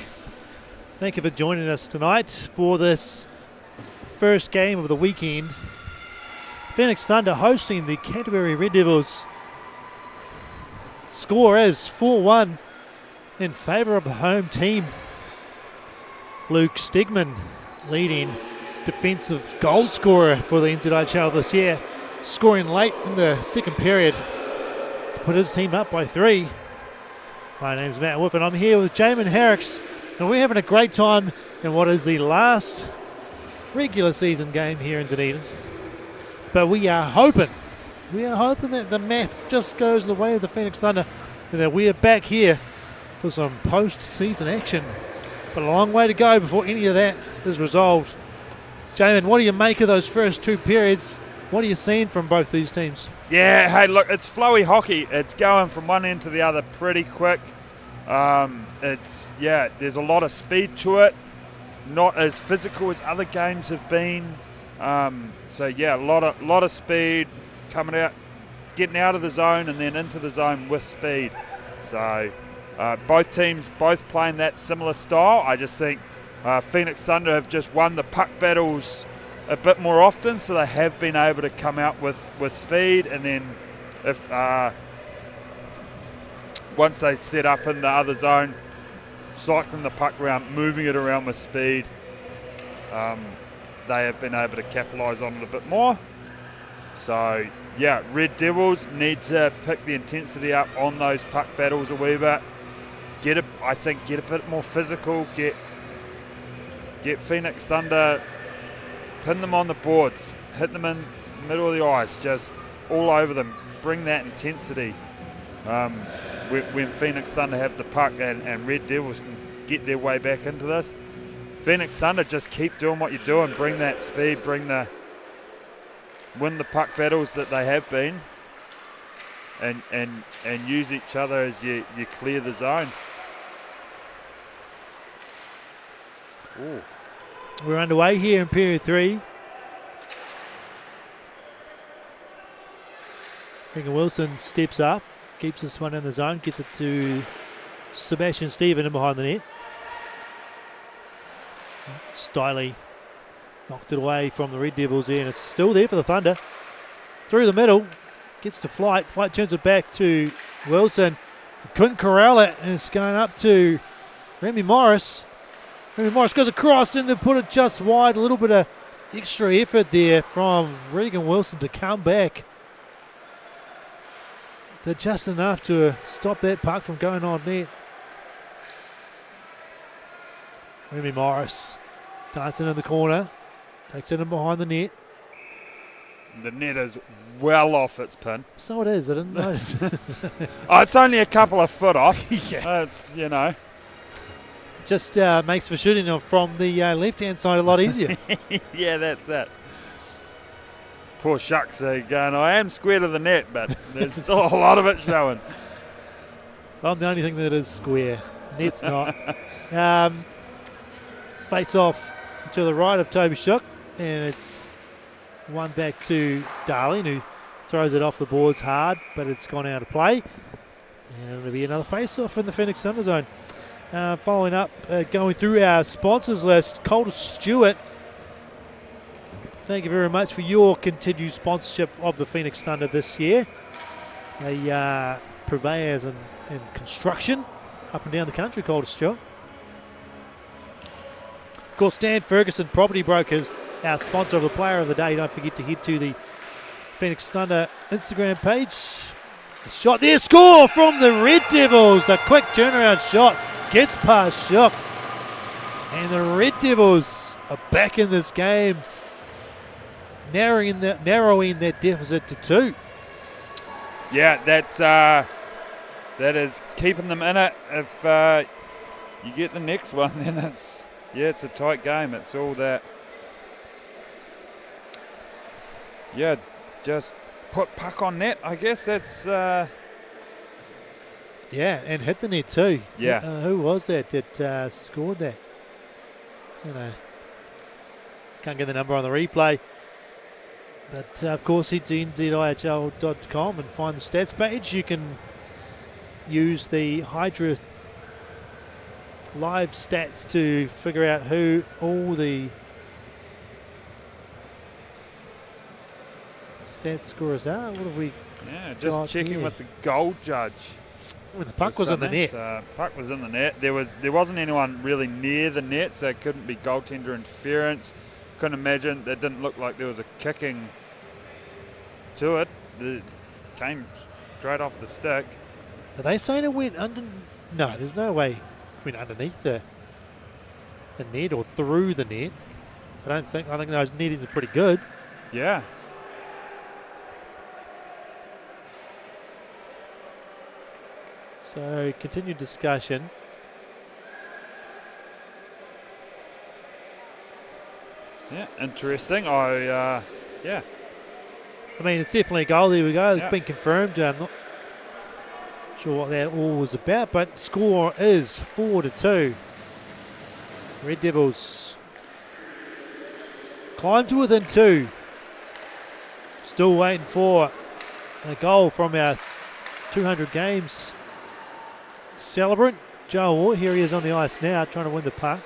Thank you for joining us tonight for this first game of the weekend. Phoenix Thunder hosting the Canterbury Red Devils. Score is 4-1 in favour of the home team. Luke Stegman leading defensive goal scorer for the NZIHL this year, scoring late in the second period to put his team up by 3. My name's Matt Wolf and I'm here with Jamin Harricks, and we're having a great time in what is the last regular season game here in Dunedin. But we are hoping that the math just goes the way of the Phoenix Thunder and that we are back here for some post-season action. But a long way to go before any of that is resolved. Jamin, what do you make of those first 2 periods? What are you seeing from both these teams? Yeah, hey, look, it's flowy hockey. It's going from one end to the other pretty quick. There's a lot of speed to it. Not as physical as other games have been. A lot of speed coming out, getting out of the zone and then into the zone with speed. So both teams playing that similar style. I just think Phoenix Thunder have just won the puck battles a bit more often, so they have been able to come out with speed, and then if once they set up in the other zone, cycling the puck around, moving it around with speed, they have been able to capitalise on it a bit more. So yeah, Red Devils need to pick the intensity up on those puck battles a wee bit. Get a bit more physical. Get Phoenix Thunder, pin them on the boards, hit them in the middle of the ice, just all over them. Bring that intensity. When Phoenix Thunder have the puck and Red Devils can get their way back into this, Phoenix Thunder just keep doing what you're doing. Bring that speed. Win the puck battles that they have been, and use each other as you clear the zone. Ooh. We're underway here in period 3. Regan Wilson steps up, keeps this one in the zone, gets it to Sebastian Stephen in behind the net. Stiley knocked it away from the Red Devils here, and it's still there for the Thunder. Through the middle, gets to Flight. Flight turns it back to Wilson. Couldn't corral it, and it's going up to Remy Morris. Remy Morris goes across and they put it just wide. A little bit of extra effort there from Regan Wilson to come back. They're just enough to stop that puck from going on net. Remy Morris dancing in the corner. Takes it in behind the net. The net is well off its pin. So it is. I didn't notice. It's only a couple of foot off. Yeah. It's, Just makes for shooting from the left-hand side a lot easier. Yeah, that's it. Poor Shucks are going, I am square to the net, but there's still a lot of it showing. I'm the only thing that is square. Net's not. Face off to the right of Toby Shook, and it's one back to Darling, who throws it off the boards hard, but it's gone out of play. And it'll be another face-off in the Phoenix Thunder zone. Following up, going through our sponsors list, Calder Stewart. Thank you very much for your continued sponsorship of the Phoenix Thunder this year. They are purveyors in construction up and down the country, Calder Stewart. Of course, Dan Ferguson Property Brokers, our sponsor of the Player of the Day. Don't forget to head to the Phoenix Thunder Instagram page. A shot there, score from the Red Devils. A quick turnaround shot. Gets past Shook. And the Red Devils are back in this game, narrowing that deficit to 2. Yeah, that is keeping them in it. If you get the next one, then it's a tight game. It's all that. Yeah, just put puck on net. I guess that's. Yeah, and hit the net too. Yeah. Who was that scored that? Can't get the number on the replay. But of course, head to NZIHL.com and find the stats page. You can use the Hydra live stats to figure out who all the stat scorers are. What have we? Yeah, just got checking here? with the goal judge. When the puck was in the net. Puck was in the net. There wasn't anyone really near the net, so it couldn't be goaltender interference. Couldn't imagine. It didn't look like there was a kicking to it. It came straight off the stick. Are they saying it went under? No, there's no way it went underneath the net or through the net. I think those nettings are pretty good. Yeah. So continued discussion. Yeah, interesting. Yeah. I mean, it's definitely a goal. There we go. It's Yeah. been confirmed. I'm not sure what that all was about, but score is 4-2. Red Devils climb to within 2. Still waiting for a goal from our 200 games celebrant, Joe Orr. Here he is on the ice now, trying to win the puck.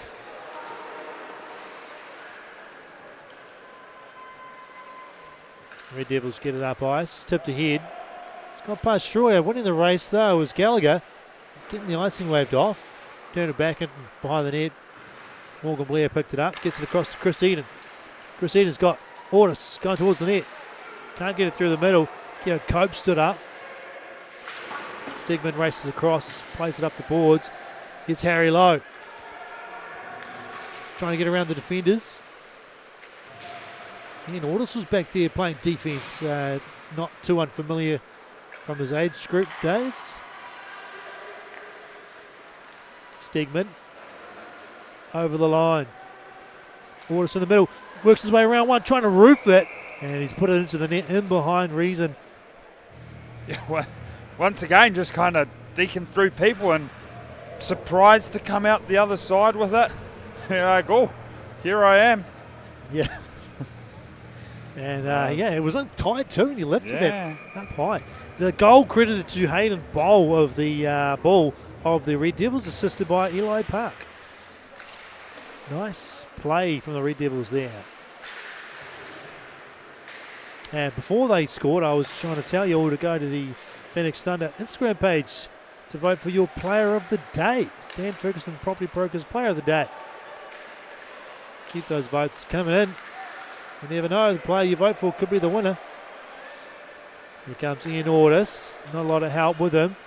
Red Devils get it up ice, tipped ahead. It's gone past Schroyer. Winning the race though was Gallagher. Getting the icing waved off. Turned it back in behind the net. Morgan Blair picked it up, gets it across to Chris Eden. Chris Eden's got Ortis going towards the net. Can't get it through the middle. Cope stood up. Stegman races across, plays it up the boards. It's Harry Lowe. Trying to get around the defenders. And Ortis was back there playing defence, not too unfamiliar from his age group days. Stegman over the line. Ortis in the middle, works his way around one, trying to roof it, and he's put it into the net in behind Reason. Yeah, well, once again, just kind of deking through people and surprised to come out the other side with it. You're like, oh, here I am. Yeah. And it was tight too, and he lifted that up high. The goal credited to Hayden Bowl of the ball of the Red Devils, assisted by Eli Park. Nice play from the Red Devils there. And before they scored, I was trying to tell you all to go to the Phoenix Thunder Instagram page to vote for your player of the day. Dan Ferguson, Property Brokers Player of the Day. Keep those votes coming in. You never know, the player you vote for could be the winner. Here comes Ian Ortis. Not a lot of help with him.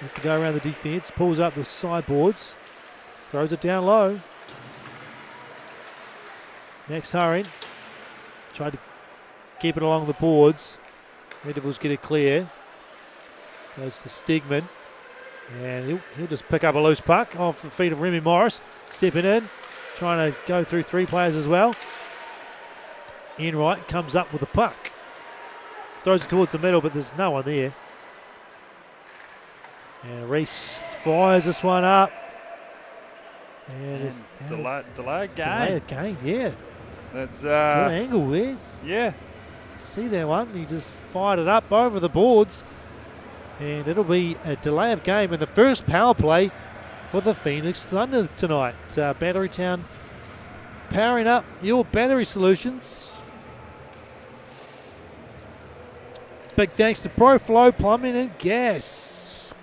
Needs to go around the defence. Pulls up the sideboards. Throws it down low. Max Hurring. Tried to keep it along the boards. Red Devils get it clear. Goes to Stegman. And he'll just pick up a loose puck off the feet of Remy Morris. Stepping in. Trying to go through 3 players as well. Ian Wright comes up with the puck. Throws it towards the middle, but there's no one there. And Reese fires this one up. And it's delay delay game. again, yeah. That's Good angle there. Yeah. See that one? He just fired it up over the boards. And it'll be a delay of game in the first power play for the Phoenix Thunder tonight. Batterytown powering up your battery solutions. Big thanks to ProFlow Plumbing and Gas.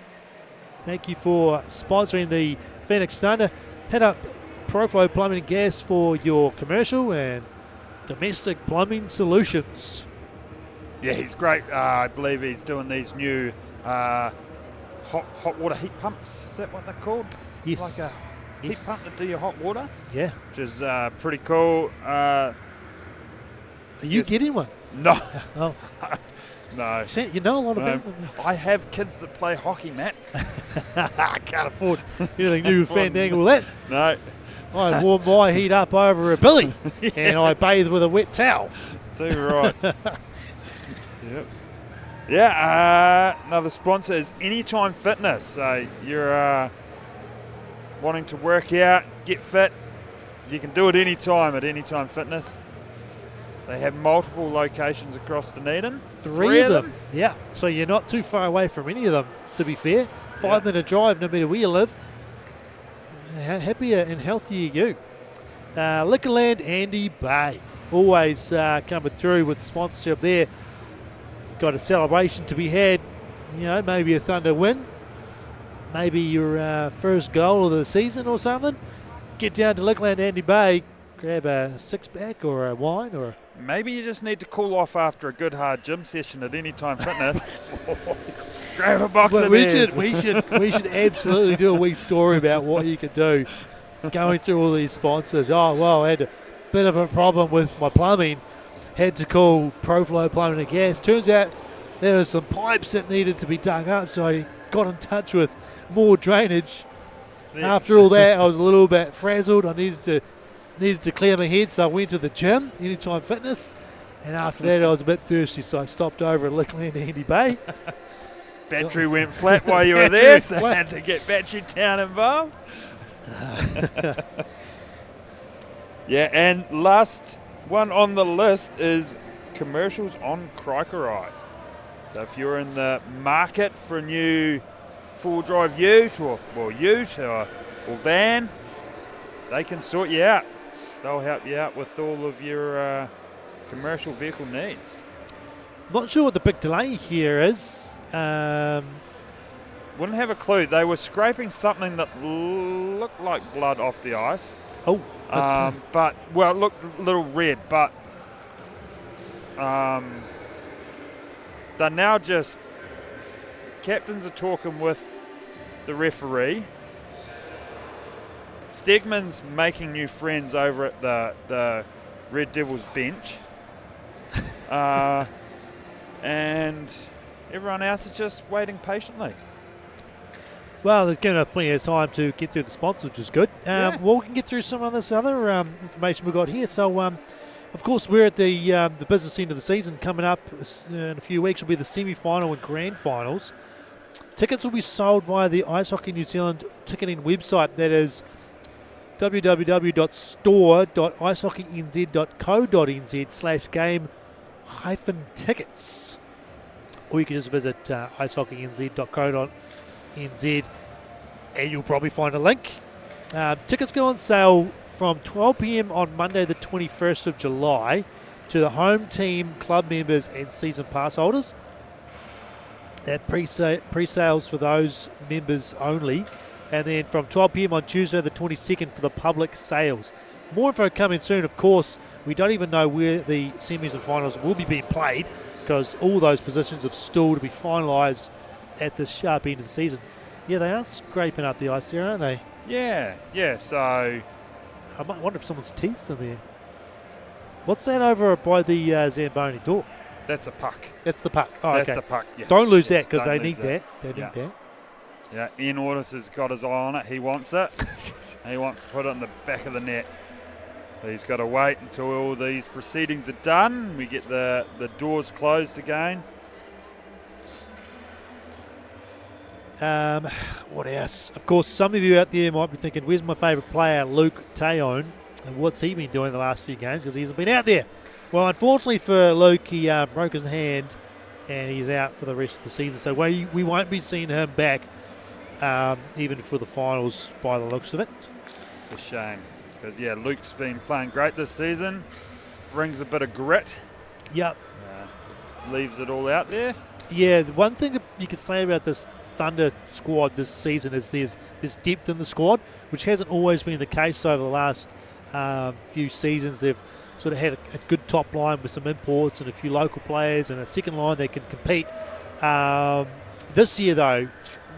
Thank you for sponsoring the Phoenix Thunder. Head up ProFlow Plumbing and Gas for your commercial and domestic plumbing solutions. Yeah, he's great. I believe he's doing these new hot water heat pumps. Is that what they're called? Yes. Like a heat pump that do your hot water? Yeah. Which is pretty cool. Are you getting one? No. Oh. No. You know a lot about them. I have kids that play hockey, Matt. I can't afford anything new with Fandangle with that. No. I warm my heat up over a billy and I bathe with a wet towel. Too right. Yep. Yeah, another sponsor is Anytime Fitness. So you're wanting to work out, get fit, you can do it anytime at Anytime Fitness. They have multiple locations across Dunedin. 3 of them. Yeah, so you're not too far away from any of them, to be fair. 5-minute drive, no matter where you live. Happier and healthier you. Liquorland Andy Bay. Always coming through with the sponsorship there. Got a celebration to be had. Maybe a Thunder win. Maybe your first goal of the season or something. Get down to Liquorland Andy Bay. Grab a six-pack or a wine or maybe you just need to cool off after a good hard gym session at Anytime Fitness. Grab a box of beers. We should absolutely do a wee story about what you could do. Going through all these sponsors. Oh, well, I had a bit of a problem with my plumbing. Had to call Proflow Plumbing and Gas. Turns out there were some pipes that needed to be dug up, so I got in touch with more drainage. Yeah. After all that, I was a little bit frazzled. I needed to clear my head, so I went to the gym, Anytime Fitness, and after that I was a bit thirsty, so I stopped over at Liquorland Andy Bay. Battery went flat while you were there, so I had to get Battery Town involved. Yeah, and last one on the list is commercials on Crikeri. So if you're in the market for a new full-drive ute or van, they can sort you out. They'll help you out with all of your commercial vehicle needs. Not sure what the big delay here is. Wouldn't have a clue. They were scraping something that looked like blood off the ice. Oh. Okay. It looked a little red, but they're now just... Captains are talking with the referee. Stegman's making new friends over at the Red Devils bench. And everyone else is just waiting patiently. Well, there's going to be plenty of time to get through the sponsors, which is good. Well, we can get through some of this other information we've got here. So, of course, we're at the business end of the season. Coming up in a few weeks will be the semi-final and grand finals. Tickets will be sold via the Ice Hockey New Zealand ticketing website. That is www.store.icehockeynz.co.nz/game-tickets. Or you can just visit icehockeynz.co.nz and you'll probably find a link. Tickets go on sale from 12 p.m. on Monday the 21st of July to the home team, club members and season pass holders. At pre-sales for those members only. And then from 12 p.m. on Tuesday the 22nd for the public sales. More info coming soon. Of course, we don't even know where the semis and finals will be being played because all those positions have still to be finalised at the sharp end of the season. Yeah, they are scraping up the ice there, aren't they? Yeah. So I might wonder if someone's teeth's in there. What's that over by the Zamboni door? that's a puck. That's the puck. Oh, that's okay. the puck. Yes. Don't lose that because don't they need that. They need that. Yeah, Ian Ordis has got his eye on it. He wants it. He wants to put it in the back of the net. He's got to wait until all these proceedings are done. We get the doors closed again. What else? Of course, some of you out there might be thinking, where's my favourite player, Luke Teon? And what's he been doing the last few games? Because he hasn't been out there. Well, unfortunately for Luke, he broke his hand and he's out for the rest of the season. So we won't be seeing him back even for the finals by the looks of it. It's a shame. Because, Luke's been playing great this season. Brings a bit of grit. Yep. Leaves it all out there. Yeah, the one thing that you could say about this Thunder squad this season is there's depth in the squad, which hasn't always been the case over the last few seasons. They've sort of had a good top line with some imports and a few local players and a second line that can compete. This year, though,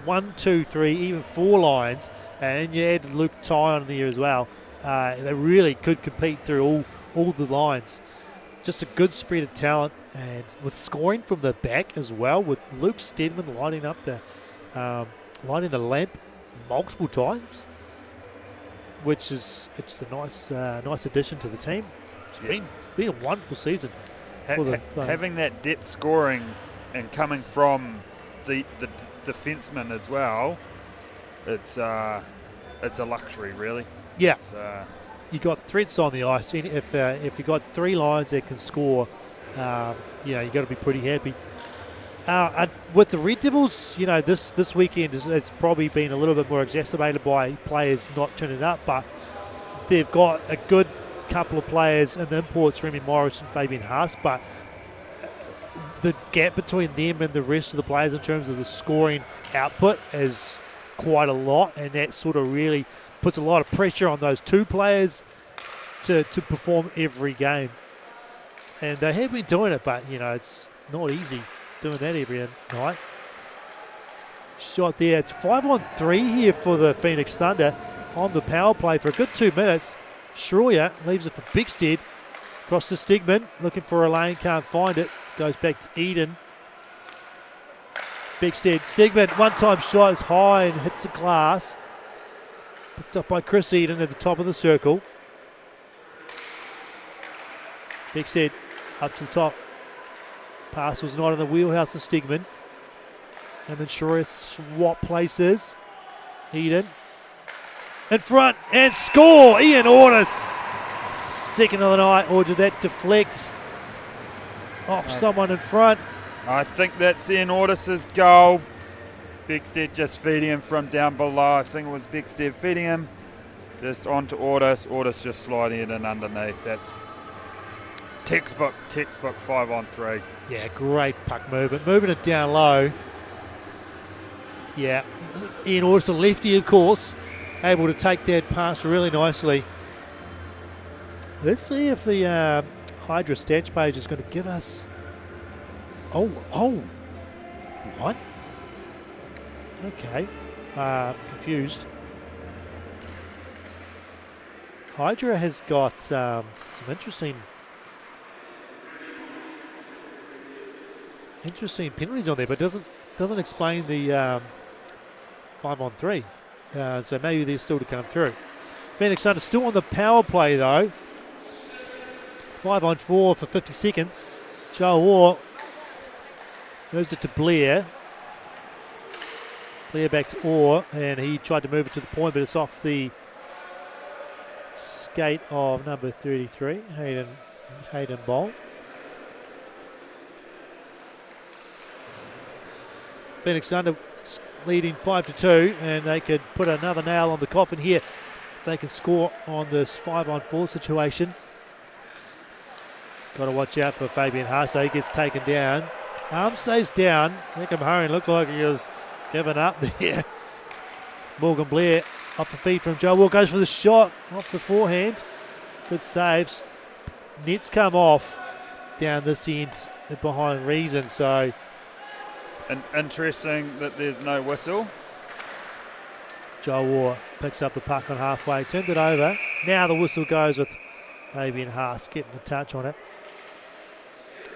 1, 2, 3, even 4 lines, and you add Luke Ty on there as well. They really could compete through all the lines. Just a good spread of talent, and with scoring from the back as well, with Luke Stedman lighting the lamp multiple times, which is a nice addition to the team. It's been a wonderful season. Having that depth scoring and coming from the defenseman as well, it's a luxury, really. Yeah. You got threats on the ice. If you got 3 lines that can score, you got to be pretty happy. with the Red Devils, this weekend it's probably been a little bit more exacerbated by players not turning up, but they've got a good couple of players in the imports, Remy Morris and Fabian Haas, but the gap between them and the rest of the players in terms of the scoring output is quite a lot, and that sort of really puts a lot of pressure on those two players to perform every game. And they have been doing it, but, it's not easy doing that every night. Shot there. It's 5-on-3 here for the Phoenix Thunder on the power play for a good 2 minutes. Schroyer leaves it for Bigstead. Across to Stigman, looking for a lane, can't find it. Goes back to Eden. Bigstead. Stigman, one-time shot is high and hits the glass. Picked up by Chris Eden at the top of the circle. Bigstead up to the top. Pass was not in the wheelhouse of Stigman. And then Schroyer swap places. Eden. In front and score! Ian Ortis. Second of the night, or did that deflect off someone in front? I think that's Ian Ortis's goal. Bigstead just feeding him from down below. I think it was Bigstead feeding him. Just onto Ortis. Ortis just sliding it in underneath. That's textbook 5-on-3. Yeah, great puck movement. Moving it down low. Yeah, Ian Ortis, a lefty, of course, able to take that pass really nicely. Let's see if the Hydra stats page is going to give us... Oh, what? Okay, confused. Hydra has got some interesting penalties on there, but doesn't explain the 5-on-3. So maybe they're still to come through. Phoenix Thunder still on the power play though. 5-on-4 for 50 seconds. Joe Orr moves it to Blair. Blair back to Orr, and he tried to move it to the point, but it's off the skate of number 33, Hayden Bolt. Phoenix Thunder leading 5-2, and they could put another nail on the coffin here if they can score on this 5-on-4 situation. Got to watch out for Fabian Haas. He gets taken down. Arm stays down. Nick Hurry looked like he was giving up there. Morgan Blair off the feed from Joe Orr, goes for the shot off the forehand. Good saves. Nets come off down this end behind Reason, so... And interesting that there's no whistle. Joe Orr picks up the puck on halfway, turned it over. Now the whistle goes with Fabian Haas getting a touch on it.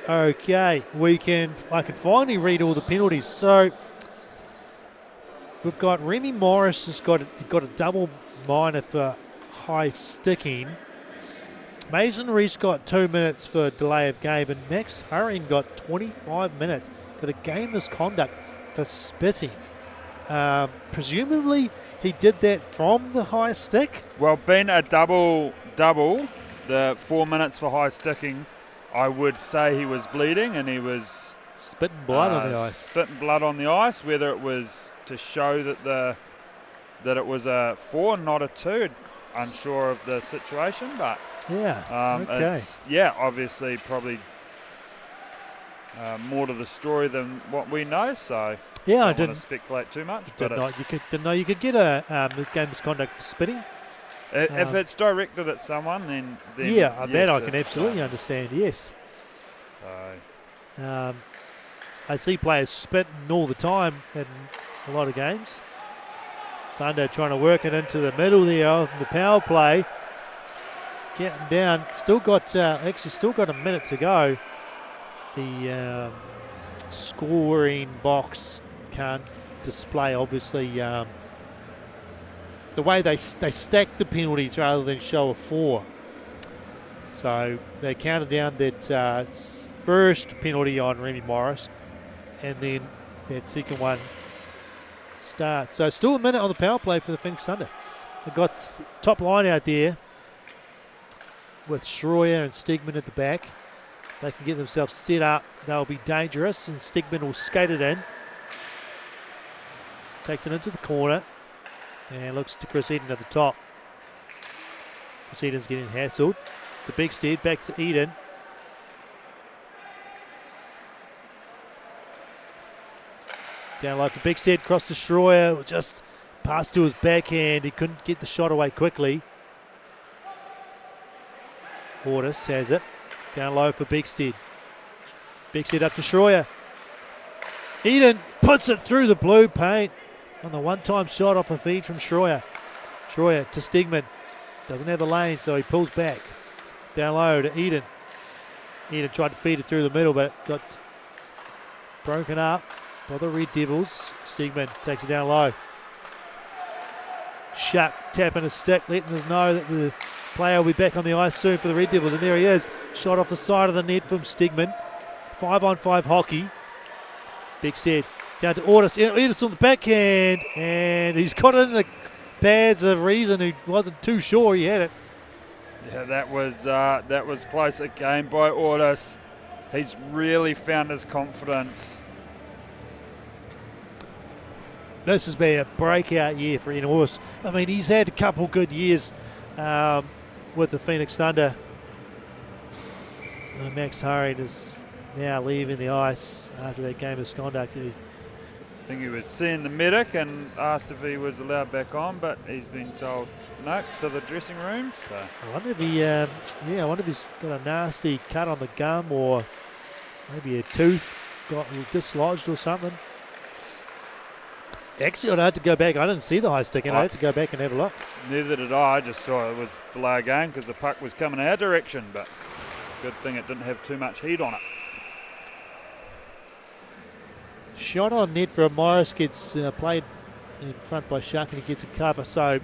Okay, I can finally read all the penalties. So we've got Remy Morris has got a double minor for high sticking. Mason Reese got 2 minutes for delay of game, and Max Hurrien got 25 minutes. Got a game misconduct for spitting. Presumably he did that from the high stick. Well, being a double, the 4 minutes for high sticking, I would say he was bleeding and he was spitting blood on the ice. Spitting blood on the ice, whether it was to show that it was a 4, not a 2. Unsure of the situation, but yeah, okay. It's, obviously probably more to the story than what we know. So I didn't want to speculate too much. Didn't know you could get a game misconduct for spitting. If it's directed at someone, then that I can absolutely understand. Yes. So I see players spitting all the time in a lot of games. Thunder trying to work it into the middle there on the power play. Getting down. Still got a minute to go. The scoring box can't display, obviously, the way they stack the penalties rather than show a 4. So they counted down that first penalty on Remy Morris, and then that second one starts. So still a minute on the power play for the Phoenix Thunder. They've got top line out there with Schroyer and Stigman at the back. They can get themselves set up. They'll be dangerous, and Stigman will skate it in. takes it into the corner and looks to Chris Eden at the top. Chris Eden's getting hassled. The big steed back to Eden. Down low for Bigstead, cross Destroyer, just passed to his backhand. He couldn't get the shot away quickly. Ortis has it. Down low for Bigstead. Bigstead up to Destroyer. Eden puts it through the blue paint on the one-time shot off a feed from Schroyer. Schroyer to Stigman. Doesn't have the lane, so he pulls back. Down low to Eden. Eden tried to feed it through the middle, but it got broken up by the Red Devils. Stigman takes it down low. Shuck tapping a stick, letting us know that the player will be back on the ice soon for the Red Devils. And there he is. Shot off the side of the net from Stigman. 5-on-5 hockey. Big set. Down to Ortis. Ortis on the backhand. And he's got it in the pads of Reason, who wasn't too sure he had it. Yeah, that was close a game by Ortis. He's really found his confidence. This has been a breakout year for Ian Ortis. I mean, he's had a couple good years with the Phoenix Thunder. Max Hurry is now leaving the ice after that game misconduct. I think he was seeing the medic and asked if he was allowed back on, but he's been told no, to the dressing room. So I wonder if he, I wonder if he's got a nasty cut on the gum, or maybe a tooth got dislodged or something. Actually, I'd have to go back. I didn't see the high stick, and I had to go back and have a look. Neither did I. I just saw it was delay game because the puck was coming our direction, but good thing it didn't have too much heat on it. Shot on net for Morris, gets played in front by Shuck, and he gets a cover, so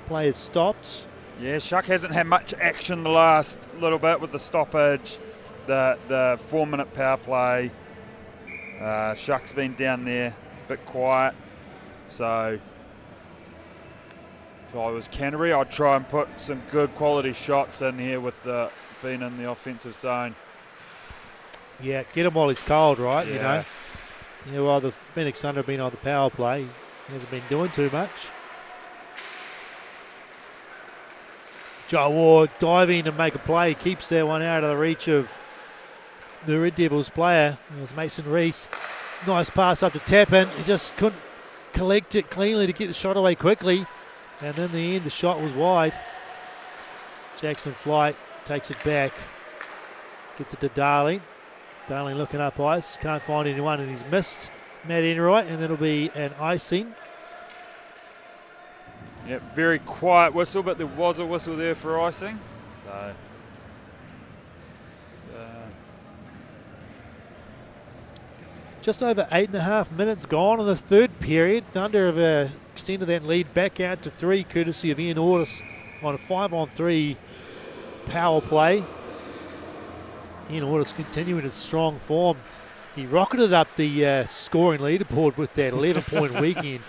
play is stopped. Yeah, Shuck hasn't had much action the last little bit with the stoppage, the 4-minute power play. Shuck's been down there, a bit quiet. So if I was Canterbury, I'd try and put some good quality shots in here with being in the offensive zone. Yeah, get him while he's cold, right? Yeah. You know. Yeah, while the Phoenix Thunder have been on the power play, he hasn't been doing too much. Joe Orr diving to make a play, keeps that one out of the reach of the Red Devils player. It was Mason Reese. Nice pass up to Tappan. He just couldn't collect it cleanly to get the shot away quickly. And in the end, the shot was wide. Jackson Flight takes it back. Gets it to Darling. Darling looking up ice. Can't find anyone, and he's missed Matt Enright, and that'll be an icing. Yeah, very quiet whistle, but there was a whistle there for icing. So just over 8.5 minutes gone in the third period. Thunder have extended that lead back out to 3, courtesy of Ian Ortis on a 5-on-3 power play. Ian Ortis continuing his strong form. He rocketed up the scoring leaderboard with that 11-point weekend,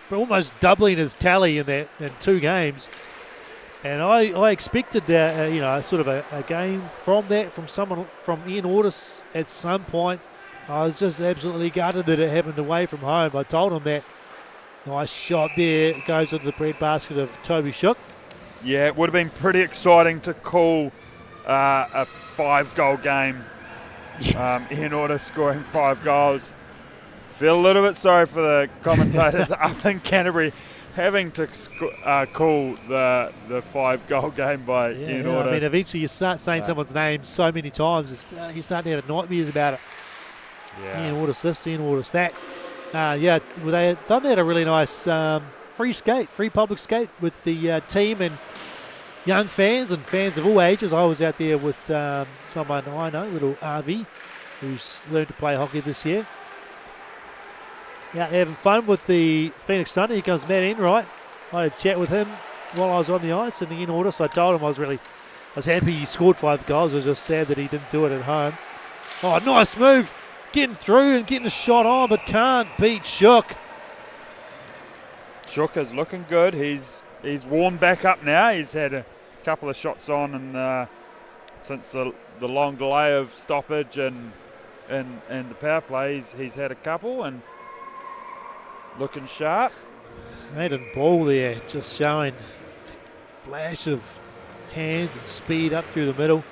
but almost doubling his tally in 2 games. And I expected sort of a game from someone from Ian Ortis at some point. I was just absolutely gutted that it happened away from home. I told him that. Nice shot there. It goes into the breadbasket of Toby Shook. yeah, it would have been pretty exciting to call a 5-goal game. Ian Ortis scoring 5 goals. Feel a little bit sorry for the commentators up in Canterbury having to call the 5-goal game by Ian Ortis. I mean, eventually you start saying someone's name so many times, you start to have nightmares about it. Yeah. Ian Ortis this, Ian Ortis that. Thunder had a really nice free public skate with the team and young fans and fans of all ages. I was out there with someone I know, little RV, who's learned to play hockey this year. Yeah, having fun with the Phoenix Thunder. Here comes Matt Enright. I had a chat with him while I was on the ice, and Ian Ortis, I told him I was happy he scored 5 goals. I was just sad that he didn't do it at home. Oh, nice move. Getting through and getting a shot on, but can't beat Shook. Shook is looking good. He's warmed back up now. He's had a couple of shots on, and since the long delay of stoppage and the power play, he's had a couple, and looking sharp. Maiden ball there, just showing flash of hands and speed up through the middle.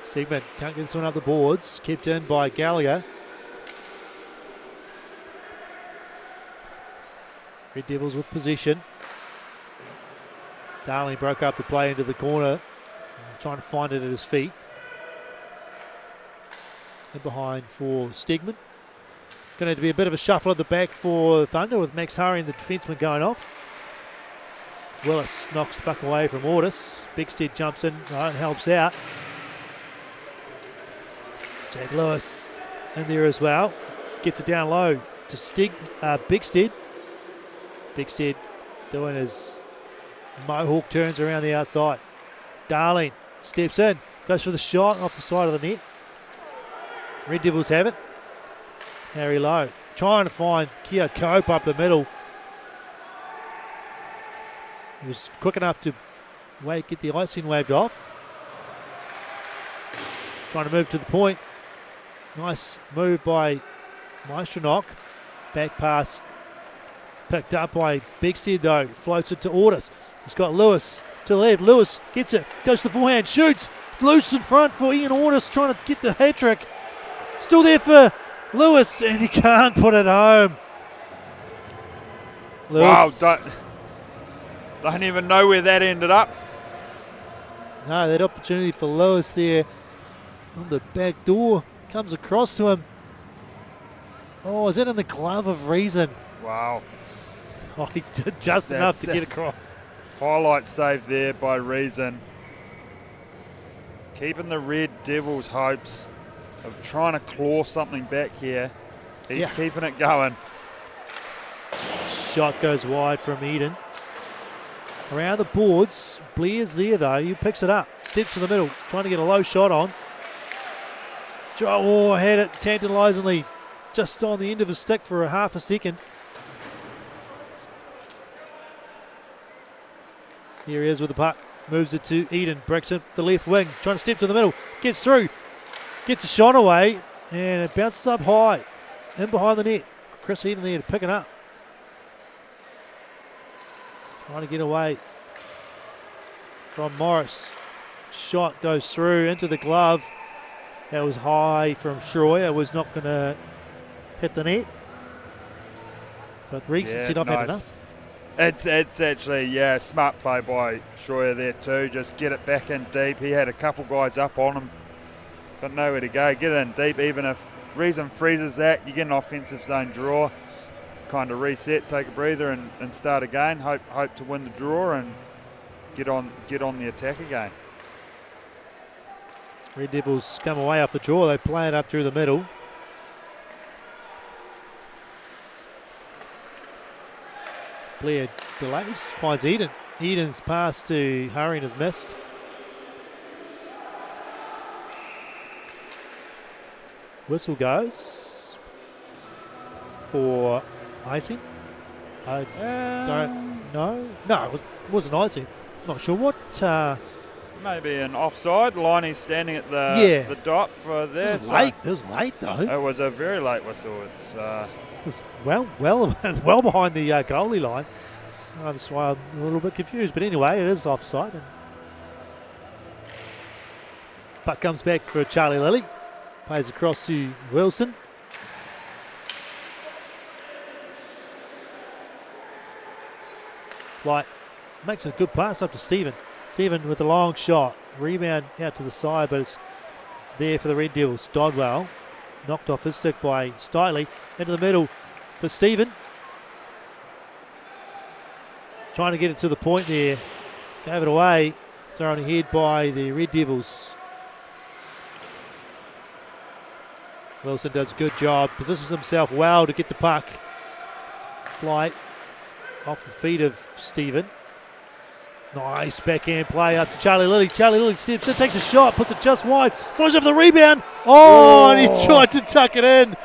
Stegman can't get this one up the boards. Kept in by Gallagher. Red Devils with possession. Darling broke up the play into the corner, trying to find it at his feet. In behind for Stegman. Going to be a bit of a shuffle at the back for Thunder with Max Hurry and the defenceman going off. Willis knocks the puck away from Ortis. Bigstead jumps in, helps out. Jack Lewis in there as well. Gets it down low to Bigstead. Bigstead doing his mohawk turns around the outside. Darling steps in, goes for the shot off the side of the net. Red Devils have it. Harry Lowe trying to find Kia Cope up the middle. He was quick enough to get the icing waved off. Trying to move to the point. Nice move by Maestronok. Back pass picked up by Bigstead though. Floats it to Ortis. He's got Lewis to the left. Lewis gets it. Goes to the forehand. Shoots. It's loose in front for Ian Ortis trying to get the hat trick. Still there for Lewis and he can't put it home. Lewis. Wow, don't even know where that ended up. No, that opportunity for Lewis there on the back door comes across to him. Oh, is that in the glove of Reason? Wow. Oh, he did just enough to get across. Highlight save there by Reason. Keeping the Red Devils' hopes of trying to claw something back here. He's keeping it going. Shot goes wide from Eden. Around the boards, Blair's there though. He picks it up, steps to the middle, trying to get a low shot on. Joe Orr had it tantalisingly just on the end of his stick for a half a second. Here he is with the puck. Moves it to Eden. Breaks up the left wing. Trying to step to the middle. Gets through. Gets a shot away. And it bounces up high. In behind the net. Chris Eden there to pick it up. Trying to get away from Morris. Shot goes through into the glove. That was high from Schroyer. Was not going to hit the net. But Reason said I've had enough. It's actually, smart play by Schroyer there too. Just get it back in deep. He had a couple guys up on him. Got nowhere to go. Get it in deep. Even if Reason freezes that, you get an offensive zone draw. Kind of reset, take a breather and start again. Hope to win the draw and get on the attack again. Red Devils come away off the draw. They play it up through the middle. Blair delays, finds Eden. Eden's pass to Hurry is missed. Whistle goes for icing. I don't know. No, it wasn't icing. Not sure what. Maybe an offside. Liney's standing at the dot for this. It was late though. It was a very late whistle. It's it was well behind the goalie line. That's why I'm a little bit confused. But anyway, it is offside. And puck comes back for Charlie Lilly. Plays across to Wilson. Flight makes a good pass up to Stephen. Stephen with a long shot. Rebound out to the side, but it's there for the Red Devils. Dodwell knocked off his stick by Stiley. Into the middle for Stephen. Trying to get it to the point there. Gave it away. Thrown ahead by the Red Devils. Wilson does a good job. Positions himself well to get the puck. Flight off the feet of Stephen. Nice backhand play up to Charlie Lilly. Charlie Lilly steps in, takes a shot, puts it just wide, follows over the rebound. Oh, and he tried to tuck it in.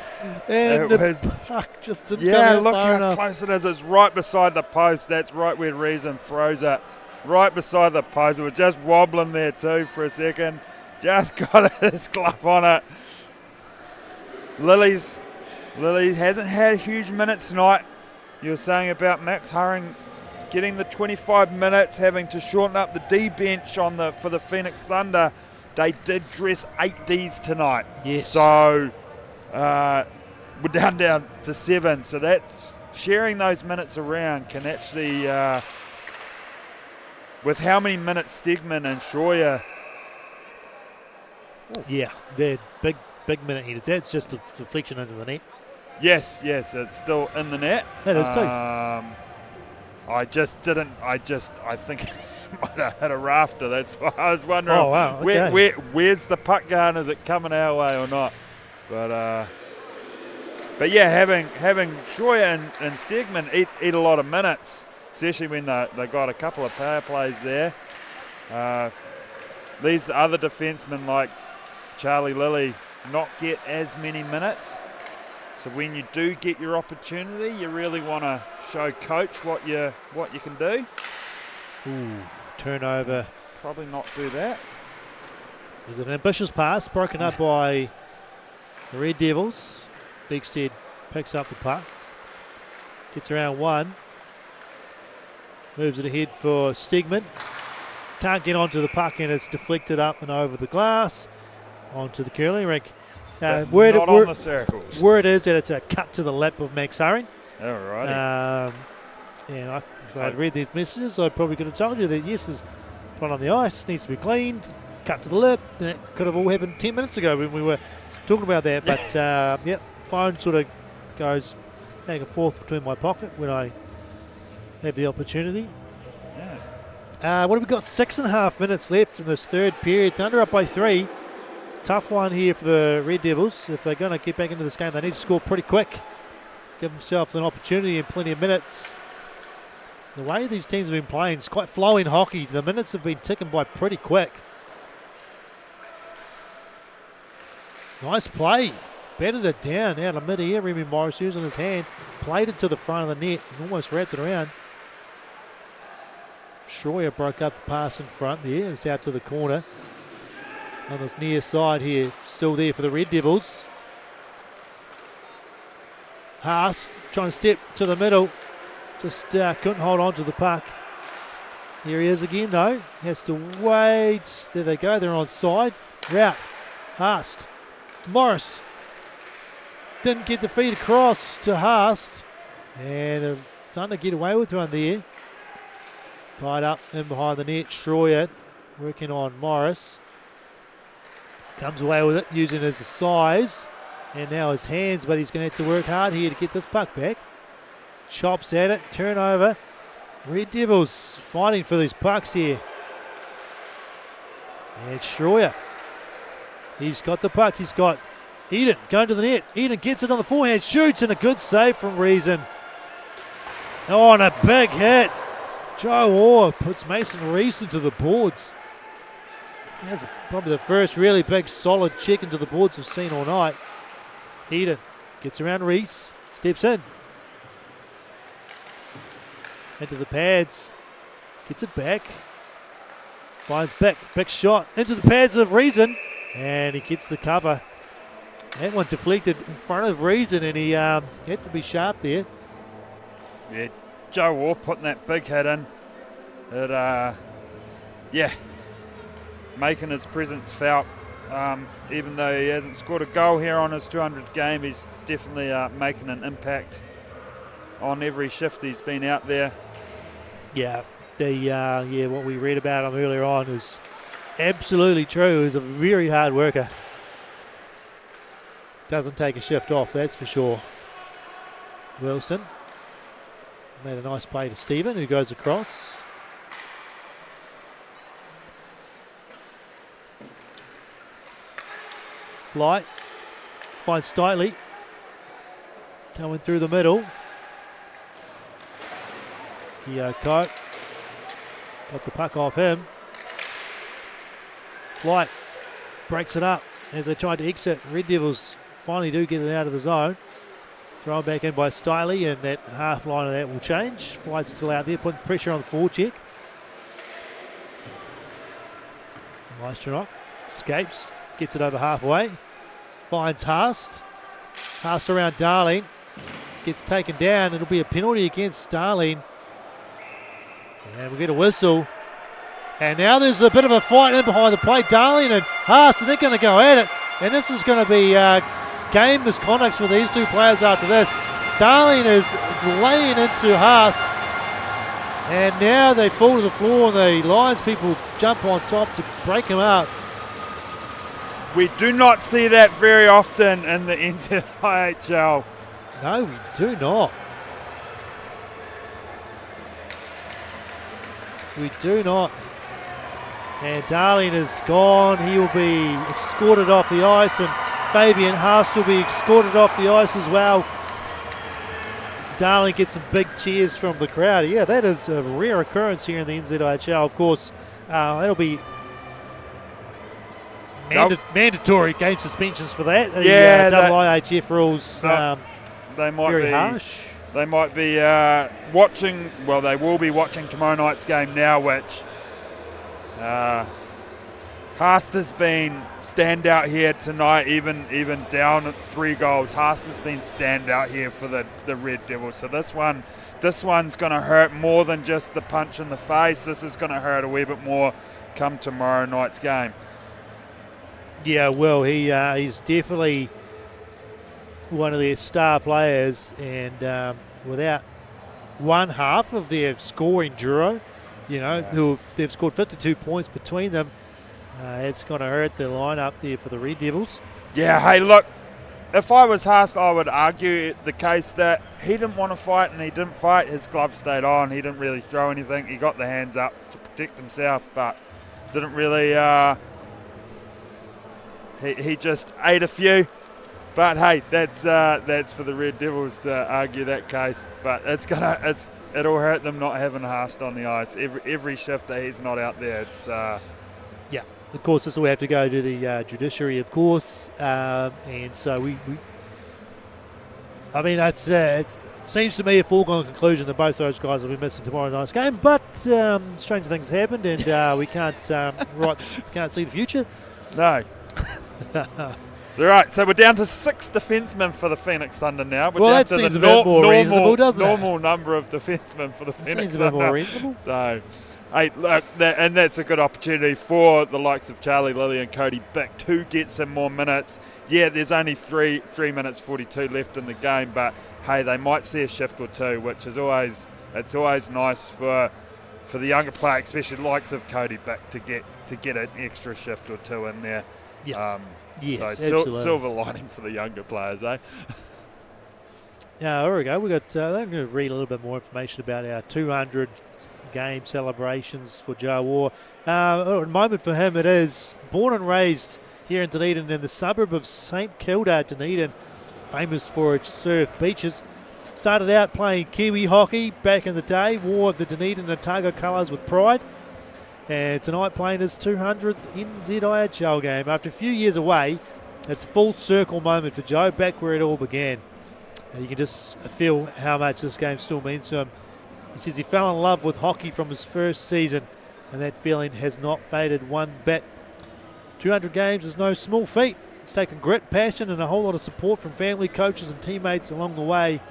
And the puck just didn't come out look far how enough. close it is. It's right beside the post. That's right where Reason throws it. Right beside the post. It was just wobbling there too for a second. Just got his glove on it. Lily hasn't had huge minutes tonight. You were saying about Max Hurring getting the 25 minutes, having to shorten up the D bench for the Phoenix Thunder. They did dress 8 Ds tonight. Yes. So we're down to 7. So that's sharing those minutes around can actually, with how many minutes Stegman and Schroyer. Yeah, they're big minute headers. That's just a deflection into the net. Yes, it's still in the net. That is too. I think it might have hit a rafter. That's why I was wondering. Oh, wow, okay. Where's the puck going? Is it coming our way or not? But yeah, having Schroyer and Stegman eat a lot of minutes, especially when they got a couple of power plays there. Leaves the other defensemen like Charlie Lilly not get as many minutes. So when you do get your opportunity, you really want to show coach what you can do. Ooh, turnover. Probably not do that. It was an ambitious pass broken up by the Red Devils. Bigstead picks up the puck. Gets around one. Moves it ahead for Stegman. Can't get onto the puck and it's deflected up and over the glass. Onto the curling rink. On the circles. Word is that it's a cut to the lap of Max Hurring. All right. And if I'd read these messages, I probably could have told you that yes, there's blood on the ice, needs to be cleaned, cut to the lip. That could have all happened 10 minutes ago when we were talking about that. But phone sort of goes back and forth between my pocket when I have the opportunity. Yeah. What have we got? 6.5 minutes left in this third period. Thunder up by 3. Tough one here for the Red Devils. If they're going to get back into this game, they need to score pretty quick. Give themselves an opportunity and plenty of minutes. The way these teams have been playing, it's quite flowing hockey. The minutes have been ticking by pretty quick. Nice play. Batted it down out of mid-air. Remy Morris using his hand. Played it to the front of the net and almost wrapped it around. Schroyer broke up the pass in front there. It's out to the corner. On this near side here, still there for the Red Devils. Haas trying to step to the middle. Just couldn't hold on to the puck. Here he is again though. Has to wait. There they go. They're on side. Route. Haast. Morris. Didn't get the feed across to Haast. And the Thunder get away with one there. Tied up in behind the net. Schroyer working on Morris. Comes away with it using his size. And now his hands, but he's going to have to work hard here to get this puck back. Chops at it, turnover. Red Devils fighting for these pucks here. And Schroyer. He's got the puck. He's got Eden going to the net. Eden gets it on the forehand, shoots, and a good save from Reason. Oh, and a big hit. Joe Orr puts Mason Reason to the boards. That's probably the first really big solid check into the boards we've seen all night. Eden gets around Reese, steps in. Into the pads, gets it back. Finds back, big shot into the pads of Reason, and he gets the cover. That one deflected in front of Reason, and he had to be sharp there. Yeah, Joe Orr putting that big hit in. Making his presence felt. Even though he hasn't scored a goal here on his 200th game, he's definitely making an impact on every shift he's been out there. Yeah, what we read about him earlier on is absolutely true. He's a very hard worker. Doesn't take a shift off, that's for sure. Wilson made a nice play to Stephen, who goes across. Flight finds Stitley coming through the middle. Keogh got the puck off him. Flight breaks it up as they try to exit. Red Devils finally do get it out of the zone. Thrown back in by Stitley, and that half line of that will change. Flight's still out there, putting pressure on the forecheck. Maestronok escapes, gets it over halfway. Finds Haast. Passed around Darling. Gets taken down. It'll be a penalty against Darling. And we'll get a whistle. And now there's a bit of a fight in behind the plate. Darling and Haas, and they're going to go at it. And this is going to be game misconduct for these two players after this. Darling is laying into Haas. And now they fall to the floor and the Lions people jump on top to break him up. We do not see that very often in the NZIHL. No, we do not. We do not. And Darling is gone. He will be escorted off the ice, and Fabian Haas will be escorted off the ice as well. Darling gets some big cheers from the crowd. Yeah, that is a rare occurrence here in the NZIHL. Of course, that'll be mandatory game suspensions for that. The IIHF rules they might very be harsh. They might be watching. Well, they will be watching tomorrow night's game now, which Haas has been standout here tonight, even down at 3 goals. Haas has been standout here for the Red Devils. So this one's going to hurt more than just the punch in the face. This is going to hurt a wee bit more come tomorrow night's game. Yeah, well, he's definitely one of their star players, and without one half of their scoring duo, they've scored 52 points between them. It's going to hurt the lineup there for the Red Devils. Yeah, hey, look, if I was Haas, I would argue the case that he didn't want to fight and he didn't fight. His gloves stayed on. He didn't really throw anything. He got the hands up to protect himself, but didn't really. He just ate a few. But hey, that's for the Red Devils to argue that case. But it'll hurt them not having Haas on the ice every shift that he's not out there. It's yeah. Of course, this will have to go to the judiciary, of course, and so it seems to me a foregone conclusion that both those guys will be missing tomorrow night's game. But strange things have happened, and we can't can't see the future. No. All right, so we're down to 6 defensemen for the Phoenix Thunder now. We're down that to seems the a bit more reasonable, doesn't it? Normal number of defensemen for the Phoenix Seems a bit Thunder. more reasonable. So, hey, look, that's a good opportunity for the likes of Charlie Lilly and Cody Bick to get some more minutes. Yeah, there's only 3 minutes 42 left in the game, but hey, they might see a shift or two, which is always nice for the younger player, especially the likes of Cody Bick, to get an extra shift or two in there. Yeah. Yes, so absolutely. silver lining for the younger players, eh? Yeah, there we go. I'm going to read a little bit more information about our 200 game celebrations for Joe Orr. A moment for him it is. Born and raised here in Dunedin in the suburb of St Kilda, Dunedin, famous for its surf beaches. Started out playing Kiwi hockey back in the day, wore the Dunedin and Otago colours with pride. And tonight playing his 200th NZIHL game. After a few years away, it's a full circle moment for Joe, back where it all began. You can just feel how much this game still means to him. He says he fell in love with hockey from his first season, and that feeling has not faded one bit. 200 games is no small feat. It's taken grit, passion, and a whole lot of support from family, coaches, and teammates along the way.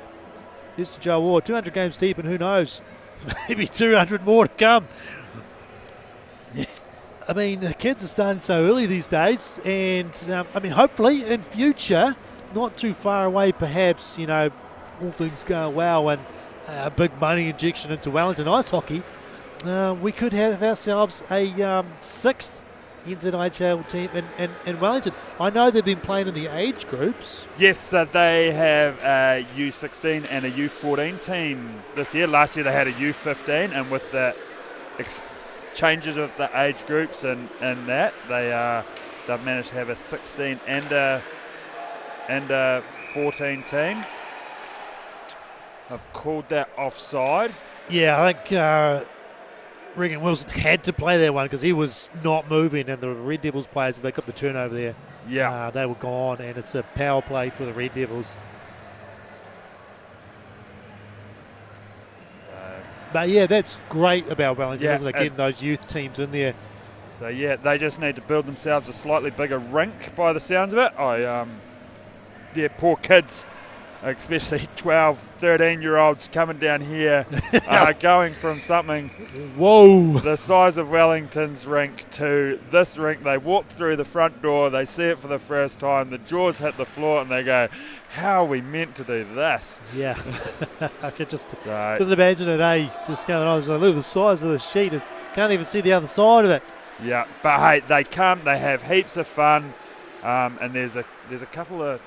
Here's to Joe Orr, 200 games deep, and who knows, maybe 200 more to come. I mean, the kids are starting so early these days, and hopefully in future, not too far away, perhaps, all things go well and a big money injection into Wellington ice hockey, we could have ourselves a 6th NZIHL team in Wellington. I know they've been playing in the age groups. Yes, they have a U16 and a U14 team this year. Last year they had a U15, and with the changes of the age groups and that, they've managed to have a 16 and a 14 team. I've called that offside. Yeah, I think Regan Wilson had to play that one because he was not moving, and the Red Devils players, if they got the turnover there, they were gone, and it's a power play for the Red Devils. But yeah, that's great about Wellington, isn't it? Getting those youth teams in there. So yeah, they just need to build themselves a slightly bigger rink by the sounds of it. yeah, poor kids, especially 12, 13-year-olds coming down here, going from something the size of Wellington's rink to this rink. They walk through the front door, they see it for the first time, the jaws hit the floor, and they go, how are we meant to do this? Yeah. I could just imagine it, just going on. So look at the size of the sheet. I can't even see the other side of it. Yeah, but hey, they come, they have heaps of fun, and there's a couple of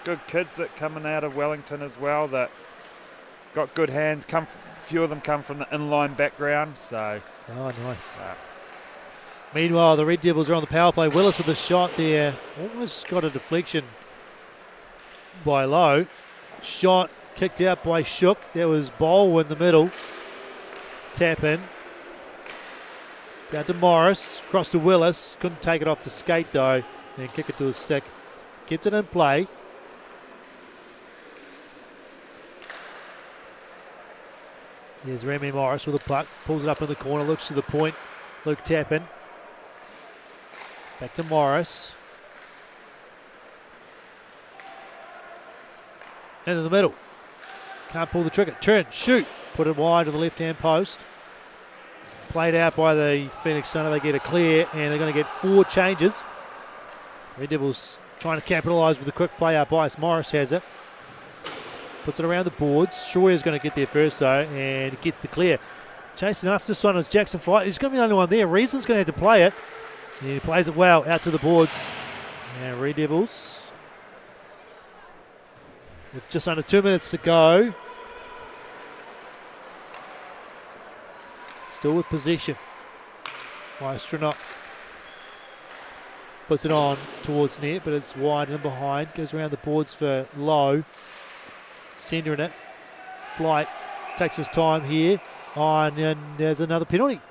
good kids that coming out of Wellington as well that got good hands. Few of them come from the inline background, so. Oh, nice. Meanwhile, the Red Devils are on the power play. Willis with a shot there, almost got a deflection by Lowe. Shot kicked out by Shook. There was Bowl in the middle. Tap in. Down to Morris, across to Willis. Couldn't take it off the skate though, and kick it to a stick. Kept it in play. Here's Remy Morris with a puck. Pulls it up in the corner, looks to the point. Luke Tappan. Back to Morris. In the middle. Can't pull the trigger. Turn, shoot. Put it wide to the left-hand post. Played out by the Phoenix Suns. They get a clear, and they're going to get 4 changes. Red Devils trying to capitalise with a quick play up ice. Morris has it. Puts it around the boards. Sawyer's going to get there first, though, and gets the clear. Chasing after this one is Jackson Flight. He's going to be the only one there. Reason's going to have to play it. And he plays it well out to the boards. And Red Devils, with just under 2 minutes to go, still with possession. Maestronok puts it on towards net, but it's wide and behind. Goes around the boards for Lowe. Centering it. Flight takes his time here. And there's another penalty.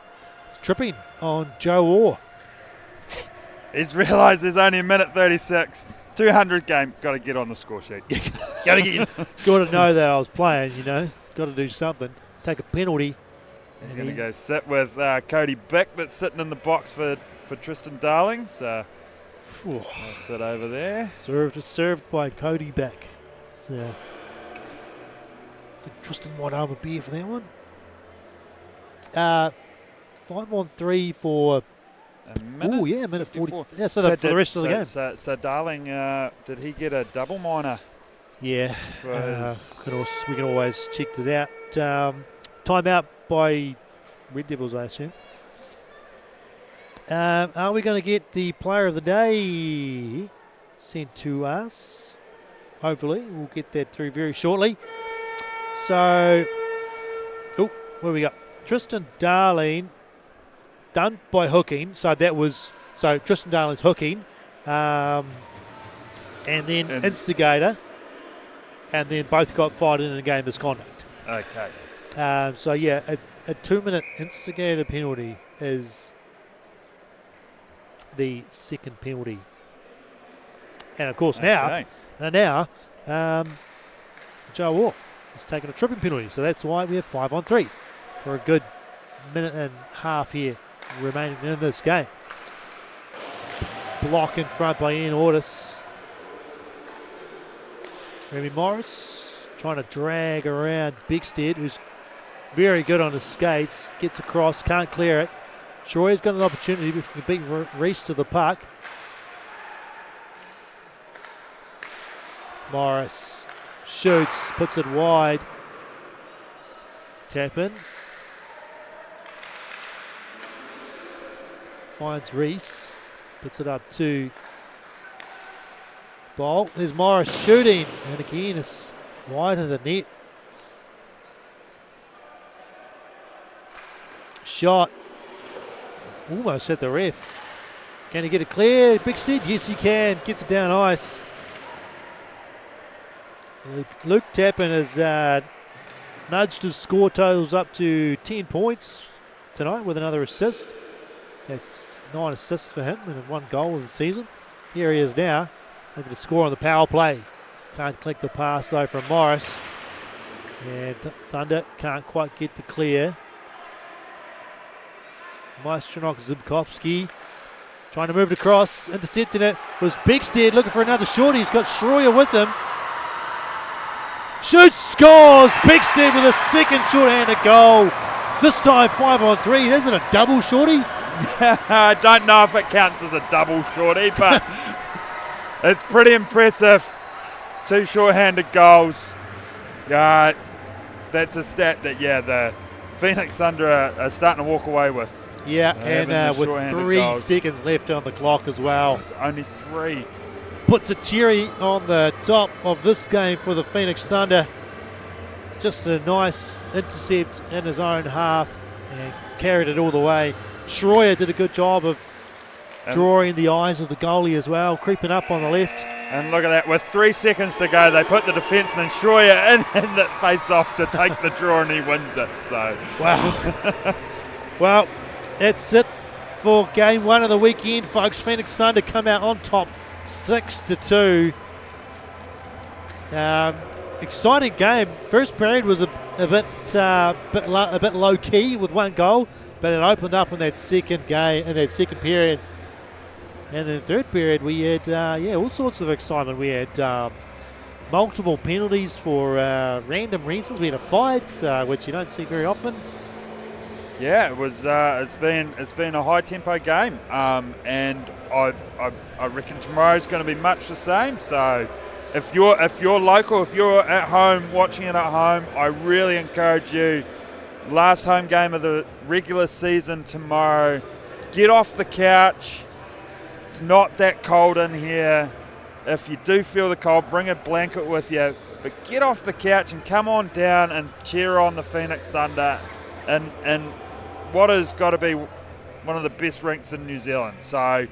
It's tripping on Joe Orr. He's realised there's only a minute 36. 200 game. Got to get on the score sheet. Got to know that I was playing, Got to do something. Take a penalty. He's going to go sit with Cody Bick, that's sitting in the box for Tristan Darling. So I'll sit over there. Served by Cody Bick. I think Tristan might have a beer for that one. 5-on-3 for a minute. Oh yeah, a minute 40. Yeah, so for the rest of the game. So Darling, did he get a double minor? Yeah, we can always check that out. Timeout by Red Devils, I assume. Are we going to get the player of the day sent to us? Hopefully, we'll get that through very shortly. So, what do we got? Tristan Darling, done by hooking. So Tristan Darling's hooking, and then instigator, and then both got fired in a game misconduct. Okay. So yeah, a 2-minute instigator penalty is the second penalty, and of course now Joe Orr has taken a tripping penalty, so that's why we have 5-on-3 for a good minute and a half here remaining in this game. Block in front by Ian Ortis. Remy Morris trying to drag around Bigstead, who's very good on his skates. Gets across, can't clear it. Troy's got an opportunity if he can beat Reese to the puck. Morris shoots, puts it wide. Tap in. Finds Reese, puts it up to Bolt. There's Morris shooting, and again it's wide of the net. Shot. Almost hit the ref. Can he get it clear? Big Sid, yes he can. Gets it down ice. Luke Tappan has nudged his score totals up to 10 points tonight with another assist. That's 9 assists for him and 1 goal of the season. Here he is now, looking to score on the power play. Can't collect the pass though from Morris. And Thunder can't quite get the clear. Maestronok Zibkovsky Trying to move it across, intercepting it was Beckstead looking for another shorty. He's got Schroyer with him. Shoots, scores! Beckstead with a second short-handed goal. This time 5-on-3. Isn't it a double shorty? I don't know if it counts as a double shorty, but it's pretty impressive. 2 short-handed goals. That's a stat that, the Phoenix Thunder are starting to walk away with. Yeah, and with 3 goals. seconds left on the clock as well. It's only 3. Puts a cherry on the top of this game for the Phoenix Thunder. Just a nice intercept in his own half and carried it all the way. Schroyer did a good job of drawing the eyes of the goalie as well, creeping up on the left. And look at that, with 3 seconds to go, they put the defenseman Schroyer in the face-off to take the draw, and he wins it. So, wow. Well, that's it for game 1 of the weekend, folks. Phoenix Thunder come out on top 6-2. Exciting game. First period was a bit low key with 1 goal, but it opened up in that second period. And then third period we had all sorts of excitement. We had multiple penalties for random reasons. We had a fight, which you don't see very often. Yeah, it was. It's been a high tempo game, and I reckon tomorrow's going to be much the same. So, if you're local, if you're at home watching it at home, I really encourage you. Last home game of the regular season tomorrow. Get off the couch. It's not that cold in here. If you do feel the cold, bring a blanket with you. But get off the couch and come on down and cheer on the Phoenix Thunder. And what has got to be one of the best rinks in New Zealand. So I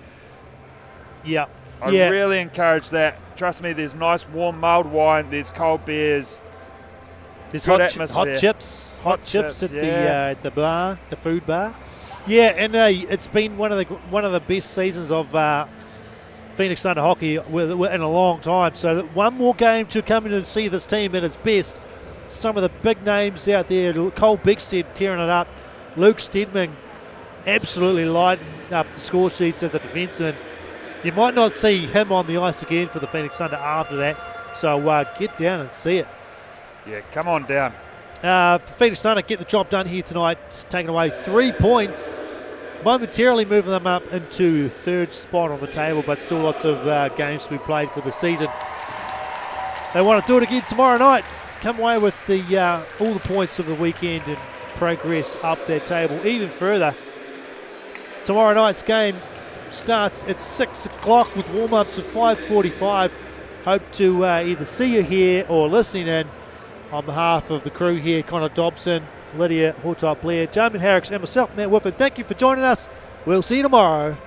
really encourage that. Trust me, there's nice warm mulled wine, there's cold beers, there's good hot chips at the bar, the food bar. Yeah, and it's been one of the best seasons of Phoenix Thunder hockey in a long time. So that one more game to come in and see this team at its best. Some of the big names out there. Cole Beckstead tearing it up. Luke Stedman absolutely lighting up the score sheets as a defenseman. You might not see him on the ice again for the Phoenix Thunder after that. So get down and see it. Yeah, come on down. Phoenix Thunder get the job done here tonight, taking away 3 points, momentarily moving them up into 3rd spot on the table, but still lots of games to be played for the season. They want to do it again tomorrow night. Come away with all the points of the weekend and progress up their table even further. Tomorrow night's game starts at 6 o'clock with warm-ups at 5:45. Hope to either see you here or listening in. On behalf of the crew here, Connor Dobson, Lydia Hortop-Blair, Jamin Harricks and myself, Matt Whifford, thank you for joining us. We'll see you tomorrow.